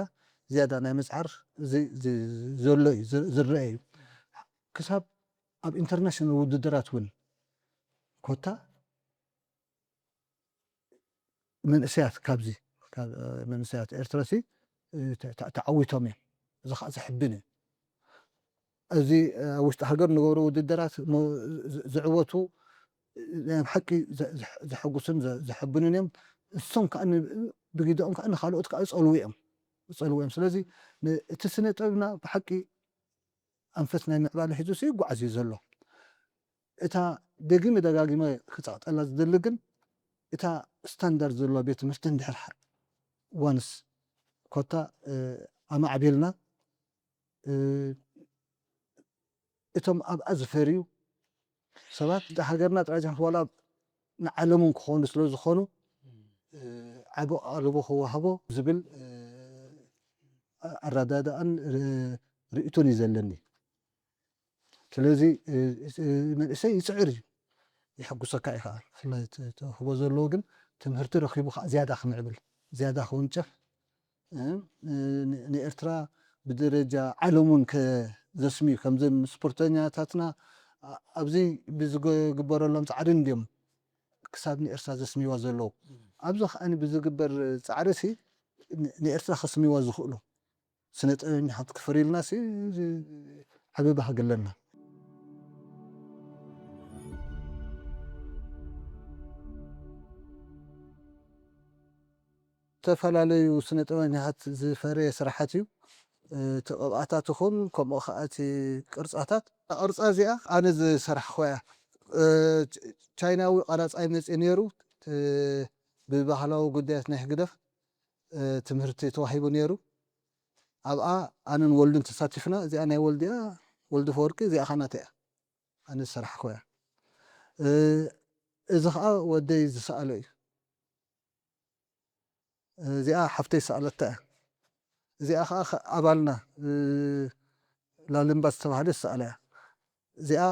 ዝያዳ ናይ ምጽዓር ዘሎ እዩ ዝርአ እዩ ክሳብ ኣብ ኢንተርናሽናል ውድድራት እውን ኮታ መንእሰያት ካብዚ መንእሰያት ኤርትራሲ ተዓዊቶም እዮም እዚ ከዓ ዘሕብን እዩ እዚ ኣብ ውሽጢ ሃገር ንገብሮ ውድድራት ዝዕወቱ ናይ ሓቂ ዘሐጉስን ዘሕብኑን እዮም ንሶም ከዓ ብግዲኦም ከዓ ንካልኦት ከዓ ይፀልዉ እዮም ስለዚ እቲ ስነ ጥበብና ብሓቂ ኣንፈት ናይ ምዕባለ ሒዙ ይጓዓዝ እዩ ዘሎ እታ ደጊመ ደጋጊመ ክፀቕጠላ ዝደሊ ግን እታ ስታንዳርድ ዘለዋ ቤት ትምህርቲ እንድሕር ዋንስ ኮታ ኣማዕቢልና እቶም ኣብኣ ዝፈርዩ ሰባት እንታ ሃገርና ጥራይ ዋላ ንዓለምን ክኾኑ ስለ ዝኾኑ ዓብ ኣቓልቦ ክወሃቦ ዝብል ኣረዳድኣን ርእቶን እዩ ዘለኒ ስለዚ መንእሰይ ይፅዕር እዩ ይሐጉሰካ እዩ ከዓ ብፍላይ ትረኽቦ ዘለዎ ግን ትምህርቲ ረኪቡ ከዓ ዝያዳ ክምዕብል ዝያዳ ክውንጨፍ ንኤርትራ ብደረጃ ዓለም እውን ዘስምዩ ከምዞም ስፖርተኛታትና ኣብዚ ብዝግበረሎም ፃዕርን እንድዮም ክሳብ ንኤርትራ ዘስምይዋ ዘለዉ ኣብዚ ከዓኒ ብዝግበር ፃዕሪ ሲ ንኤርትራ ከስምይዋ ዝኽእሉ ስነ ጥበበኛታት ክፈርዩልና ሲ ዓብይ ባህጊ ኣለና ዝተፈላለዩ ስነ ጥበበኛታት ዝፈረየ ስራሓት እዩ እቲ ቅብኣታት ይኹን ከምኡ ከዓ እቲ ቅርፃታት ቅርፃ እዚኣ ኣነ ዝሰራሕኮ እያ ቻይናዊ ቀራፃይ መፅኡ ነይሩ ብባህላዊ ጉዳያት ናይ ህግደፍ ትምህርቲ ተዋሂቡ ነይሩ ኣብኣ ኣነን ወልዱን ተሳቲፍና እዚኣ ናይ ወልዲ እያ ወልዲ ፈወርቂ እዚኣ ከዓ ናተይ እያ ኣነ ዝሰራሕኮ እያ እዚ ከዓ ወደይ ዝሰኣሎ እዩ እዚኣ ሓፍተይ ዝሰኣለታ እያ እዚኣ ከዓ ኣባልና ላልምባ ዝተባሃለ ዝሰኣላ እያ እዚኣ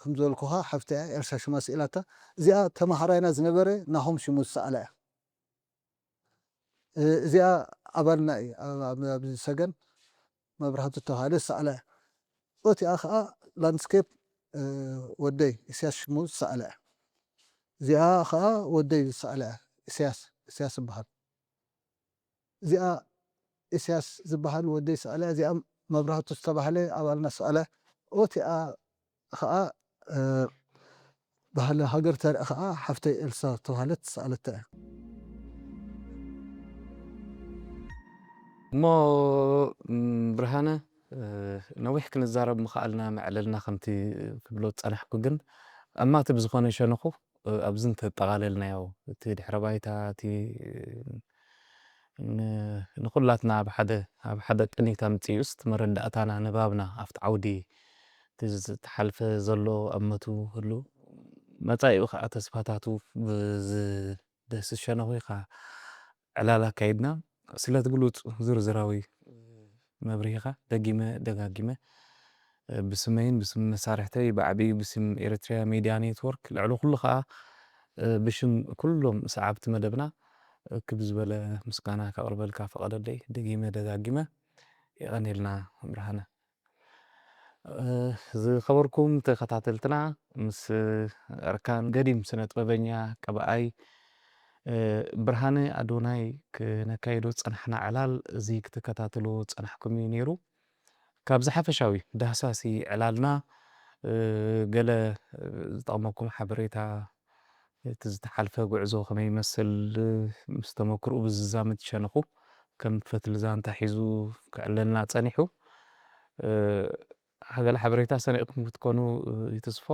ከም ዝበልኩኻ ሓፍተይ እያ ኤርሳ ሽማ ስኢላታ እዚኣ ተማሃራይና ዝነበረ ናሆም ሽሙ ዝሰኣላ እያ እዚኣ ኣባልና እዩ ኣብዚ ሰገን መብራህቲ ዝተባሃለ ዝሰኣላ እያ እቲኣ ከዓ ላንድስኬፕ ወደይ እስያስ ሽሙ ዝሰኣላ እያ እዚኣ ከዓ ወደይ ዝሰኣላ እያ እስያስ ይበሃል እዚኣ እስያስ ዝበሃል ወደይ ሰኣላ እዚኣ መብራህቱ ዝተባሃለ ኣባልና ሰኣላ እቲኣ ከዓ ባህሊ ሃገር ተርኢ ከዓ ሓፍተይ ኤልሳ ተባሃለት ሰኣለታ እያ እሞ ብርሃነ ነዊሕ ክንዛረብ ምኽኣልና መዕለልና ከምቲ ክብሎ ፀናሕኩ ግን ኣማቲ ብዝኾነ ሸነኹ ኣብዚ እንተጠቓለልናዮ እቲ ድሕረ ባይታ እቲ ንኩላትና ኣብ ሓደ ቅኒት ኣምፂኡስ መረዳእታና ንባብና ኣብቲ ዓውዲ ዝተሓልፈ ዘሎ ኣመቱ ህሉ መጻኢኡ ከዓ ተስፋታቱ ብዝደስ ሸነኹ ኢኻ ዕላል ኣካይድና ስለ ትግሉፅ ዝርዝራዊ መብርሂኻ ደጊመ ደጋጊመ ብስመይን ብስም መሳርሕተይ ብዓብዪ ብስም ኤርትራ ሚድያ ኔትወርክ ልዕሊ ኩሉ ከዓ ብሽም ኩሎም ሰዓብቲ መደብና እክብ ዝበለ ምስጋና ካቅርበልካ ፈቐደለይ ደጊመ ደጋጊመ ይቐኒልና ብርሃነ ዝኸበርኩም ተኸታተልትና ምስ ኣርካን ገዲም ስነ ጥበበኛ ቀባኣይ ብርሃነ ኣዶናይ ክነካይዶ ፀናሕና ዕላል እዚ ክትከታተሉ ፀናሕኩም እዩ ነይሩ ካብ ዝሓፈሻዊ ዳህሳሲ ዕላልና ገለ ዝጠቕመኩም ሓበሬታ እቲ ዝተሓልፈ ጉዕዞ ከመይ ይመስል ምስ ተመክርኡ ብዝዛመድ ሸነኹ ከም ፈትሊ ዛንታ ሒዙ ክዕለልና ፀኒሑ ገለ ሓበሬታ ሰኒቕኩም ክትኮኑ ይትስፎ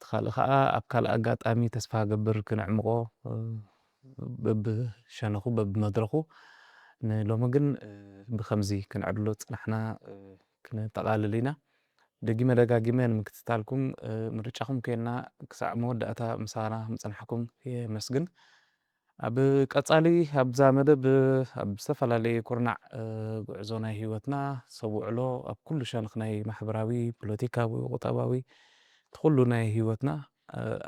ትኻልእ ከዓ ኣብ ካልእ ኣጋጣሚ ተስፋ ገብር ክነዕምቆ በብሸነኹ በብመድረኹ ንሎሚ ግን ብከምዚ ክንዕድሎ ፅናሕና ክንጠቃልል ኢና ደጊመ ደጋጊመ ንምክትታልኩም ምርጫኹም ከና ክሳዕ መወዳእታ ምሳና ምፅናሕኩም የመስግን ኣብ ቀጻሊ ኣብዛ መደብ ኣብ ዝተፈላለየ ኩርናዕ ጉዕዞ ናይ ህይወትና ሰውዕሎ ኣብ ኩሉ ሸነኽ ናይ ማሕበራዊ ፖለቲካዊ ቁጠባዊ ትኩሉ ናይ ህይወትና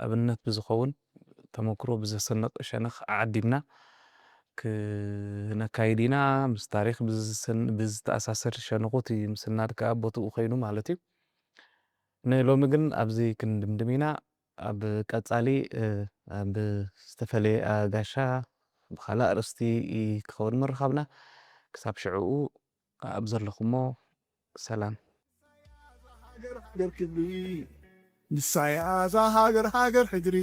ኣብነት ብዝኸውን ተመክሮ ብዘሰንቕ ሸነኽ ዓዲምና ክነካይድ ኢና ምስ ታሪክ ብዝተኣሳሰር ሸነኹት ምስናድ ከዓ ቦትኡ ኮይኑ ማለት እዩ ንሎሚ ግን ኣብዚ ክንድምድም ኢና ኣብ ቀጻሊ ብዝተፈለየ ኣጋሻ ብኻልእ ኣርእስቲ ክኸውን ምርኻብና ክሳብ ሽዑኡ ኣብ ዘለኹሞ ሰላም ንሳያ ዛ ሃገር ሕድሪ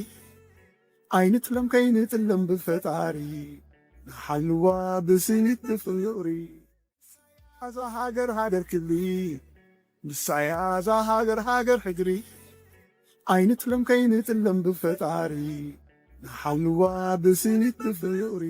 ኣይንትለም ከይንጥለም ብፈጣሪ ንሓልዋ ብስኒት ብፍቕሪ ኣዛ ሃገር ክብሪ ንሳያ ዛ ሃገር ሕድሪ ኣይንትለም ከይንጥለም ብፈጣሪ ንሓልዋ ብስኒት ብፍቕሪ